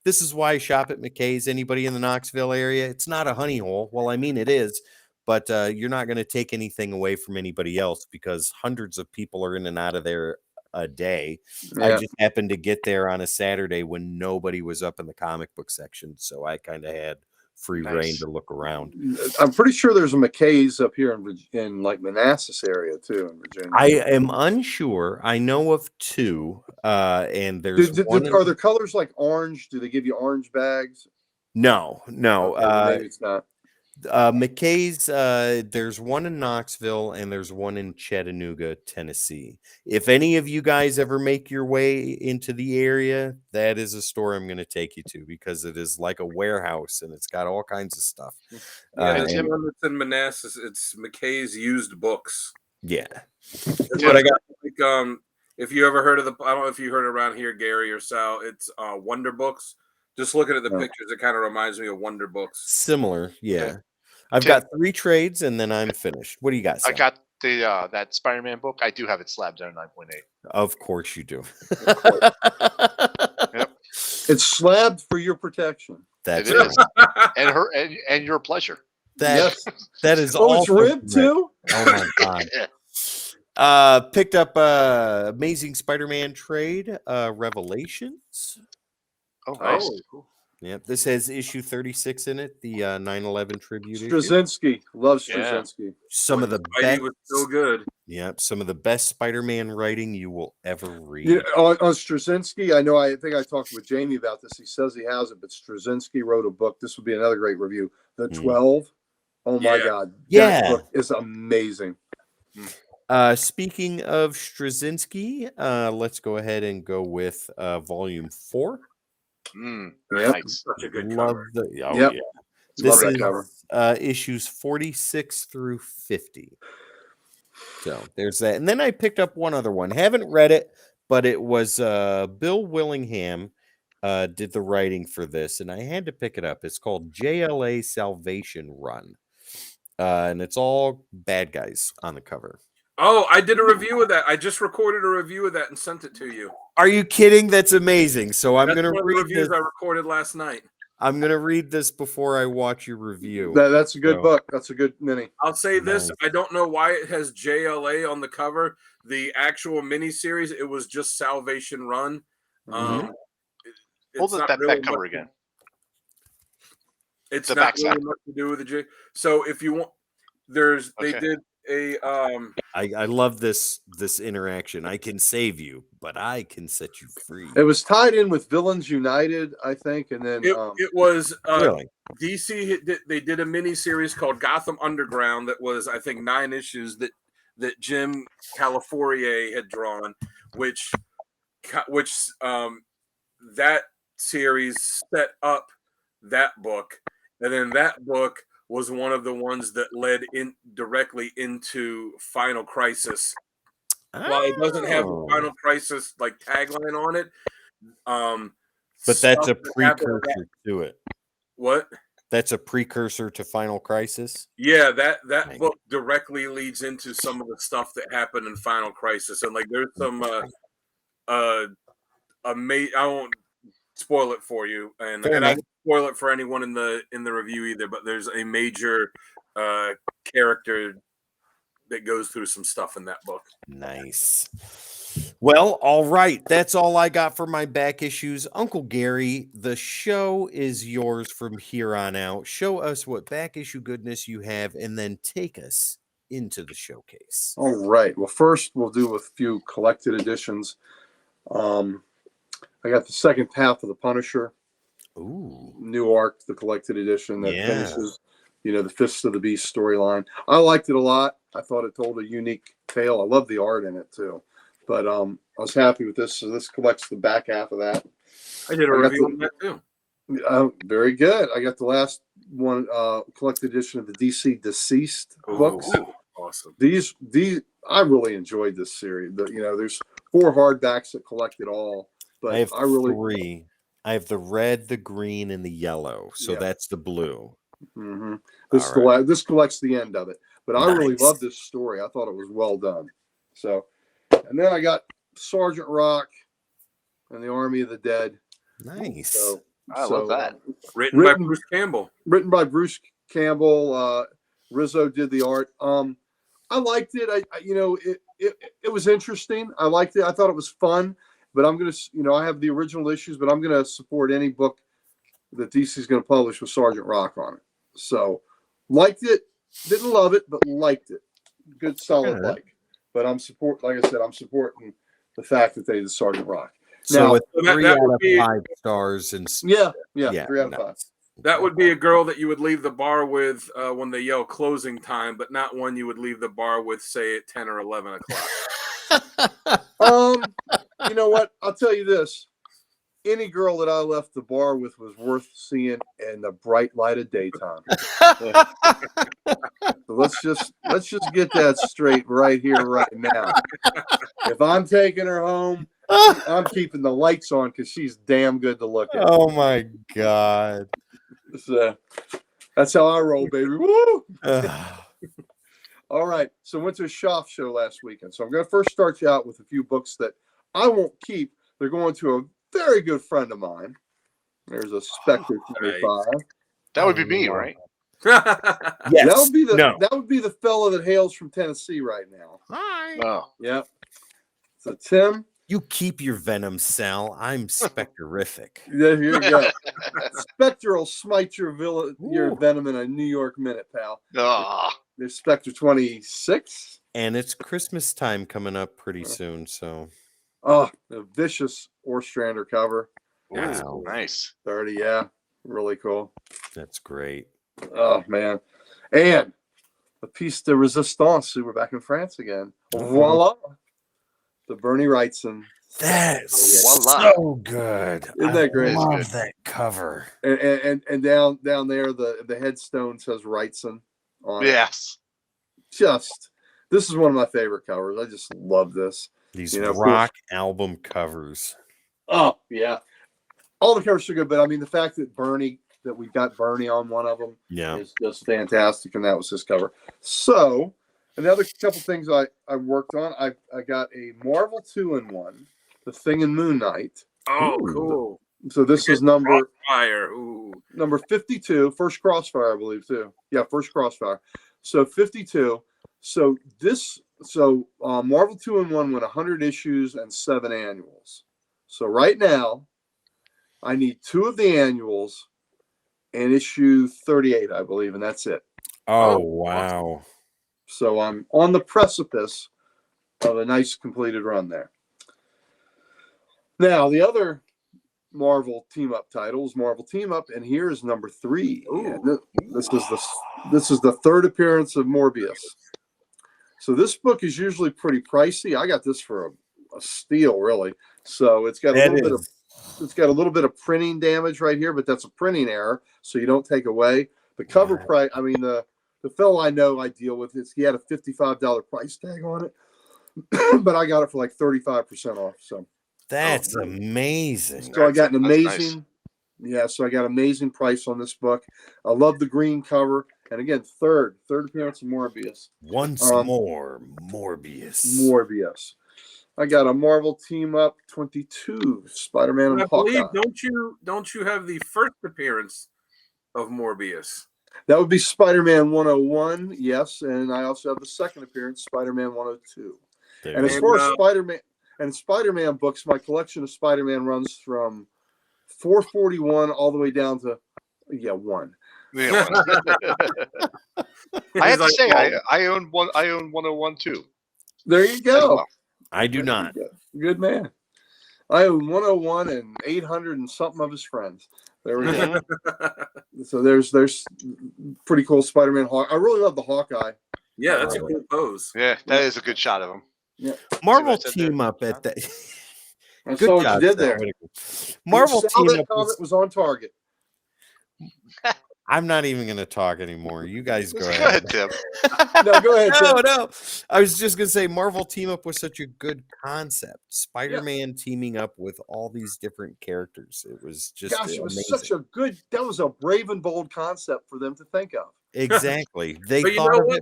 Speaker 1: this is why I shop at McKay's. Anybody in the Knoxville area? It's not a honey hole. Well, I mean it is, but you're not going to take anything away from anybody else because hundreds of people are in and out of there a day. I
Speaker 2: Yeah.
Speaker 1: just happened to get there on a Saturday when nobody was up in the comic book section, so I kind of had free reign
Speaker 3: Nice.
Speaker 1: to look around.
Speaker 2: I'm pretty sure there's a McKay's up here in like Manassas area too in Virginia.
Speaker 1: I am unsure. I know of 2, and there's one.
Speaker 2: Are there colors like orange? Do they give you orange bags?
Speaker 1: No.
Speaker 2: Okay, maybe it's not.
Speaker 1: McKay's. There's one in Knoxville, and there's one in Chattanooga, Tennessee. If any of you guys ever make your way into the area, that is a store I'm going to take you to because it is like a warehouse and it's got all kinds of stuff.
Speaker 4: Yeah,
Speaker 1: and-
Speaker 4: the one that's in Manassas, it's McKay's Used Books.
Speaker 1: Yeah.
Speaker 4: It's
Speaker 1: But I got
Speaker 4: like, if you ever heard of I don't know if you heard around here, Gary or Sal, it's Wonder Books. Just looking at the
Speaker 2: Yeah.
Speaker 4: pictures, it kind of reminds me of Wonder Books.
Speaker 1: similar. Yeah. I've
Speaker 3: Tim,
Speaker 1: got 3 trades and then I'm finished. What do you got,
Speaker 3: I
Speaker 1: Sal?
Speaker 3: got the that Spider-Man book. I do have it slabbed at a 9.8.
Speaker 1: Of course you do.
Speaker 3: Yep,
Speaker 2: It's slabbed for your protection.
Speaker 1: That's
Speaker 3: it is,
Speaker 1: right.
Speaker 3: and your pleasure.
Speaker 1: That is
Speaker 2: Oh, it's
Speaker 1: also
Speaker 2: ribbed
Speaker 1: correct.
Speaker 2: too.
Speaker 1: Oh my god. Picked up Amazing Spider-Man trade, Revelations.
Speaker 3: Oh, nice.
Speaker 4: Oh, cool.
Speaker 1: Yep, this has issue 36 in it, the 9/11 tribute issue.
Speaker 2: Straczynski, love
Speaker 3: Yeah.
Speaker 2: Straczynski.
Speaker 1: Some of the
Speaker 4: Spidey
Speaker 1: best,
Speaker 4: was so good.
Speaker 1: yep, some of the best Spider-Man writing you will ever read.
Speaker 2: Yeah, on Straczynski, I think I talked with Jamie about this. He says he has it, but Straczynski wrote a book. This would be another great review. The 12. Oh my
Speaker 4: Yeah.
Speaker 2: God.
Speaker 1: Yeah.
Speaker 2: That book is amazing.
Speaker 1: Speaking of Straczynski, let's go ahead and go with volume 4.
Speaker 3: Mm,
Speaker 2: Yep.
Speaker 3: nice.
Speaker 4: Such a good
Speaker 1: Love
Speaker 4: cover.
Speaker 1: the
Speaker 2: Yep.
Speaker 1: yeah.
Speaker 2: Love
Speaker 1: This
Speaker 2: that
Speaker 1: is
Speaker 2: cover.
Speaker 1: issues 46 through 50. So there's that. And then I picked up one other one. Haven't read it, but it was Bill Willingham did the writing for this, and I had to pick it up. It's called JLA Salvation Run. And it's all bad guys on the cover.
Speaker 4: Oh, I did a review of that. I just recorded a review of that and sent it to you.
Speaker 1: Are you kidding? That's amazing. So I'm
Speaker 4: That's
Speaker 1: gonna
Speaker 4: one of the
Speaker 1: read
Speaker 4: reviews
Speaker 1: this.
Speaker 4: I recorded last night.
Speaker 1: I'm gonna read this before I watch your review.
Speaker 2: That's a good
Speaker 1: So-
Speaker 2: book. That's a good mini.
Speaker 4: I'll say this:
Speaker 1: Nice.
Speaker 4: I don't know why it has JLA on the cover. The actual miniseries, it was just Salvation Run.
Speaker 1: Mhm.
Speaker 3: Hold
Speaker 4: It's not
Speaker 3: that
Speaker 4: really
Speaker 3: back cover
Speaker 4: much-
Speaker 3: again.
Speaker 4: It's
Speaker 3: The
Speaker 4: not
Speaker 3: backside.
Speaker 4: really much to do with the J. So if you want, they
Speaker 3: Okay.
Speaker 4: did a
Speaker 1: I love this interaction. I can save you, but I can set you free.
Speaker 2: It was tied in with Villains United, I think, and then
Speaker 4: it was
Speaker 1: Really?
Speaker 4: DC. They did a mini series called Gotham Underground that was, I think, 9 issues that Jim Calafiore had drawn, which that series set up that book, and then that book was one of the ones that led in directly into Final Crisis. While it doesn't have the
Speaker 1: Oh.
Speaker 4: Final Crisis like tagline on it,
Speaker 1: But that's a
Speaker 4: stuff that happened-
Speaker 1: precursor to it.
Speaker 4: What?
Speaker 1: That's a precursor to Final Crisis.
Speaker 4: Yeah, that
Speaker 1: Dang.
Speaker 4: book directly leads into some of the stuff that happened in Final Crisis, and like there's some I won't spoil it for you, and
Speaker 1: Fair
Speaker 4: I
Speaker 1: enough.
Speaker 4: won't spoil it for anyone in the review either. But there's a major character that goes through some stuff in that book.
Speaker 1: Nice. Well, all right. That's all I got for my back issues. Uncle Gary, the show is yours from here on out. Show us what back issue goodness you have, and then take us into the showcase.
Speaker 2: all right. Well, first we'll do a few collected editions. I got the second half of the Punisher,
Speaker 1: Ooh.
Speaker 2: new arc, the collected edition that
Speaker 1: Yeah.
Speaker 2: finishes, the Fists of the Beast storyline. I liked it a lot. I thought it told a unique tale. I love the art in it too. But I was happy with this. So this collects the back half of that.
Speaker 4: I did a
Speaker 2: I got
Speaker 4: review
Speaker 2: the-
Speaker 4: on that too.
Speaker 2: Very good. I got the last one, collected edition of the DC Deceased books.
Speaker 4: Ooh, awesome.
Speaker 2: These I really enjoyed this series. There's 4 hardbacks that collect it all, but
Speaker 1: I have
Speaker 2: I really
Speaker 1: 3. I have the red, the green, and the yellow. So
Speaker 2: Yeah.
Speaker 1: that's the blue.
Speaker 2: Mhm. This
Speaker 1: All right.
Speaker 2: this collects the end of it. But I really
Speaker 1: Nice.
Speaker 2: love this story. I thought it was well done. So, and then I got Sergeant Rock and the Army of the Dead.
Speaker 1: Nice.
Speaker 2: So
Speaker 3: I love that.
Speaker 4: Written by
Speaker 2: Written-
Speaker 4: Bruce Campbell.
Speaker 2: Written by Bruce Campbell. Rizzo did the art. I liked it. It was interesting. I liked it. I thought it was fun. But I'm gonna, I have the original issues, but I'm gonna support any book that DC is gonna publish with Sergeant Rock on it. So, liked it. Didn't love it, but liked it. Good, solid
Speaker 1: Yeah.
Speaker 2: like. But I'm like I said, I'm supporting the fact that they did Sergeant Rock.
Speaker 1: So
Speaker 2: Now-
Speaker 1: with
Speaker 4: So that
Speaker 1: 3
Speaker 4: would
Speaker 1: out of
Speaker 4: be-
Speaker 1: 5 stars and
Speaker 2: Yeah, 3 out of
Speaker 1: nice.
Speaker 2: 5.
Speaker 4: That would be a girl that you would leave the bar with when they yell closing time, but not one you would leave the bar with, say, at 10 or 11 o'clock.
Speaker 2: You know what? I'll tell you this. any girl that I left the bar with was worth seeing in the bright light of daytime. So let's just get that straight right here, right now. If I'm taking her home, I'm keeping the lights on because she's damn good to look at.
Speaker 1: Oh my God.
Speaker 2: So that's how I roll, baby. Woo! All right. So went to a shop show last weekend. So I'm going to first start you out with a few books that I won't keep. They're going to a very good friend of mine. There's a Spectre 25.
Speaker 3: That would be me, right?
Speaker 1: Yes.
Speaker 2: That would be the fella that hails from Tennessee right now.
Speaker 1: Hi.
Speaker 3: Oh.
Speaker 2: Yep. So Tim,
Speaker 1: You keep your venom, Sal. I'm specterific.
Speaker 2: there you go. Spectre will smite your venom in a New York minute, pal.
Speaker 3: Oh.
Speaker 2: There's Spectre 26.
Speaker 1: And it's Christmas time coming up pretty soon, so.
Speaker 2: Oh, a vicious Ostrander cover.
Speaker 1: Wow.
Speaker 3: Nice.
Speaker 2: 30, yeah. Really cool.
Speaker 1: That's great.
Speaker 2: Oh, man. And the piece de resistance. We're back in France again. Voila. The Bernie Wrightson.
Speaker 1: That's
Speaker 3: Voila.
Speaker 1: so good.
Speaker 2: Isn't that great?
Speaker 1: I love that cover.
Speaker 2: And down there, the headstone says Wrightson on it.
Speaker 3: Yes.
Speaker 2: This is one of my favorite covers. I just love this.
Speaker 1: These rock album covers.
Speaker 2: Oh, yeah. All the covers are good, but I mean, the fact that we got Bernie on one of them is just fantastic, and that was his cover. So, another couple things I worked on. I got a Marvel 2-in-1, The Thing and Moon Knight.
Speaker 4: Oh, cool.
Speaker 2: So this is number
Speaker 4: Crossfire. Ooh.
Speaker 2: number 52, first Crossfire, I believe, too. Yeah, first Crossfire. So 52. So Marvel 2-in-1 went 100 issues and 7 annuals. So right now, I need 2 of the annuals and issue 38, I believe, and that's it.
Speaker 1: Oh, wow.
Speaker 2: So I'm on the precipice of a nice completed run there. Now, the other Marvel team-up title is Marvel Team-Up, and here is number 3. This is the third appearance of Morbius. So this book is usually pretty pricey. I got this for a steal, really. So it's got a little bit of printing damage right here, but that's a printing error, so you don't take away the cover price. I mean, the fellow I know I deal with, he had a $55 price tag on it, but I got it for like 35% off. So
Speaker 1: that's amazing.
Speaker 2: So I got an amazing, so I got amazing price on this book. I love the green cover, and again, third appearance of Morbius.
Speaker 1: Once more,
Speaker 2: Morbius. I got a Marvel Team Up 22, Spider-Man and Hawkeye.
Speaker 4: Don't you have the first appearance of Morbius?
Speaker 2: That would be Spider-Man 101, yes, and I also have the second appearance, Spider-Man 102. And as far as Spider-Man books, my collection of Spider-Man runs from 441 all the way down to 1.
Speaker 3: Yeah. I have to say, I own 101 too.
Speaker 2: There you go.
Speaker 3: Well.
Speaker 1: I do not.
Speaker 2: Good man. I own 101 and 800 and something of his friends. There we go. So there's pretty cool Spider-Man Hawk. I really love the Hawkeye.
Speaker 4: Yeah, that's a cool pose.
Speaker 3: Yeah, that is a good shot of him.
Speaker 2: Yeah.
Speaker 1: Marvel Team Up at that.
Speaker 2: I saw what you did there.
Speaker 1: Marvel Team Up
Speaker 2: was on target.
Speaker 1: I'm not even going to talk anymore. You guys go ahead.
Speaker 3: Go ahead, Tim.
Speaker 2: No, go ahead, Tim.
Speaker 1: No. I was just going to say Marvel Team Up was such a good concept. Spider-Man teaming up with all these different characters. It was just
Speaker 2: it was such a good, that was a brave and bold concept for them to think of.
Speaker 1: Exactly.
Speaker 4: But you know what?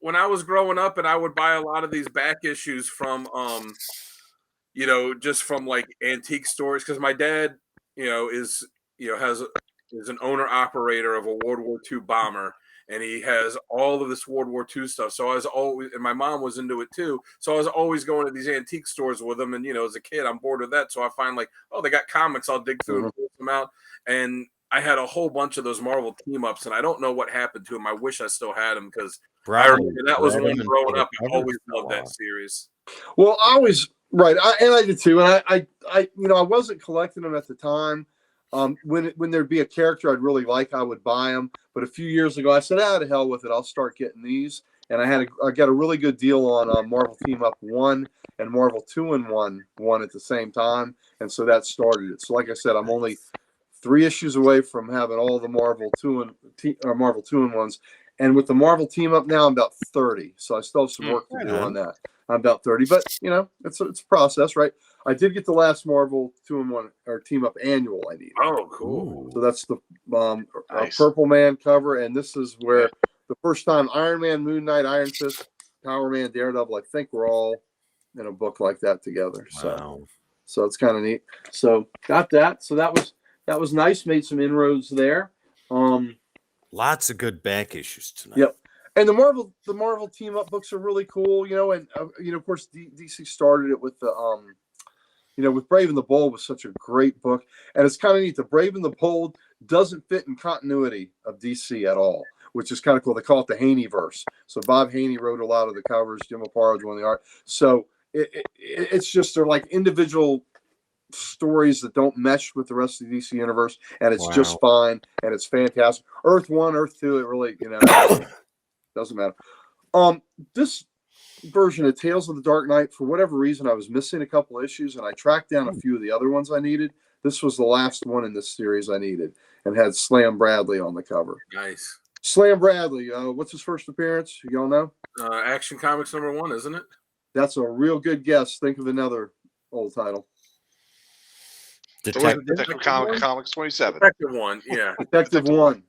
Speaker 4: When I was growing up, and I would buy a lot of these back issues from, just from like antique stores, because my dad, is an owner operator of a World War II bomber, and he has all of this World War II stuff. So I was always, and my mom was into it too. So I was always going to these antique stores with them. And, as a kid, I'm bored with that. So I find like, they got comics. I'll dig through and pull them out. And I had a whole bunch of those Marvel team ups, and I don't know what happened to them. I wish I still had them, because I remember that was one growing up. I always loved that series.
Speaker 2: Well, I did too. And I wasn't collecting them at the time. When there'd be a character I'd really like, I would buy them. But a few years ago, I said, to hell with it. I'll start getting these. and I got a really good deal on Marvel Team Up 1 and Marvel 2-in-1 at the same time, and so that started it. So like I said, I'm only 3 issues away from having all the Marvel 2-in-1s, and with the Marvel Team Up now, I'm about 30. So I still have some work to do on that. I'm about 30, but it's a process, right? I did get the last Marvel 2-in-1 or Team Up annual I needed.
Speaker 4: Oh, cool.
Speaker 2: So that's the
Speaker 3: Nice.
Speaker 2: Purple Man cover, and this is where the first time Iron Man, Moon Knight, Iron Fist, Power Man, Daredevil, I think we're all in a book like that together.
Speaker 1: Wow.
Speaker 2: So it's kind of neat. So got that. So that was nice. Made some inroads there.
Speaker 1: Lots of good back issues tonight.
Speaker 2: Yep. And the Marvel Team Up books are really cool, and of course DC started it with the with Brave and the Bold was such a great book, and it's kind of neat. The Brave and the Bold doesn't fit in continuity of DC at all, which is kind of cool. They call it the Haney-verse. So Bob Haney wrote a lot of the covers. Jim Aparo doing the art. So it's just they're like individual stories that don't mesh with the rest of the DC universe, and it's just fine, and it's fantastic. Earth 1, Earth 2, it really doesn't matter. This version of Tales of the Dark Knight, for whatever reason, I was missing a couple issues, and I tracked down a few of the other ones I needed. This was the last one in this series I needed, and had Slam Bradley on the cover.
Speaker 4: Nice.
Speaker 2: Slam Bradley, what's his first appearance? Y'all know?
Speaker 4: Action Comics #1, isn't it?
Speaker 2: That's a real good guess. Think of another old title.
Speaker 3: Detective Comics 27.
Speaker 4: Detective 1, yeah.
Speaker 2: Detective 1.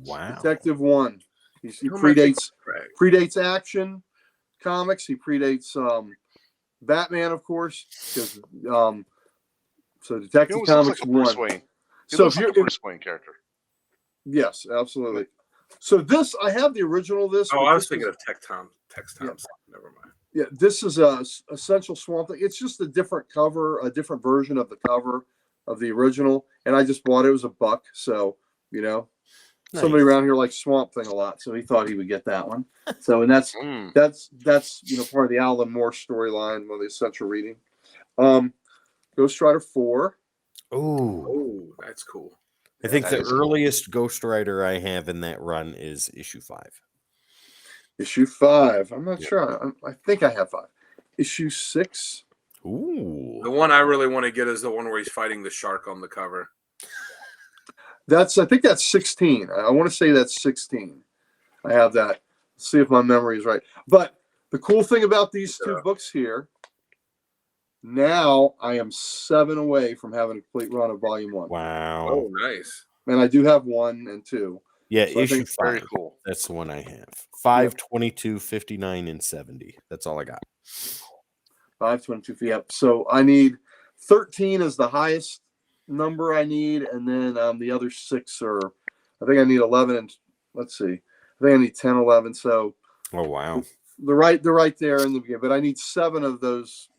Speaker 1: Wow.
Speaker 2: Detective 1. He predates Action Comics. He predates Batman, of course. Because so Detective Comics
Speaker 3: like
Speaker 2: 1.
Speaker 3: Wayne.
Speaker 2: So
Speaker 3: if you're a Bruce Wayne character.
Speaker 2: Yes, absolutely. So this, I have the original of this.
Speaker 4: Oh, I was thinking of Tex Thompson. Yeah. Never mind.
Speaker 2: Yeah, this is a Essential Swamp Thing. It's just a different cover, a different version of the cover of the original, and I just bought it. It was $1, so somebody around here likes Swamp Thing a lot, so he thought he would get that one. So, and that's part of the Alan Moore storyline, one of the essential reading. Ghost Rider 4.
Speaker 4: Oh, that's cool.
Speaker 1: I think the earliest Ghost Rider I have in that run is issue 5.
Speaker 2: Issue 5. I'm not sure. I think I have 5. Issue 6.
Speaker 1: Ooh.
Speaker 4: The one I really want to get is the one where he's fighting the shark on the cover.
Speaker 2: I think that's 16. I want to say that's 16. I have that. Let's see if my memory is right. But the cool thing about these 2 books here, now I am 7 away from having a complete run of Volume 1.
Speaker 1: Wow.
Speaker 4: Oh, nice.
Speaker 2: And I do have 1 and 2.
Speaker 1: Yeah,
Speaker 2: so
Speaker 1: issue 5.
Speaker 3: Very cool.
Speaker 1: That's the one I have. 5, 22, 59, and 70. That's all I got.
Speaker 2: 5, 22. Yep. So I need 13 is the highest number I need, and then the other 6 are, I think I need 11, and let's see, I think I need 10, 11. So
Speaker 1: wow,
Speaker 2: they're right there in the beginning. But I need 7 of those.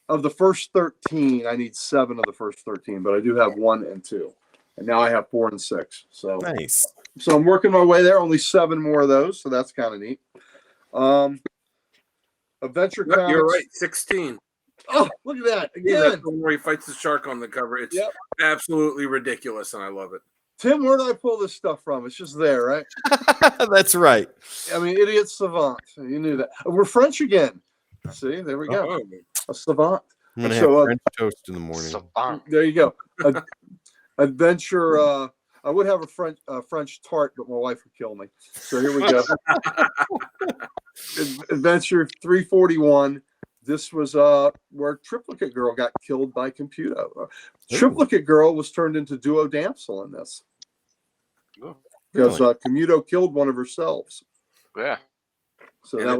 Speaker 2: Of the first 13, I need 7 of the first 13. But I do have 1 and 2, and now I have 4 and 6. So
Speaker 1: nice.
Speaker 2: So I'm working my way there. Only 7 more of those, so that's kind of neat. Adventure Comics.
Speaker 4: You're right, 16.
Speaker 2: Oh, look at that again!
Speaker 4: Yeah, that's the one where he fights the shark on the cover. It's absolutely ridiculous, and I love it.
Speaker 2: Tim, where did I pull this stuff from? It's just there, right?
Speaker 1: That's right.
Speaker 2: I mean, idiot savant. You knew that. We're French again. See, there we go.
Speaker 4: Oh.
Speaker 2: A savant.
Speaker 1: I'm gonna have French toast in the morning.
Speaker 3: Savant.
Speaker 2: There you go. Adventure. I would have a French tart, but my wife would kill me. So here we go. Adventure 341. This was where Triplicate Girl got killed by Computo. Triplicate Girl was turned into Duo Damsel in this. Because Commuto killed one of herself.
Speaker 3: Yeah.
Speaker 2: So that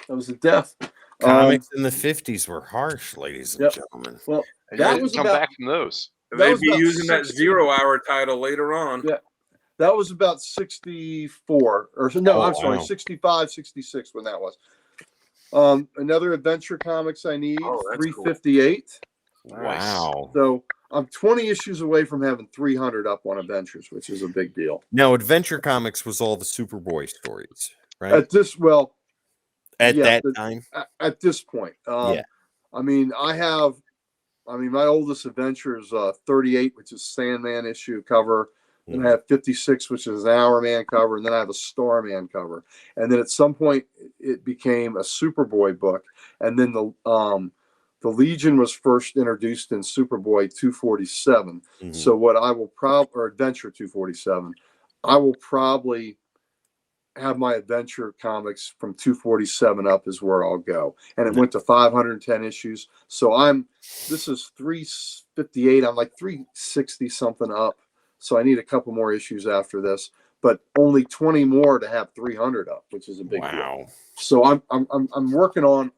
Speaker 2: was a death.
Speaker 1: Comics in the 50s were harsh, ladies and gentlemen.
Speaker 2: Well,
Speaker 3: that was come back from those.
Speaker 4: They'd be using that 0 Hour title later on.
Speaker 2: Yeah. That was about 64 or no, I'm sorry,
Speaker 1: wow.
Speaker 2: 65, 66 when that was. Another Adventure Comics I need, 358.
Speaker 1: Cool. Wow.
Speaker 2: So I'm 20 issues away from having 300 up on Adventures, which is a big deal.
Speaker 1: Now, Adventure Comics was all the Superboy stories, right?
Speaker 2: At this
Speaker 1: time?
Speaker 2: At this point. I mean, my oldest adventure is 38, which is Sandman issue cover. Then I have 56, which is an Hourman cover, and then I have a Starman cover. And then at some point, it became a Superboy book, and then the Legion was first introduced in Superboy 247.
Speaker 1: Mhm.
Speaker 2: So what I will or Adventure 247, I will probably have my Adventure comics from 247 up is where I'll go. And it went to 510 issues. So this is 358. I'm like 360 something up. So I need a couple more issues after this, but only 20 more to have 300 up, which is a big deal. So I'm working on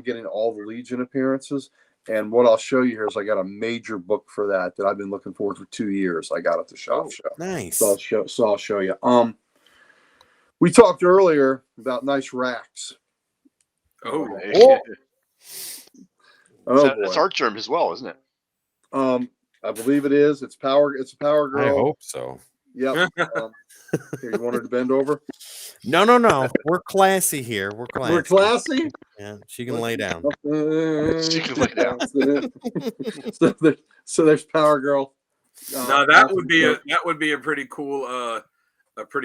Speaker 2: getting all the Legion appearances. And what I'll show you here is I got a major book for that I've been looking for 2 years. I got at the shop show.
Speaker 1: Nice.
Speaker 2: So I'll show you. We talked earlier about nice racks.
Speaker 3: Oh, that's art germ as well, isn't it?
Speaker 2: I believe it is. It's a Power Girl.
Speaker 1: I hope so.
Speaker 2: Yep. Here, you want her to bend over?
Speaker 1: No. We're classy here. We're classy.
Speaker 2: We're classy?
Speaker 1: Yeah, she can lay down.
Speaker 3: She can lay down.
Speaker 2: So there's Power Girl.
Speaker 4: Now that would be a pretty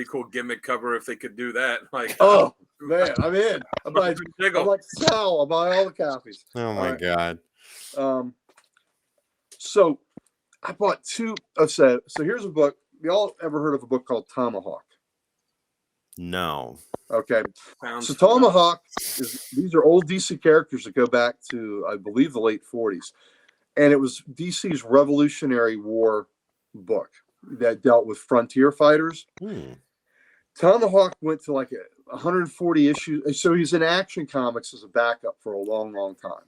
Speaker 4: cool gimmick cover if they could do that. Like,
Speaker 2: oh man, I'm in. I'm like Sal. I'll buy all the copies.
Speaker 1: Oh my God.
Speaker 2: So I bought two. So here's a book. Y'all ever heard of a book called Tomahawk?
Speaker 1: No.
Speaker 2: Okay. So Tomahawk these are old DC characters that go back to, I believe, the late 40s. And it was DC's Revolutionary War book that dealt with frontier fighters. Tomahawk went to like 140 issues. So he's in Action Comics as a backup for a long, long time.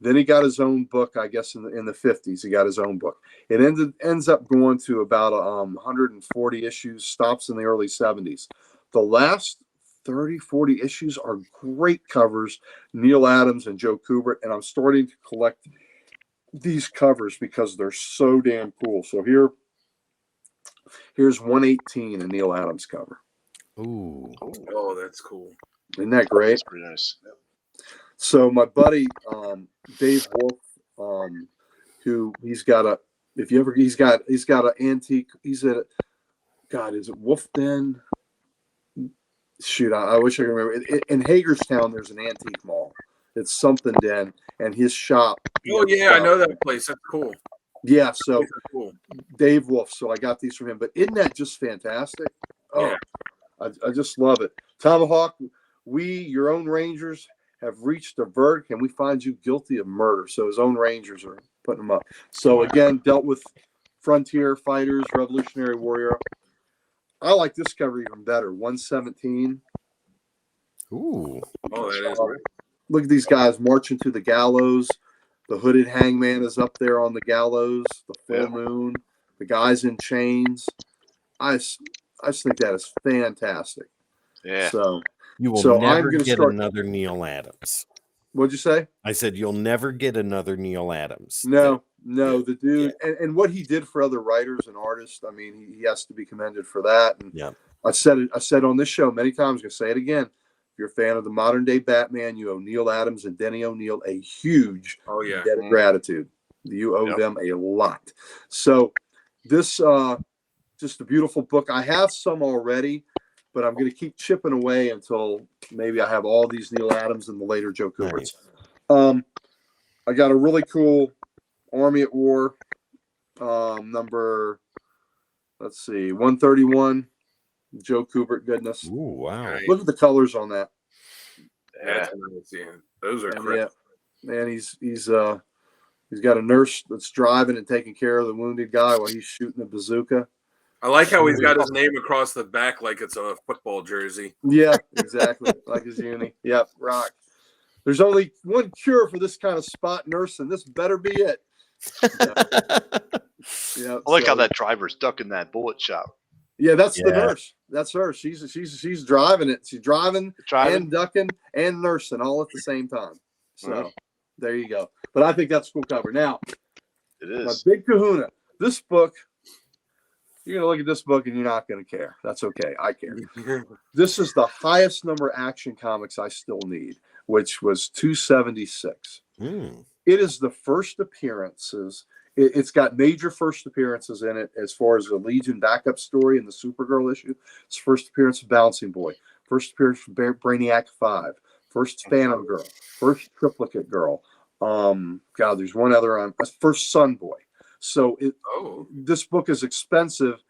Speaker 2: Then he got his own book, I guess, in the 50s. He got his own book. It ends up going to about 140 issues, stops in the early 70s. The last 30, 40 issues are great covers, Neil Adams and Joe Kubert, and I'm starting to collect these covers because they're so damn cool. So here's 118, a Neil Adams cover.
Speaker 1: Ooh.
Speaker 4: Oh, that's cool.
Speaker 2: Isn't that great?
Speaker 3: That's pretty nice. Yep.
Speaker 2: So my buddy Dave Wolf, who he's got an antique. He's at is it Wolf Den? Shoot, I wish I could remember. In Hagerstown, there's an antique mall. It's something Den, and his shop.
Speaker 4: Oh yeah, I know that place. That's cool.
Speaker 2: Yeah, so
Speaker 4: cool.
Speaker 2: Dave Wolf. So I got these from him. But isn't that just fantastic? Oh, yeah. I just love it. Tomahawk, your own Rangers, have reached a verdict, and we find you guilty of murder. So his own Rangers are putting him up. So again, dealt with frontier fighters, Revolutionary Warrior. I like this cover even better. 117.
Speaker 1: Ooh.
Speaker 4: Oh, that is great.
Speaker 2: Look at these guys marching to the gallows. The hooded hangman is up there on the gallows. The full moon. The guys in chains. I just think that is fantastic.
Speaker 3: Yeah.
Speaker 2: So
Speaker 1: you will never get another Neil Adams.
Speaker 2: What'd you say?
Speaker 1: I said you'll never get another Neil Adams.
Speaker 2: No, the dude, and what he did for other writers and artists. I mean, he has to be commended for that. And I said on this show many times. I'm gonna say it again. If you're a fan of the modern day Batman, you owe Neil Adams and Denny O'Neil a huge debt of gratitude. You owe them a lot. So this just a beautiful book. I have some already, but I'm going to keep chipping away until maybe I have all these Neil Adams and the later Joe Kuberts. Nice. I got a really cool Army at War number, let's see, 131, Joe Kubert goodness.
Speaker 1: Ooh, wow.
Speaker 2: Look at the colors on that.
Speaker 4: Yeah. Those are great.
Speaker 2: Yeah. And he's got a nurse that's driving and taking care of the wounded guy while he's shooting a bazooka.
Speaker 4: I like how he's got his name across the back like it's a football jersey.
Speaker 2: Yeah, exactly. Like his uni. Yep, rock. There's only one cure for this kind of spot nursing. This better be it.
Speaker 3: Yeah. I like how that driver's ducking that bullet shot.
Speaker 2: Yeah, that's the nurse. That's her. She's driving it. She's driving and ducking and nursing all at the same time. So there you go. But I think that's a cool cover. Now,
Speaker 3: it is
Speaker 2: my big kahuna. This book. You're going to look at this book and you're not going to care. That's okay. I care. This is the highest number Action Comics I still need, which was 276. It is the first appearances. It's got major first appearances in it as far as the Legion backup story and the Supergirl issue. It's first appearance of Bouncing Boy. first appearance from Brainiac 5, first Phantom Girl, first Triplicate Girl. God, there's one other on first Sun Boy. So this book is expensive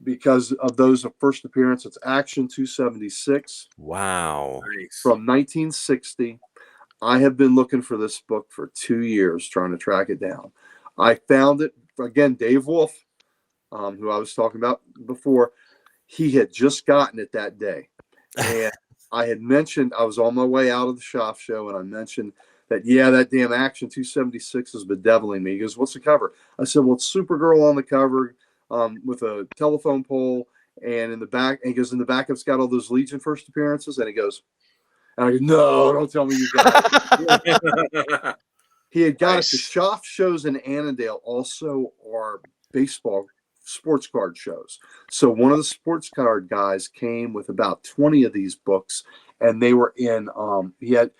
Speaker 2: because of those first appearance. It's Action 276.
Speaker 1: Wow.
Speaker 2: From 1960. I have been looking for this book for 2 years, trying to track it down. I found it again. Dave Wolf, who I was talking about before, he had just gotten it that day, and I had mentioned I was on my way out of the shop show, and I mentioned that that damn Action 276 is bedeviling me. He goes, "What's the cover?" I said, "Well, it's Supergirl on the cover with a telephone pole, and in the back," and he goes, "In the back, it's got all those Legion first appearances," and he goes. And I go, "No, don't tell me you got it." He had got it. The shop shows in Annandale also are baseball sports card shows. So one of the sports card guys came with about 20 of these books, and they were in the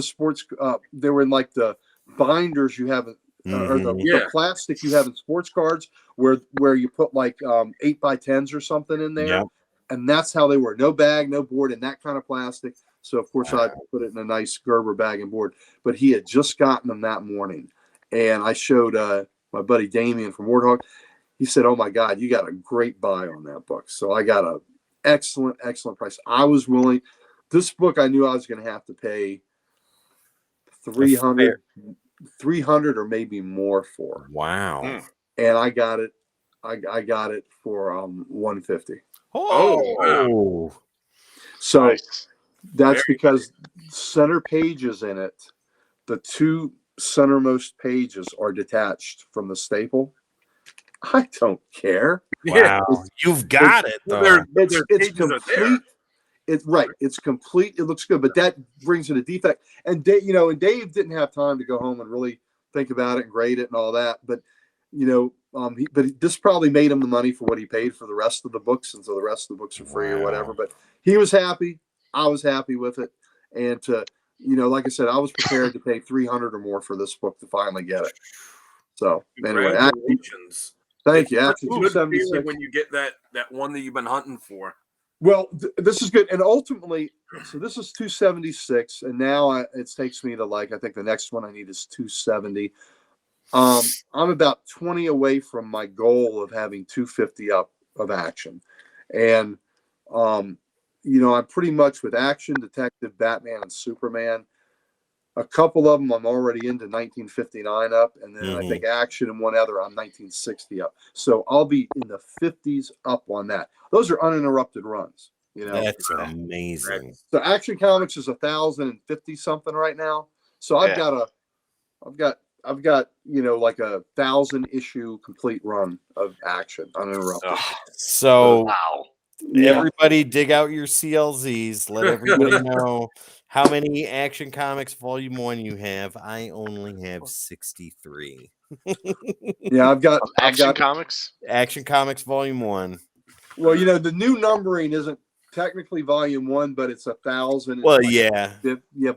Speaker 2: sports they were in like the binders you have or the plastic you have in sports cards where you put like 8x10s or something in there.
Speaker 1: Yep.
Speaker 2: And that's how they were. No bag, no board, and that kind of plastic. So, of course, I put it in a nice Gerber bag and board. But he had just gotten them that morning. And I showed my buddy Damien from Warthog. He said, "Oh, my God, you got a great buy on that book." So I got an excellent, excellent price. I was willing. This book, I knew I was going to have to pay $300 or maybe more for.
Speaker 1: Wow.
Speaker 2: And I got it. I got it for $150.
Speaker 1: Oh,
Speaker 2: so that's because center pages in it, the two centermost pages are detached from the staple. I don't care.
Speaker 1: Wow, you've got it though.
Speaker 2: It's complete. It's right. It's complete. It looks good, but that brings in a defect. And Dave didn't have time to go home and really think about it and grade it and all that. But this probably made him the money for what he paid for the rest of the books, and so the rest of the books are free or whatever. But he was happy. I was happy with it, and like I said, I was prepared to pay $300 or more for this book to finally get it. So anyway,
Speaker 4: congratulations!
Speaker 2: Thank you.
Speaker 4: It's a good feeling when you get that one that you've been hunting for.
Speaker 2: Well, this is good, and ultimately, so this is 276, and now it takes me to I think the next one I need is 270. I'm about 20 away from my goal of having 250 up of Action. And, I'm pretty much with Action, Detective, Batman, and Superman. A couple of them I'm already into 1959 up. And then I think Action and one other I'm 1960 up. So I'll be in the 50s up on that. Those are uninterrupted runs.
Speaker 1: That's amazing.
Speaker 2: So Action Comics is 1,050 something right now. So I've got like a 1,000 issue complete run of Action uninterrupted.
Speaker 1: So everybody dig out your CLZs. Let everybody know how many Action Comics Volume 1 you have. I only have 63.
Speaker 2: I've got
Speaker 3: Comics.
Speaker 1: Action Comics Volume 1.
Speaker 2: Well, the new numbering isn't technically Volume 1, but it's 1,000.
Speaker 1: Well,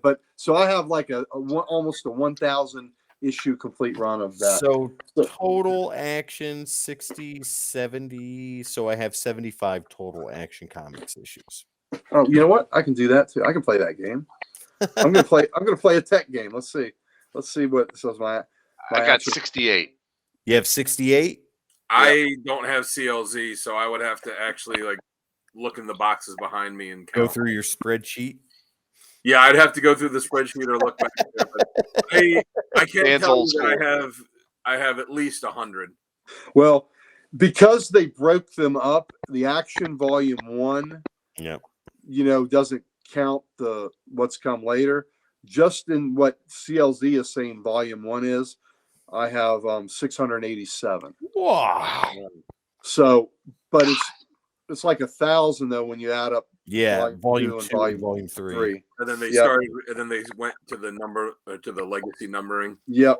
Speaker 2: but so I have like almost a 1,000 issue complete run of that.
Speaker 1: So total Action 60, 70. So I have 75 total Action Comics issues.
Speaker 2: Oh, you know what? I can do that too. I can play that game. I'm gonna play a tech game. Let's see what says my
Speaker 3: I got 68.
Speaker 1: You have 68?
Speaker 4: I don't have CLZ, so I would have to actually look in the boxes behind me and
Speaker 1: go through your spreadsheet.
Speaker 4: Yeah, I'd have to go through the spreadsheet or look back there. But I can't tell you that I have at least 100.
Speaker 2: Well, because they broke them up, the Action Volume 1, doesn't count the what's come later. Just in what CLZ is saying Volume 1 is, I have 687.
Speaker 1: Wow.
Speaker 2: So, but it's like 1,000 though when you add up.
Speaker 1: Volume 2 and Volume 3.
Speaker 4: And then they started, and then they went to the number to the legacy numbering.
Speaker 2: Yeah.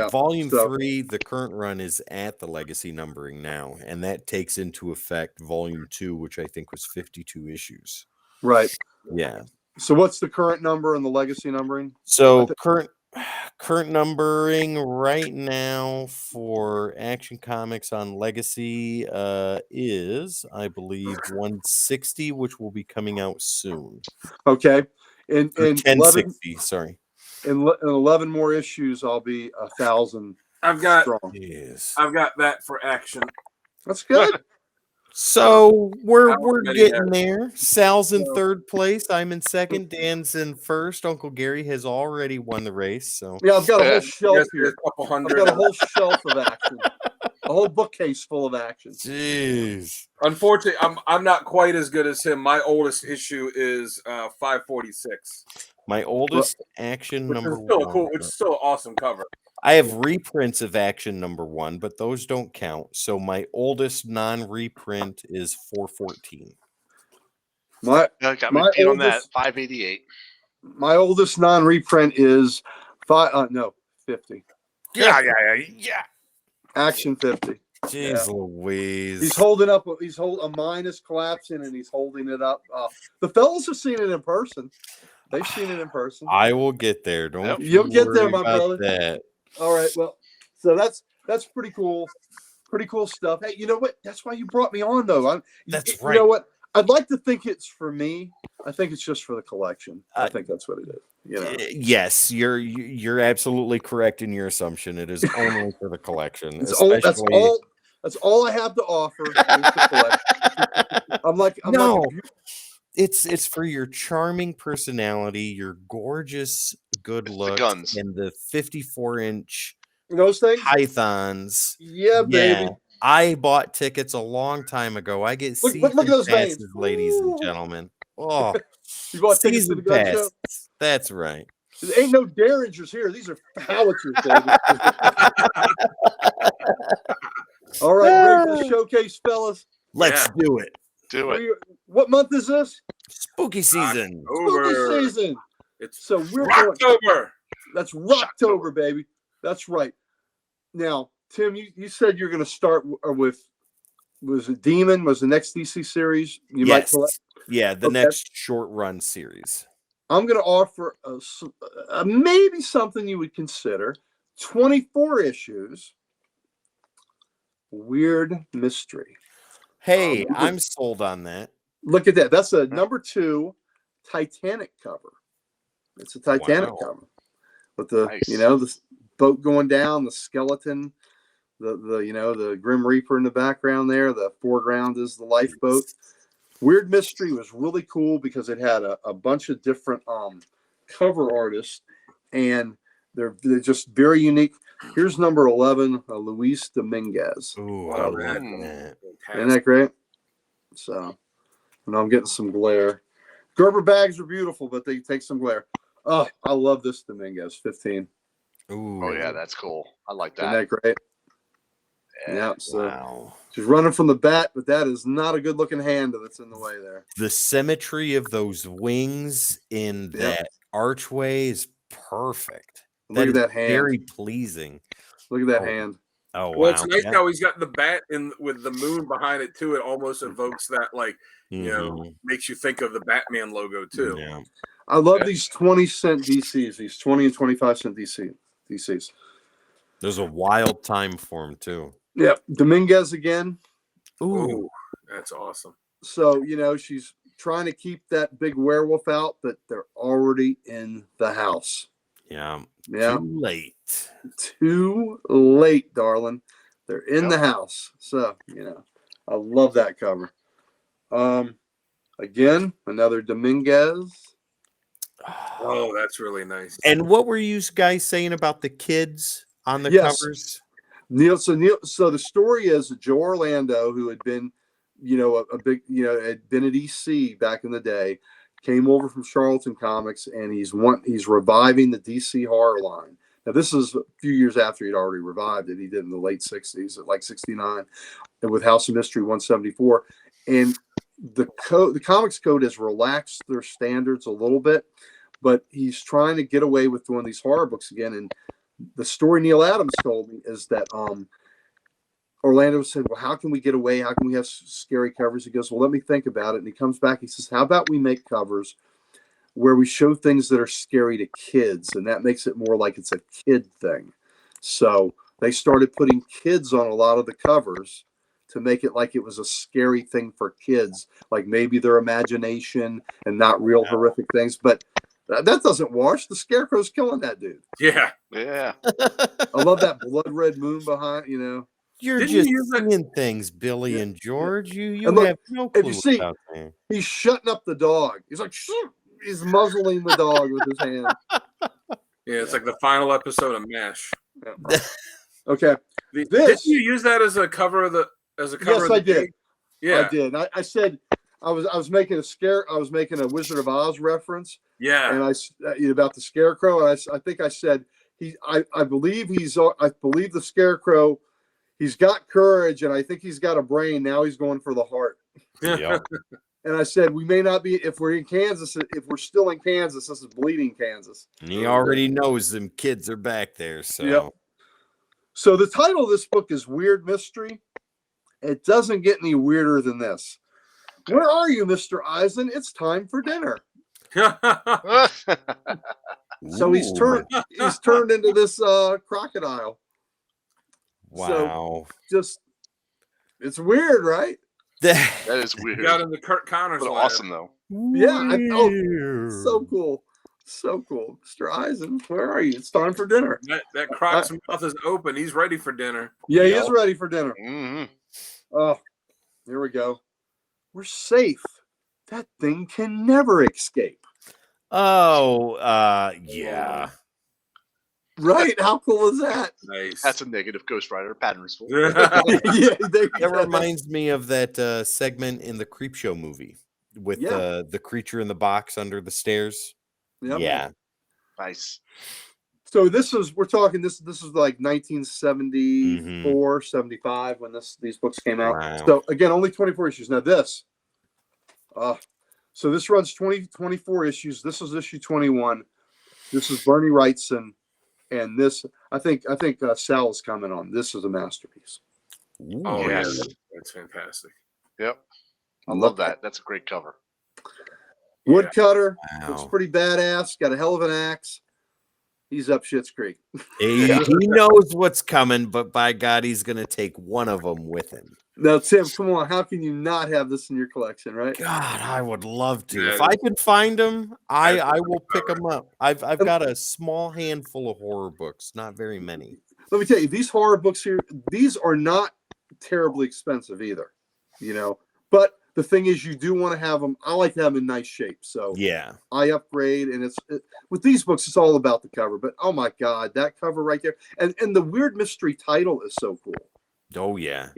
Speaker 1: Volume 3, the current run is at the legacy numbering now, and that takes into effect Volume 2, which I think was 52 issues.
Speaker 2: Right.
Speaker 1: Yeah.
Speaker 2: So what's the current number and the legacy numbering?
Speaker 1: So Current numbering right now for Action Comics on Legacy is, I believe, 160, which will be coming out soon.
Speaker 2: Okay, in
Speaker 1: Or
Speaker 2: 11
Speaker 1: 1060, sorry.
Speaker 2: in 11 more issues, I'll be 1,000
Speaker 4: I've got
Speaker 2: strong.
Speaker 1: Yes.
Speaker 4: I've got that for Action.
Speaker 2: That's good.
Speaker 1: So we're
Speaker 4: However many
Speaker 1: getting
Speaker 4: has-
Speaker 1: there. Sal's in
Speaker 4: So-
Speaker 1: third place. I'm in second. Dan's in first. Uncle Gary has already won the race. So
Speaker 2: Yeah, I've got a whole shelf
Speaker 4: Yes, there's
Speaker 2: here.
Speaker 4: a couple
Speaker 2: I've
Speaker 4: hundred.
Speaker 2: got a whole shelf of action, a whole bookcase full of action.
Speaker 1: jeez.
Speaker 4: Unfortunately, I'm not quite as good as him. My oldest issue is 546,
Speaker 1: My oldest Action
Speaker 4: which is
Speaker 1: number
Speaker 4: still a
Speaker 1: one.
Speaker 4: cool. It's still an awesome cover.
Speaker 1: I have reprints of Action number one, but those don't count. So my oldest non-reprint is 414.
Speaker 2: My
Speaker 3: Yeah, got me
Speaker 2: My
Speaker 3: beat on that.
Speaker 2: oldest-
Speaker 3: 588.
Speaker 2: my oldest non-reprint is 50.
Speaker 1: Yeah.
Speaker 2: Action 50.
Speaker 1: Jeez Louise.
Speaker 2: He's holding up. A mine is collapsing, and he's holding it up. The fellas have seen it in person. They've seen it in person.
Speaker 1: I will get there. Don't
Speaker 3: Yep.
Speaker 1: you
Speaker 2: You'll get there,
Speaker 1: worry
Speaker 2: my
Speaker 1: about
Speaker 2: brother.
Speaker 1: that.
Speaker 2: All right. Well, so that's pretty cool. Pretty cool stuff. Hey, you know what? That's why you brought me on, though.
Speaker 1: That's
Speaker 2: You
Speaker 1: right.
Speaker 2: know what? I'd like to think it's for me. I think it's just for the collection. I
Speaker 1: Uh,
Speaker 2: think that's what it is. You know.
Speaker 1: Yes, you're absolutely correct in your assumption. It is only for the collection.
Speaker 2: That's
Speaker 1: especially...
Speaker 2: all. That's all I have to offer. Is the collection. I'm like
Speaker 1: it's for your charming personality, your gorgeous good
Speaker 3: It's the
Speaker 1: looks,
Speaker 3: guns.
Speaker 1: and the 54-inch
Speaker 2: those things.
Speaker 1: pythons.
Speaker 2: Yeah, baby.
Speaker 1: I bought tickets a long time ago. I get
Speaker 2: Look
Speaker 1: season
Speaker 2: at those
Speaker 1: passes,
Speaker 2: veins.
Speaker 1: ladies and
Speaker 2: Ooh.
Speaker 1: gentlemen. Oh,
Speaker 2: You bought tickets to
Speaker 1: season
Speaker 2: the gun show?
Speaker 1: passes. That's right.
Speaker 2: There ain't no derringers here. These are howitzers, baby. All right, ready for the showcase, fellas?
Speaker 1: Let's do it.
Speaker 3: Do it.
Speaker 2: What month is this?
Speaker 1: Spooky season.
Speaker 2: Spooky
Speaker 4: October.
Speaker 2: season.
Speaker 4: It's
Speaker 2: So we're going.
Speaker 4: October.
Speaker 2: That's Rocktober, baby. That's right. Now, Tim, you said you're going to start with. Was it Demon? Was the next DC series? You might
Speaker 1: Yes.
Speaker 2: collect.
Speaker 1: Yeah, the
Speaker 2: Okay.
Speaker 1: next short run series.
Speaker 2: I'm going to offer maybe something you would consider 24 issues. Weird Mystery.
Speaker 1: Hey, I'm sold on that.
Speaker 2: Look at that. That's a number 2 Titanic cover. It's a Titanic
Speaker 1: Wow.
Speaker 2: cover with the
Speaker 3: Nice.
Speaker 2: the boat going down, the skeleton, the Grim Reaper in the background there. The foreground is the lifeboat. Weird Mystery was really cool because it had a bunch of different cover artists, and they're just very unique. Here's number 11, Luis Dominguez.
Speaker 1: Ooh,
Speaker 4: Wow,
Speaker 1: I love
Speaker 3: man.
Speaker 1: that.
Speaker 2: Isn't that great? So, I'm getting some glare. Gerber bags are beautiful, but they take some glare. Oh, I love this Dominguez 15.
Speaker 1: Ooh.
Speaker 3: Oh, yeah, that's cool. I like
Speaker 2: Isn't
Speaker 3: that.
Speaker 2: that great?
Speaker 3: Yeah.
Speaker 2: Yeah. So
Speaker 1: Wow.
Speaker 2: she's running from the bat, but that is not a good looking hand that's in the way there.
Speaker 1: The symmetry of those wings in
Speaker 2: Yep.
Speaker 1: that archway is perfect.
Speaker 2: Look at
Speaker 1: is
Speaker 2: that hand.
Speaker 1: Very pleasing.
Speaker 2: Look at that
Speaker 1: Oh,
Speaker 2: hand.
Speaker 1: Oh, wow.
Speaker 4: Well, it's nice
Speaker 1: Yeah.
Speaker 4: how he's got the bat in with the moon behind it too. It almost evokes that, like,
Speaker 1: Mhm.
Speaker 4: makes you think of the Batman logo too.
Speaker 1: Yeah.
Speaker 2: I love
Speaker 3: Yeah.
Speaker 2: these 20-cent DCs, these 20 and 25-cent DCs.
Speaker 1: There's a wild time for him, too.
Speaker 2: Yep. Dominguez again.
Speaker 1: Ooh.
Speaker 4: Ooh, that's awesome.
Speaker 2: So, she's trying to keep that big werewolf out, but they're already in the house.
Speaker 1: Yeah.
Speaker 2: Yeah.
Speaker 1: Too late.
Speaker 2: Too late, darling. They're in
Speaker 3: Yep.
Speaker 2: the house. So, I love that cover. Again, another Dominguez.
Speaker 4: Oh, that's really nice.
Speaker 1: And what were you guys saying about the kids on the
Speaker 2: Yes.
Speaker 1: covers?
Speaker 2: Neil, so the story is Joe Orlando, who had been, a big, had been at EC back in the day, came over from Charlton Comics, and he's reviving the DC horror line. Now, this is a few years after he'd already revived it. He did in the late 60s, at like 69, and with House of Mystery 174. And the Comics Code has relaxed their standards a little bit, but he's trying to get away with doing these horror books again. And the story Neil Adams told me is that Orlando said, well, how can we get away? How can we have scary covers? He goes, well, let me think about it. And he comes back. He says, how about we make covers where we show things that are scary to kids, and that makes it more like it's a kid thing. So they started putting kids on a lot of the covers to make it like it was a scary thing for kids, like maybe their imagination and not real horrific things. But that doesn't wash. The Scarecrow's killing that dude.
Speaker 4: Yeah.
Speaker 3: Yeah.
Speaker 2: I love that blood red moon behind,
Speaker 1: You're
Speaker 4: Didn't
Speaker 1: just
Speaker 4: you use that-
Speaker 1: seeing things, Billy
Speaker 2: Yeah,
Speaker 1: and George. You
Speaker 2: And look,
Speaker 1: have no
Speaker 2: if
Speaker 1: clue
Speaker 2: you see-
Speaker 1: what's out there.
Speaker 2: He's shutting up the dog. He's like, "Shh." He's muzzling the dog with his hand.
Speaker 4: Yeah, it's like the final episode of MASH.
Speaker 2: Yeah. Okay.
Speaker 4: Didn't
Speaker 2: This-
Speaker 4: you use that as a cover of the
Speaker 2: Yes,
Speaker 4: of
Speaker 2: I
Speaker 4: the
Speaker 2: did.
Speaker 4: game? Yeah.
Speaker 2: I did. I said I was making a Wizard of Oz reference,
Speaker 4: Yeah.
Speaker 2: and about the Scarecrow, and I think I said I believe the Scarecrow, he's got courage, and I think he's got a brain. Now he's going for the heart.
Speaker 1: Yep.
Speaker 2: And I said we may not be, if we're in Kansas, if we're still in Kansas, this is bleeding Kansas.
Speaker 1: And he already knows them kids are back there. So
Speaker 2: Yep. So the title of this book is Weird Mystery. It doesn't get any weirder than this. Where are you, Mr. Eisen? It's time for dinner. So he's
Speaker 1: Ooh,
Speaker 2: turned into this crocodile.
Speaker 1: Wow.
Speaker 2: Just it's weird, right?
Speaker 3: That is weird.
Speaker 4: Got into Kurt Connor's
Speaker 3: But
Speaker 4: ladder.
Speaker 3: awesome though.
Speaker 2: Yeah,
Speaker 1: Weird.
Speaker 2: So cool. So cool. Mr. Eisen, where are you? It's time for dinner.
Speaker 4: That croc's mouth is open. He's ready for dinner.
Speaker 2: Yeah, he
Speaker 1: Yep.
Speaker 2: is ready for dinner.
Speaker 3: Mhm.
Speaker 2: Oh, here we go. We're safe. That thing can never escape.
Speaker 1: Oh, yeah.
Speaker 2: Right? How cool is that?
Speaker 4: Nice.
Speaker 3: That's a negative Ghost Rider patterns.
Speaker 2: Yeah,
Speaker 1: That reminds me of that segment in the Creepshow movie with
Speaker 2: Yeah.
Speaker 1: the creature in the box under the stairs.
Speaker 2: Yep.
Speaker 1: Yeah.
Speaker 3: Nice.
Speaker 2: So we're talking this is like 1974, 75 when these books came out.
Speaker 1: Wow.
Speaker 2: So again, only 24 issues. Now so this runs 24 issues. This is issue 21. This is Bernie Wrightson, and this I think Sal is coming on. This is a masterpiece.
Speaker 1: Ooh,
Speaker 4: Oh
Speaker 3: Yes.
Speaker 4: yeah, that's fantastic.
Speaker 3: Yep. I
Speaker 2: love
Speaker 3: love that. That's a great cover.
Speaker 2: Woodcutter looks
Speaker 1: Wow.
Speaker 2: pretty badass. Got a hell of an axe. He's up Shit's Creek.
Speaker 1: He knows what's coming, but by God, he's going to take one of them with him.
Speaker 2: Now, Tim, come on. How can you not have this in your collection, right?
Speaker 1: God, I would love to.
Speaker 4: Yeah,
Speaker 1: If I can find them, I
Speaker 4: that's
Speaker 1: will pick
Speaker 4: cover.
Speaker 1: them up. I've got a small handful of horror books, not very many.
Speaker 2: Let me tell you, these horror books here, these are not terribly expensive either, But the thing is, you do want to have them. I like to have them in nice shape, so
Speaker 1: Yeah.
Speaker 2: I upgrade. And with these books, it's all about the cover. But oh my God, that cover right there, and the weird mystery title is so cool.
Speaker 1: Oh, yeah.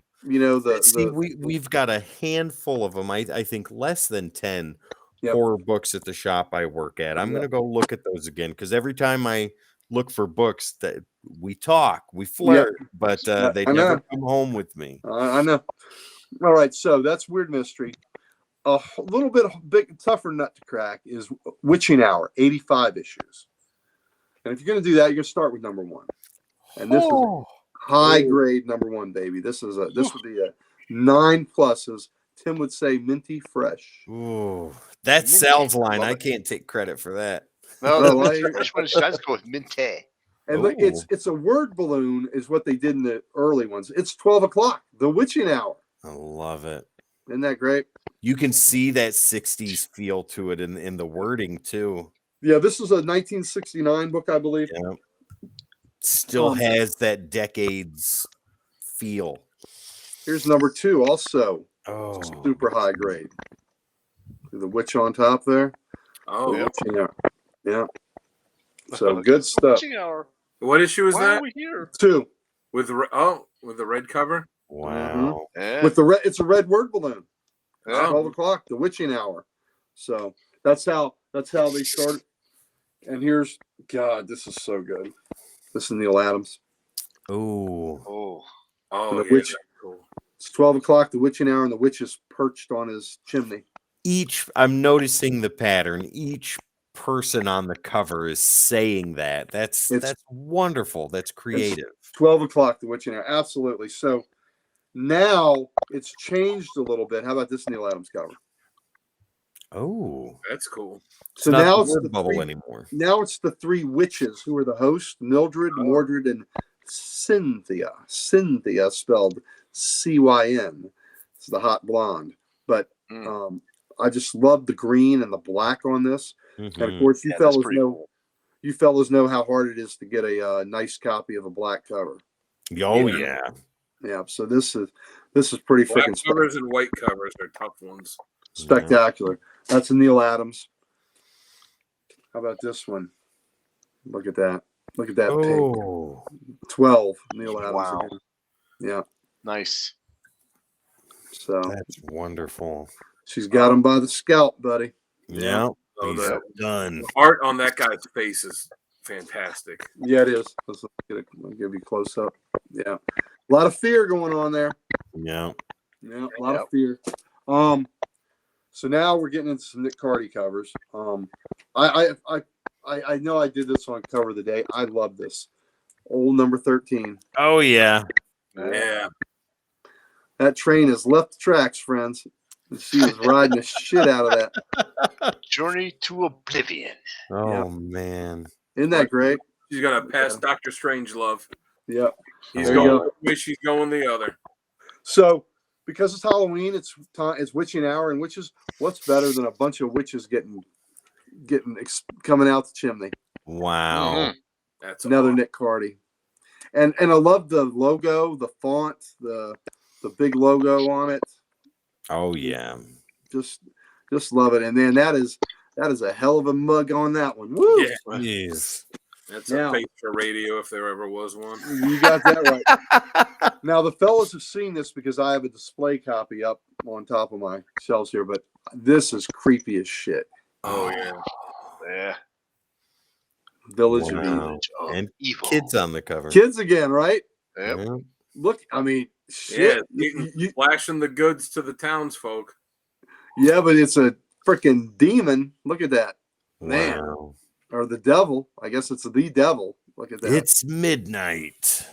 Speaker 2: See,
Speaker 1: We've got a handful of them. I think less than 10
Speaker 2: Yep.
Speaker 1: horror books at the shop I work at. I'm going to go look at those again because every time I look for books that we talk, we flirt, but they
Speaker 2: I
Speaker 1: never
Speaker 2: know.
Speaker 1: come home with me.
Speaker 2: I know. All right, so that's weird mystery. A little bit tougher nut to crack is Witching Hour, 85 issues. And if you're going to do that, you're going to start with number 1. And this is high grade number 1, baby. This would be a 9 pluses. Tim would say minty fresh.
Speaker 1: Ooh, that
Speaker 3: Minty.
Speaker 1: Sal's line.
Speaker 3: Love
Speaker 1: I
Speaker 3: it.
Speaker 1: can't take credit for that.
Speaker 3: No,
Speaker 2: No,
Speaker 3: the first one is go with Minte.
Speaker 2: And look, it's a word balloon is what they did in the early ones. It's 12 o'clock, the Witching Hour.
Speaker 1: I love it.
Speaker 2: Isn't that great?
Speaker 1: You can see that 60s feel to it in the wording too.
Speaker 2: Yeah, this is a 1969 book, I believe.
Speaker 1: Yeah. Still has that decades feel.
Speaker 2: Here's number 2, also
Speaker 1: Oh,
Speaker 2: super high grade. The witch on top there.
Speaker 4: Oh,
Speaker 2: The Witching Hour. Yeah. So good stuff.
Speaker 3: Witching Hour.
Speaker 4: what issue is
Speaker 3: Why
Speaker 4: that?
Speaker 3: are we here?
Speaker 2: 2
Speaker 4: With the red cover?
Speaker 1: wow.
Speaker 3: Yeah.
Speaker 2: with the red. It's a red word balloon.
Speaker 3: Yeah.
Speaker 2: 12 o'clock, the Witching Hour. So that's how they started. And here's God. This is so good. This is Neil Adams.
Speaker 1: Oh,
Speaker 3: Oh.
Speaker 4: Oh,
Speaker 2: The
Speaker 4: yeah,
Speaker 2: witch-
Speaker 4: that's cool.
Speaker 2: It's 12 o'clock, the Witching Hour, and the witch is perched on his chimney.
Speaker 1: I'm noticing the pattern. Each person on the cover is saying that. That's wonderful. That's creative.
Speaker 2: 12 o'clock, the Witching Hour. Absolutely. So now it's changed a little bit. How about this Neil Adams cover?
Speaker 1: Oh,
Speaker 4: That's cool.
Speaker 1: it's
Speaker 2: So
Speaker 1: not
Speaker 2: now
Speaker 1: the
Speaker 2: it's
Speaker 1: word
Speaker 2: the
Speaker 1: bubble
Speaker 2: three,
Speaker 1: anymore.
Speaker 2: now it's the three witches who are the hosts: Mildred,
Speaker 4: Oh.
Speaker 2: Mordred, and Cynthia. Cynthia spelled Cyn. It's the hot blonde. But
Speaker 3: Mm.
Speaker 2: I just love the green and the black on this. And of
Speaker 1: Mhm.
Speaker 2: course, you
Speaker 3: Yeah, that's
Speaker 2: fellas
Speaker 3: pretty
Speaker 2: know
Speaker 3: cool.
Speaker 2: you fellas know how hard it is to get a nice copy of a black cover.
Speaker 1: Oh
Speaker 4: Yeah.
Speaker 1: yeah.
Speaker 2: Yeah, so this is pretty
Speaker 4: Black
Speaker 2: freaking
Speaker 4: covers and white covers are tough ones.
Speaker 2: spectacular. That's a Neil Adams. How about this one? Look at that. Look at that pink.
Speaker 1: Oh,
Speaker 2: 12 Neil Adams
Speaker 3: Wow.
Speaker 2: again. Yeah.
Speaker 3: Nice.
Speaker 2: So
Speaker 1: that's wonderful.
Speaker 2: she's got him by the scalp, buddy.
Speaker 1: Yeah,
Speaker 4: Oh,
Speaker 1: he's
Speaker 4: the
Speaker 1: done.
Speaker 4: art on that guy's face is fantastic.
Speaker 2: Yeah, it is. I'll give you a close up. Yeah. A lot of fear going on there.
Speaker 1: Yeah.
Speaker 2: Yeah, a lot of fear. So now we're getting into some Nick Cardy covers. I know I did this on cover of the day. I love this. Old number 13.
Speaker 1: Oh yeah.
Speaker 4: Yeah.
Speaker 2: That train has left the tracks, friends. And she is riding the shit out of that.
Speaker 3: Journey to Oblivion.
Speaker 1: Oh man.
Speaker 2: Isn't that great?
Speaker 4: She's gonna pass Dr. Strangelove.
Speaker 2: Yep.
Speaker 4: He's
Speaker 2: There you
Speaker 4: going
Speaker 2: go.
Speaker 4: one way, she's going the other.
Speaker 2: So, because it's Halloween, it's witching hour, and witches. What's better than a bunch of witches coming out the chimney?
Speaker 1: Wow.
Speaker 3: Mhm.
Speaker 4: That's
Speaker 2: Another
Speaker 4: awesome.
Speaker 2: Nick Cardy, and I love the logo, the font, the big logo on it.
Speaker 1: Oh yeah.
Speaker 2: Just love it. And then that is a hell of a mug on that one. Woo!
Speaker 4: Yeah,
Speaker 1: Jeez.
Speaker 4: that's
Speaker 2: Now-
Speaker 4: a face for radio if there ever was one.
Speaker 2: You got that right. Now the fellas have seen this because I have a display copy up on top of my shelves here, but this is creepy as shit.
Speaker 4: Oh yeah.
Speaker 3: Yeah.
Speaker 2: Village of
Speaker 1: Wow.
Speaker 2: Evil.
Speaker 3: Village of
Speaker 1: And
Speaker 3: Evil.
Speaker 1: kids on the cover.
Speaker 2: Kids again, right?
Speaker 3: Yep.
Speaker 1: Yeah.
Speaker 2: Look, I mean, shit.
Speaker 4: Yeah, flashing the goods to the townsfolk.
Speaker 2: Yeah, but it's a freaking demon. Look at that. Man.
Speaker 1: Wow.
Speaker 2: Or the devil. I guess it's the devil. Look at that.
Speaker 1: It's midnight.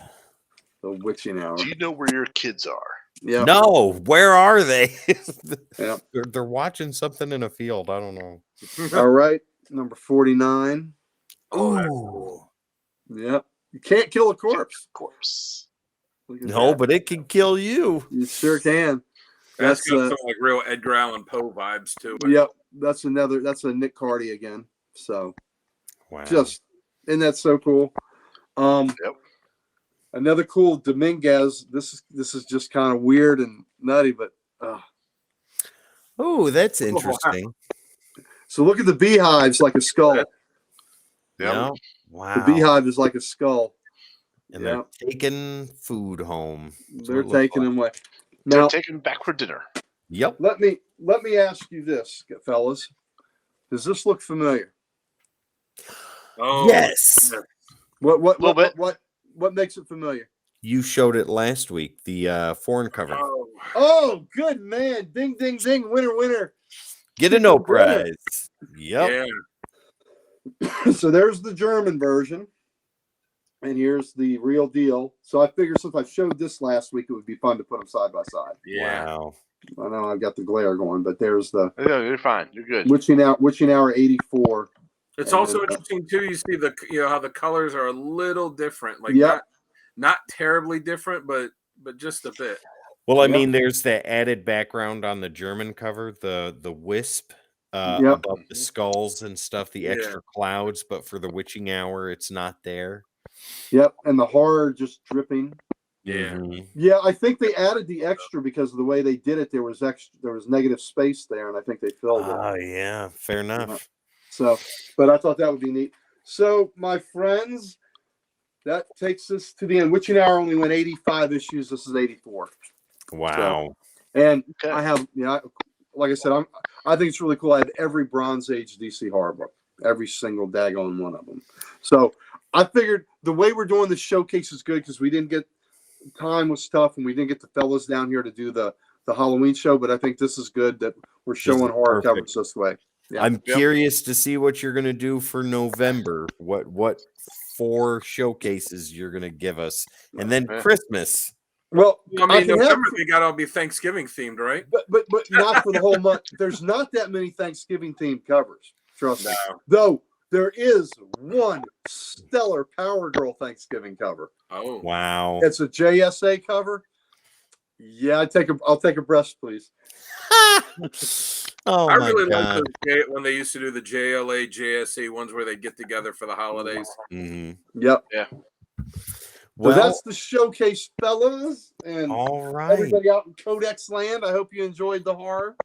Speaker 2: The witching hour.
Speaker 3: Do you know where your kids are?
Speaker 2: Yeah.
Speaker 1: No, where are they?
Speaker 2: Yeah.
Speaker 1: They're watching something in a field. I don't know.
Speaker 2: All right. Number 49.
Speaker 4: Oh, that's
Speaker 1: Ooh.
Speaker 4: cool.
Speaker 2: Yep. You can't kill a corpse.
Speaker 3: Corpse.
Speaker 2: Look at
Speaker 1: No,
Speaker 2: that.
Speaker 1: but it can kill you.
Speaker 2: You sure can.
Speaker 4: That's
Speaker 2: That's,
Speaker 4: got some like real Edgar Allan Poe vibes to it.
Speaker 2: Yep. That's a Nick Cardy again. So
Speaker 1: Wow.
Speaker 2: and that's so cool.
Speaker 3: Yep.
Speaker 2: Another cool Dominguez. This is just kind of weird and nutty, but
Speaker 1: Oh, that's interesting.
Speaker 2: so look at the beehives like a skull.
Speaker 3: Yep.
Speaker 1: Yeah.
Speaker 2: The
Speaker 1: Wow.
Speaker 2: beehive is like a skull.
Speaker 1: And
Speaker 2: Yeah.
Speaker 1: they're taking food home. That's
Speaker 2: They're
Speaker 1: what it looks
Speaker 2: taking
Speaker 1: like.
Speaker 2: them away.
Speaker 3: They're
Speaker 2: Now
Speaker 3: taken back for dinner.
Speaker 1: Yep.
Speaker 2: let me ask you this, fellas. Does this look familiar?
Speaker 4: Oh,
Speaker 1: Yes.
Speaker 4: yeah.
Speaker 3: Little bit.
Speaker 2: What makes it familiar?
Speaker 1: You showed it last week, the foreign cover.
Speaker 4: Oh,
Speaker 2: Oh, good man. Ding ding ding. Winner.
Speaker 1: Get a no
Speaker 2: chicken dinner.
Speaker 1: prize. Yep.
Speaker 4: yeah.
Speaker 2: So there's the German version. And here's the real deal. So I figured since I showed this last week, it would be fun to put them side by side.
Speaker 4: Yeah.
Speaker 1: Wow.
Speaker 2: I know I've got the glare going, but there's the
Speaker 3: Yeah, you're fine. You're good.
Speaker 2: Witching Hour 84.
Speaker 4: It's
Speaker 2: And
Speaker 4: also
Speaker 2: then,
Speaker 4: interesting too. You see how the colors are a little different, like
Speaker 2: Yep.
Speaker 4: not terribly different, but just a bit.
Speaker 1: Well, I
Speaker 2: Yep.
Speaker 1: mean, there's the added background on the German cover, the wisp
Speaker 2: Yep.
Speaker 1: above the skulls and stuff, the
Speaker 4: Yeah.
Speaker 1: extra clouds, but for the witching hour, it's not there.
Speaker 2: Yep, and the horror just dripping.
Speaker 4: Yeah.
Speaker 1: Mhm.
Speaker 2: Yeah, I think they added the extra because of the way they did it. There was negative space there, and I think they filled it.
Speaker 1: Oh, yeah. Fair enough.
Speaker 2: So, but I thought that would be neat. So, my friends, that takes us to the end. Witching Hour only went 85 issues. This is 84.
Speaker 1: Wow.
Speaker 2: And
Speaker 3: Okay.
Speaker 2: I have, like I said, I think it's really cool. I have every Bronze Age DC horror book, every single daggone one of them. So I figured the way we're doing this showcase is good because we didn't get time with stuff and we didn't get the fellas down here to do the Halloween show. But I think this is good that we're showing horror
Speaker 1: perfect.
Speaker 2: covers this way. Yeah.
Speaker 1: I'm
Speaker 3: Yep.
Speaker 1: curious to see what you're going to do for November. What 4 showcases you're going to give us, and then
Speaker 3: Yeah.
Speaker 1: Christmas.
Speaker 2: Well,
Speaker 4: I mean,
Speaker 2: can have,
Speaker 4: November they got to be Thanksgiving themed, right?
Speaker 2: but not for the whole month. There's not that many Thanksgiving themed covers. Trust me.
Speaker 4: No.
Speaker 2: Though there is one stellar Power Girl Thanksgiving cover.
Speaker 4: Oh,
Speaker 1: Wow.
Speaker 2: It's a JSA cover. Yeah, I'll take a breast, please.
Speaker 1: Oh
Speaker 4: I
Speaker 1: my
Speaker 4: really like
Speaker 1: God.
Speaker 4: those when they used to do the JLA, JSA ones where they get together for the holidays.
Speaker 1: Mm-hmm.
Speaker 2: Yep.
Speaker 3: Yeah.
Speaker 2: So
Speaker 1: Well,
Speaker 2: that's the showcase, fellas, and
Speaker 1: all right.
Speaker 2: everybody out in Codex land. I hope you enjoyed the horror.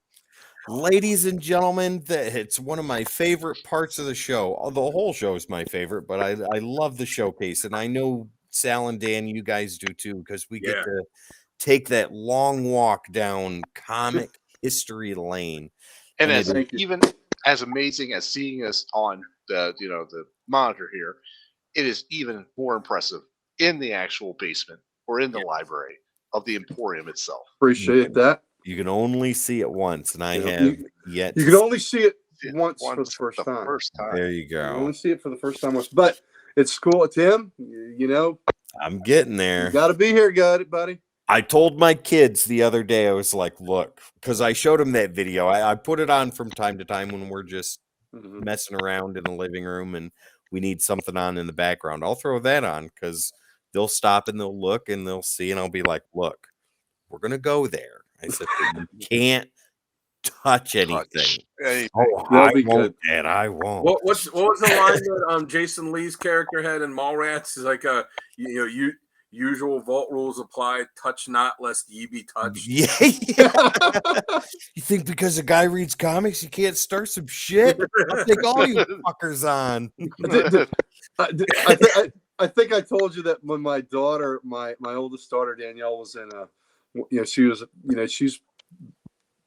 Speaker 1: Ladies and gentlemen, it's one of my favorite parts of the show. The whole show is my favorite, but I love the showcase. And I know Sal and Dan, you guys do too, because we get
Speaker 4: Yeah.
Speaker 1: to take that long walk down comic history lane.
Speaker 3: And
Speaker 1: And
Speaker 3: as
Speaker 2: Thank you.
Speaker 3: even as amazing as seeing us on the the monitor here, it is even more impressive in the actual basement or in the library of the Emporium itself.
Speaker 2: Appreciate that.
Speaker 1: You can only see it once, and I
Speaker 2: You know,
Speaker 1: have yet.
Speaker 2: You
Speaker 1: to
Speaker 2: can
Speaker 1: see-
Speaker 2: only see it
Speaker 3: Yeah,
Speaker 2: once for the first time.
Speaker 1: There you
Speaker 2: You can
Speaker 1: go.
Speaker 2: only see it for the first time once, but it's cool. Tim, you know,
Speaker 1: I'm getting
Speaker 2: you
Speaker 1: there.
Speaker 2: got to be here, buddy.
Speaker 1: I told my kids the other day, I was like, look, because I showed them that video. I put it on from time to time when we're just
Speaker 2: Mhm.
Speaker 1: messing around in the living room and we need something on in the background. I'll throw that on because they'll stop and they'll look and they'll see, and I'll be like, look, we're going to go there. I said, but you can't touch anything. Oh,
Speaker 2: They'll
Speaker 1: I
Speaker 2: be
Speaker 1: won't,
Speaker 2: good.
Speaker 1: Dad. I won't.
Speaker 4: What was the line that Jason Lee's character had in Mallrats? Is like usual vault rules apply. Touch not, lest ye be touched.
Speaker 1: Yeah. You think because a guy reads comics, you can't start some shit? I'll take all you fuckers on.
Speaker 2: I think I told you that when my daughter, my oldest daughter Danielle, was in she's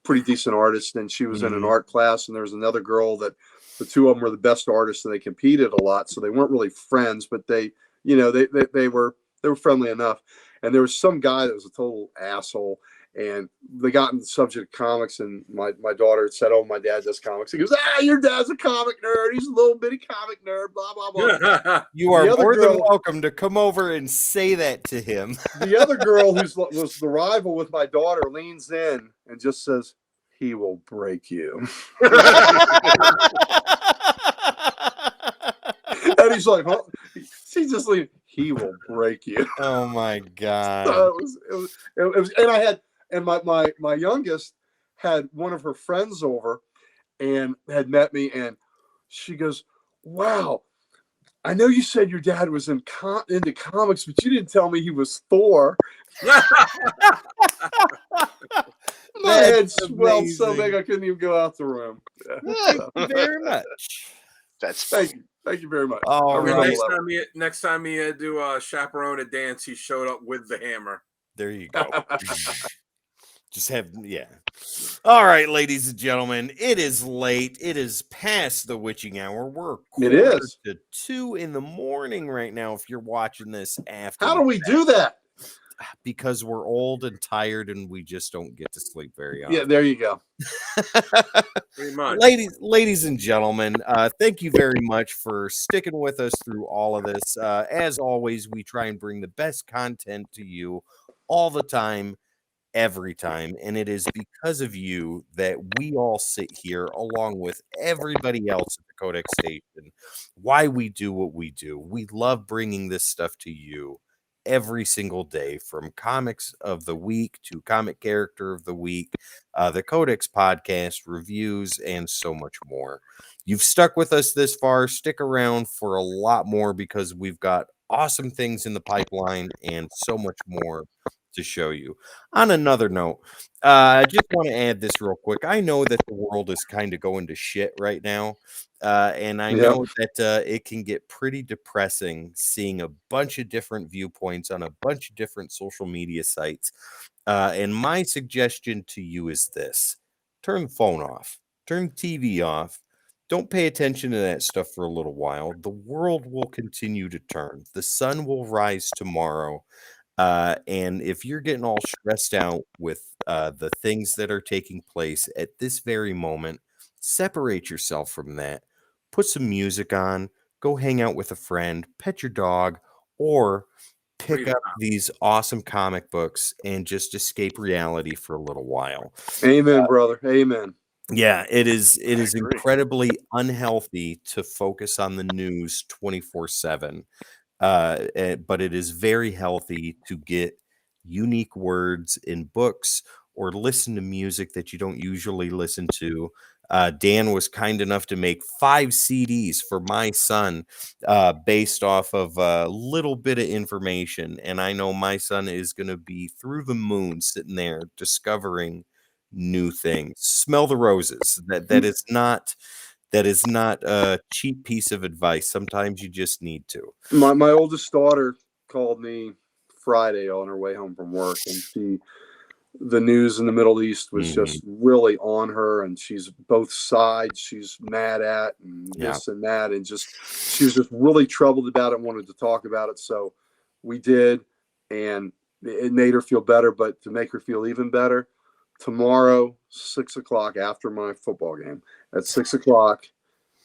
Speaker 2: pretty decent artist, and she was in an art class, and there was another girl that the two of them were the best artists, and they competed a lot, so they weren't really friends, but they were friendly enough. And there was some guy that was a total asshole, and they got into the subject of comics, and my daughter said, "Oh, my dad does comics." He goes, your dad's a comic nerd. He's a little bitty comic nerd, blah, blah, blah.
Speaker 1: You are
Speaker 2: The other
Speaker 1: more than
Speaker 2: girl-
Speaker 1: welcome to come over and say that to him.
Speaker 2: The other girl, was the rival with my daughter, leans in and just says, "He will break you." And he's like, "Huh?" She just leaned, "He will break you."
Speaker 1: Oh my God.
Speaker 2: So it was, and I had, and my youngest had one of her friends over and had met me, and she goes, "Wow, I know you said your dad was into comics, but you didn't tell me he was Thor." My head swelled so big I couldn't even go out the room.
Speaker 1: Thank you very much.
Speaker 3: That's
Speaker 2: Thank you very much.
Speaker 1: All
Speaker 2: I
Speaker 1: right.
Speaker 2: remember
Speaker 4: Next time he had to chaperone a dance, he showed up with the hammer.
Speaker 1: There you go. Just have, yeah. All right, ladies and gentlemen, it is late. It is past the witching hour. We're
Speaker 2: It is.
Speaker 1: to 2 a.m. right now if you're watching this after.
Speaker 2: How do we do that?
Speaker 1: Because we're old and tired and we just don't get to sleep very often.
Speaker 2: Yeah, there you go.
Speaker 4: Pretty much.
Speaker 1: Ladies and gentlemen, thank you very much for sticking with us through all of this. As always, we try and bring the best content to you all the time, every time, and it is because of you that we all sit here along with everybody else at the Codex Station. Why we do what we do. We love bringing this stuff to you every single day, from comics of the week to comic character of the week, the Codex podcast, reviews, and so much more. You've stuck with us this far. Stick around for a lot more because we've got awesome things in the pipeline and so much more to show you. On another note, I just want to add this real quick. I know that the world is kind of going to shit right now. And I know that it can get pretty depressing seeing a bunch of different viewpoints on a bunch of different social media sites. And my suggestion to you is this: turn the phone off, turn the TV off. Don't pay attention to that stuff for a little while. The world will continue to turn. The sun will rise tomorrow. And if you're getting all stressed out with the things that are taking place at this very moment, separate yourself from that. Put some music on, go hang out with a friend, pet your dog, or pick
Speaker 4: Read
Speaker 1: up
Speaker 4: about
Speaker 1: these awesome comic books and just escape reality for a little while.
Speaker 2: Amen, brother. Amen.
Speaker 1: Yeah, it is
Speaker 3: agree.
Speaker 1: incredibly unhealthy to focus on the news 24/7. But it is very healthy to get unique words in books or listen to music that you don't usually listen to. Dan was kind enough to make 5 CDs for my son based off of a little bit of information. And I know my son is going to be through the moon sitting there discovering new things. Smell the roses. That is not a cheap piece of advice. Sometimes you just need to.
Speaker 2: My oldest daughter called me Friday on her way home from work, and the news in the Middle East was just really on her, and she's both sides she's mad at, and
Speaker 1: Yeah.
Speaker 2: this and that, and she was just really troubled about it and wanted to talk about it. So we did, and it made her feel better. But to make her feel even better, tomorrow, 6 o'clock after my football game, at 6 o'clock,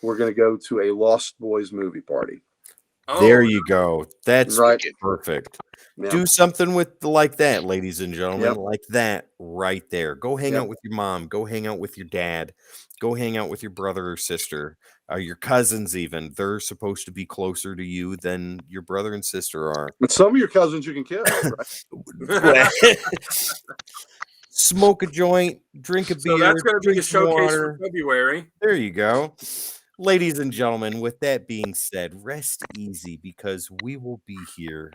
Speaker 2: we're going to go to a Lost Boys movie party.
Speaker 1: There
Speaker 4: Oh,
Speaker 1: you go. That's
Speaker 2: Right.
Speaker 1: perfect.
Speaker 2: Yeah.
Speaker 1: Do something with like that, ladies and gentlemen,
Speaker 2: Yep.
Speaker 1: like that right there. Go hang
Speaker 2: Yep.
Speaker 1: out with your mom. Go hang out with your dad. Go hang out with your brother or sister, your cousins. Even they're supposed to be closer to you than your brother and sister are.
Speaker 2: But some of your cousins you can kiss, right?
Speaker 1: Smoke a joint, drink a
Speaker 4: so
Speaker 1: beer,
Speaker 4: that's going to be a
Speaker 1: drink some
Speaker 4: showcase
Speaker 1: water.
Speaker 4: for February.
Speaker 1: There you go. Ladies and gentlemen, with that being said, rest easy because we will be here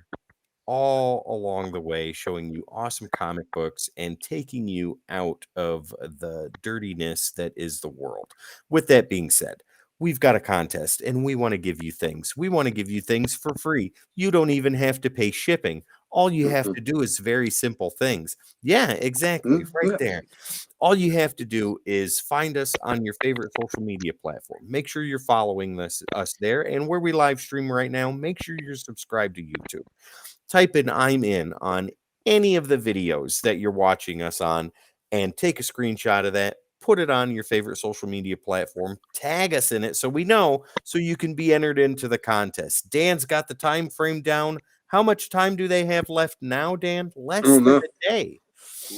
Speaker 1: all along the way showing you awesome comic books and taking you out of the dirtiness that is the world. With that being said, we've got a contest and we want to give you things. We want to give you things for free. You don't even have to pay shipping. All you have to do is very simple things. Yeah, exactly. Right
Speaker 2: Yeah.
Speaker 1: there. All you have to do is find us on your favorite social media platform. Make sure you're following us there. And where we live stream right now, make sure you're subscribed to YouTube. Type in "I'm in" on any of the videos that you're watching us on and take a screenshot of that. Put it on your favorite social media platform. Tag us in it so we know, so you can be entered into the contest. Dan's got the time frame down. How much time do they have left now, Dan? Less
Speaker 2: Oh,
Speaker 1: than
Speaker 2: no.
Speaker 1: a day.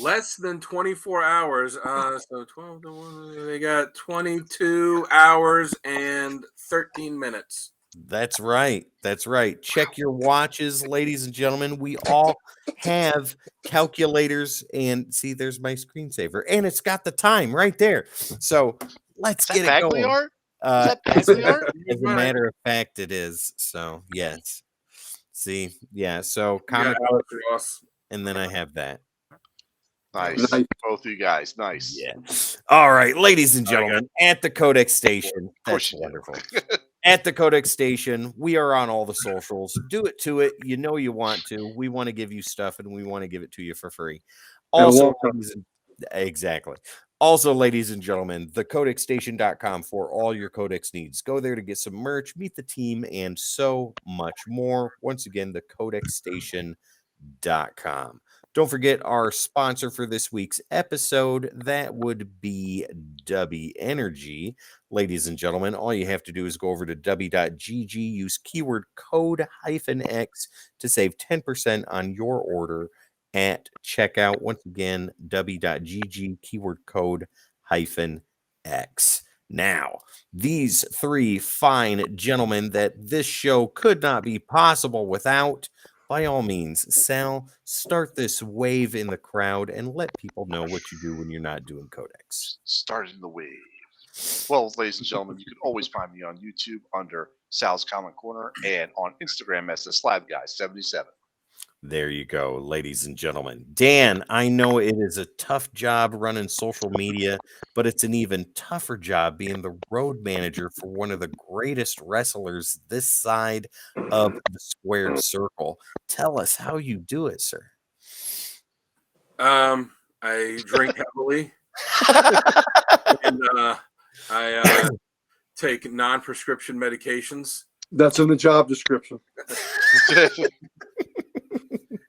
Speaker 4: Less than 24 hours. So 12 to 1, they got 22 hours and 13 minutes.
Speaker 1: That's right. That's right. Check your watches, ladies and gentlemen. We all have calculators, and see, there's my screensaver, and it's got the time right there. So let's
Speaker 3: Is that
Speaker 1: get it
Speaker 3: Bagley
Speaker 1: going.
Speaker 3: art? Is that Bagley art?
Speaker 1: As a matter of fact, it is. So yes. See, yeah. So comic book, and then I have that.
Speaker 3: Nice.
Speaker 2: Nice.
Speaker 3: Both of you guys. Nice.
Speaker 1: Yeah. All right, ladies and
Speaker 3: I got
Speaker 1: gentlemen, at the Codex Station.
Speaker 3: Of course
Speaker 1: That's
Speaker 3: you do.
Speaker 1: wonderful. At the Codex Station, we are on all the socials. Do it to it. You know you want to. We want to give you stuff, and we want to give it to you for free. Also, exactly. Also, ladies and gentlemen, thecodexstation.com for all your Codex needs. Go there to get some merch, meet the team, and so much more. Once again, thecodexstation.com. Don't forget our sponsor for this week's episode. That would be W Energy. Ladies and gentlemen, all you have to do is go over to w.gg, use keyword code -X to save 10% on your order at checkout. Once again, w.gg, keyword code -X. Now, these three fine gentlemen that this show could not be possible without, by all means, Sal, start this wave in the crowd and let people know what you do when you're not doing Codex.
Speaker 3: Starting the wave. Well, ladies and gentlemen, you can always find me on YouTube under Sal's Comic Corner and on Instagram as the Slab Guy 77.
Speaker 1: There you go, ladies and gentlemen. Dan, I know it is a tough job running social media, but it's an even tougher job being the road manager for one of the greatest wrestlers this side of the squared circle. Tell us how you do it, sir.
Speaker 4: I drink heavily, and I take non-prescription medications.
Speaker 2: That's in the job description.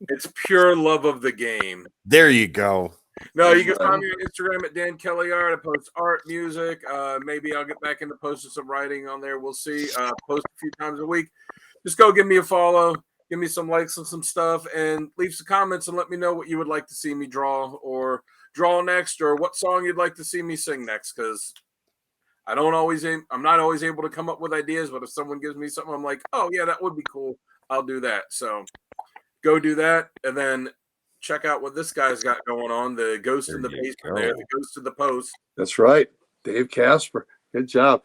Speaker 4: It's pure love of the game.
Speaker 1: There you go.
Speaker 4: No, you can find me on Instagram at Dan Kelly Art. I post art, music. Maybe I'll get back into posting some writing on there. We'll see. Post a few times a week. Just go give me a follow. give me some likes on some stuff, and leave some comments and let me know what you would like to see me draw or draw next, or what song you'd like to see me sing next. Because I'm not always able to come up with ideas, but if someone gives me something, I'm like, oh yeah, that would be cool. I'll do that. So go do that, and then check out what this guy's got going on. The ghost in the
Speaker 1: There you
Speaker 4: basement there,
Speaker 1: go.
Speaker 4: the ghost of the post.
Speaker 2: That's right. Dave Casper. Good job.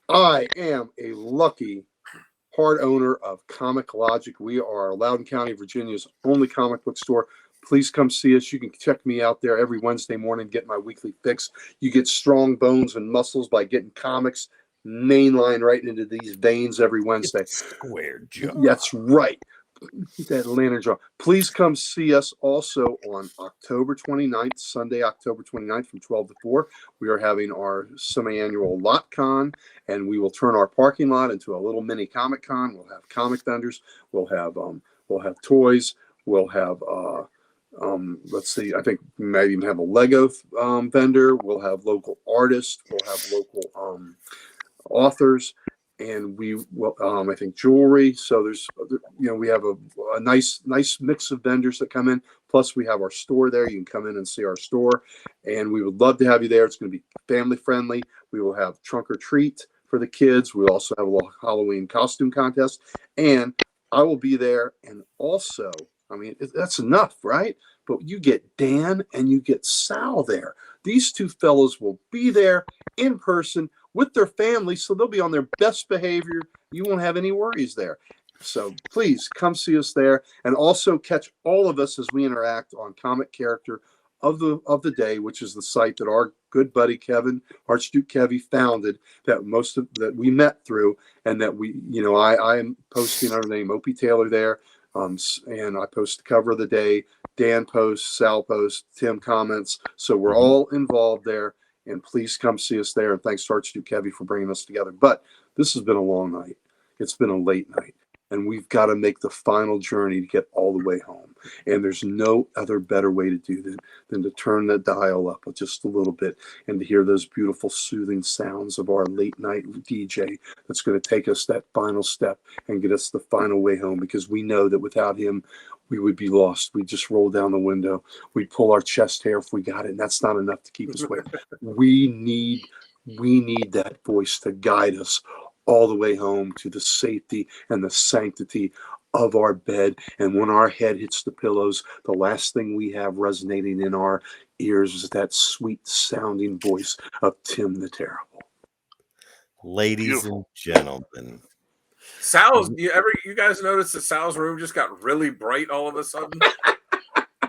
Speaker 2: I am a lucky part owner of Comic Logic. We are Loudoun County, Virginia's only comic book store. Please come see us. You can check me out there every Wednesday morning, get my weekly fix. You get strong bones and muscles by getting comics mainline right into these veins every Wednesday.
Speaker 1: Square jaw.
Speaker 2: That's right. That lantern draw. Please come see us also on October 29th, Sunday, October 29th from 12 to 4. We are having our semi-annual Lot Con, and we will turn our parking lot into a little mini Comic Con. We'll have comic vendors. We'll have toys. We'll have let's see, I think we might even have a Lego vendor. We'll have local artists. We'll have local authors. And we will, I think, jewelry. So there's, we have a nice mix of vendors that come in. Plus, we have our store there. You can come in and see our store, and we would love to have you there. It's going to be family friendly. We will have trunk or treat for the kids. We'll also have a little Halloween costume contest, and I will be there. And also, I mean, that's enough, right? But you get Dan and you get Sal there. These two fellows will be there in person with their families, so they'll be on their best behavior. You won't have any worries there. So please come see us there, and also catch all of us as we interact on Comic Character of the Day, which is the site that our good buddy Kevin, Archduke Kevy, founded, that we met through, and that I am posting under the name Opie Taylor there, and I post the cover of the day. Dan posts, Sal posts, Tim comments. So we're all involved there. And please come see us there. And thanks to Archduke Kevy for bringing us together. But this has been a long night. It's been a late night. And we've got to make the final journey to get all the way home. And there's no other better way to do that than to turn the dial up just a little bit and to hear those beautiful, soothing sounds of our late night DJ that's going to take us that final step and get us the final way home. Because we know that without him, we would be lost. We'd just roll down the window. We'd pull our chest hair if we got it. And that's not enough to keep us awake. We need that voice to guide us all the way home to the safety and the sanctity of our bed. And when our head hits the pillows, the last thing we have resonating in our ears is that sweet sounding voice of Tim the Terrible.
Speaker 1: Ladies and gentlemen.
Speaker 4: Sal's, you guys notice that Sal's room just got really bright all of a sudden?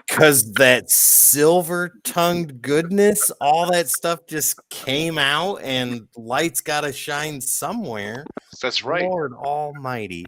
Speaker 1: Because that silver-tongued goodness, all that stuff just came out, and lights got to shine somewhere.
Speaker 3: That's right.
Speaker 1: Lord Almighty.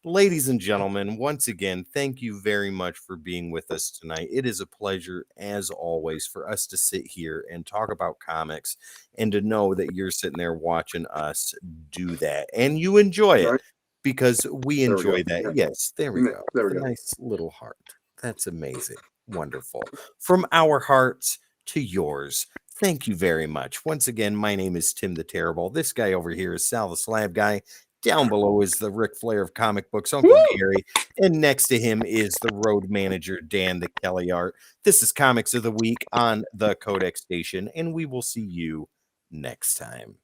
Speaker 1: Ladies and gentlemen, once again, thank you very much for being with us tonight. It is a pleasure, as always, for us to sit here and talk about comics, and to know that you're sitting there watching us do that, and you enjoy it,
Speaker 2: Right.
Speaker 1: because we
Speaker 2: There we
Speaker 1: enjoy
Speaker 2: go.
Speaker 1: that.
Speaker 2: Yeah.
Speaker 1: Yes, there we go.
Speaker 2: There we
Speaker 1: A
Speaker 2: go.
Speaker 1: nice little heart. That's amazing. Wonderful. From our hearts to yours, thank you very much. Once again, my name is Tim the Terrible. This guy over here is Sal the Slab Guy. Down below is the Ric Flair of comic books, Uncle Gary. And next to him is the road manager, Dan the Kelly Art. This is Comics of the Week on the Codex Station, and we will see you next time.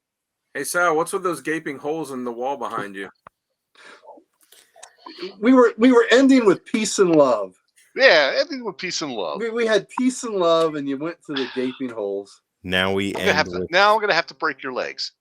Speaker 4: Hey, Sal, what's with those gaping holes in the wall behind you?
Speaker 2: We were ending with peace and love.
Speaker 3: Yeah, everything with peace and love.
Speaker 2: We had peace and love, and you went to the gaping holes.
Speaker 1: Now we
Speaker 3: I'm
Speaker 1: end
Speaker 3: gonna have to break your legs.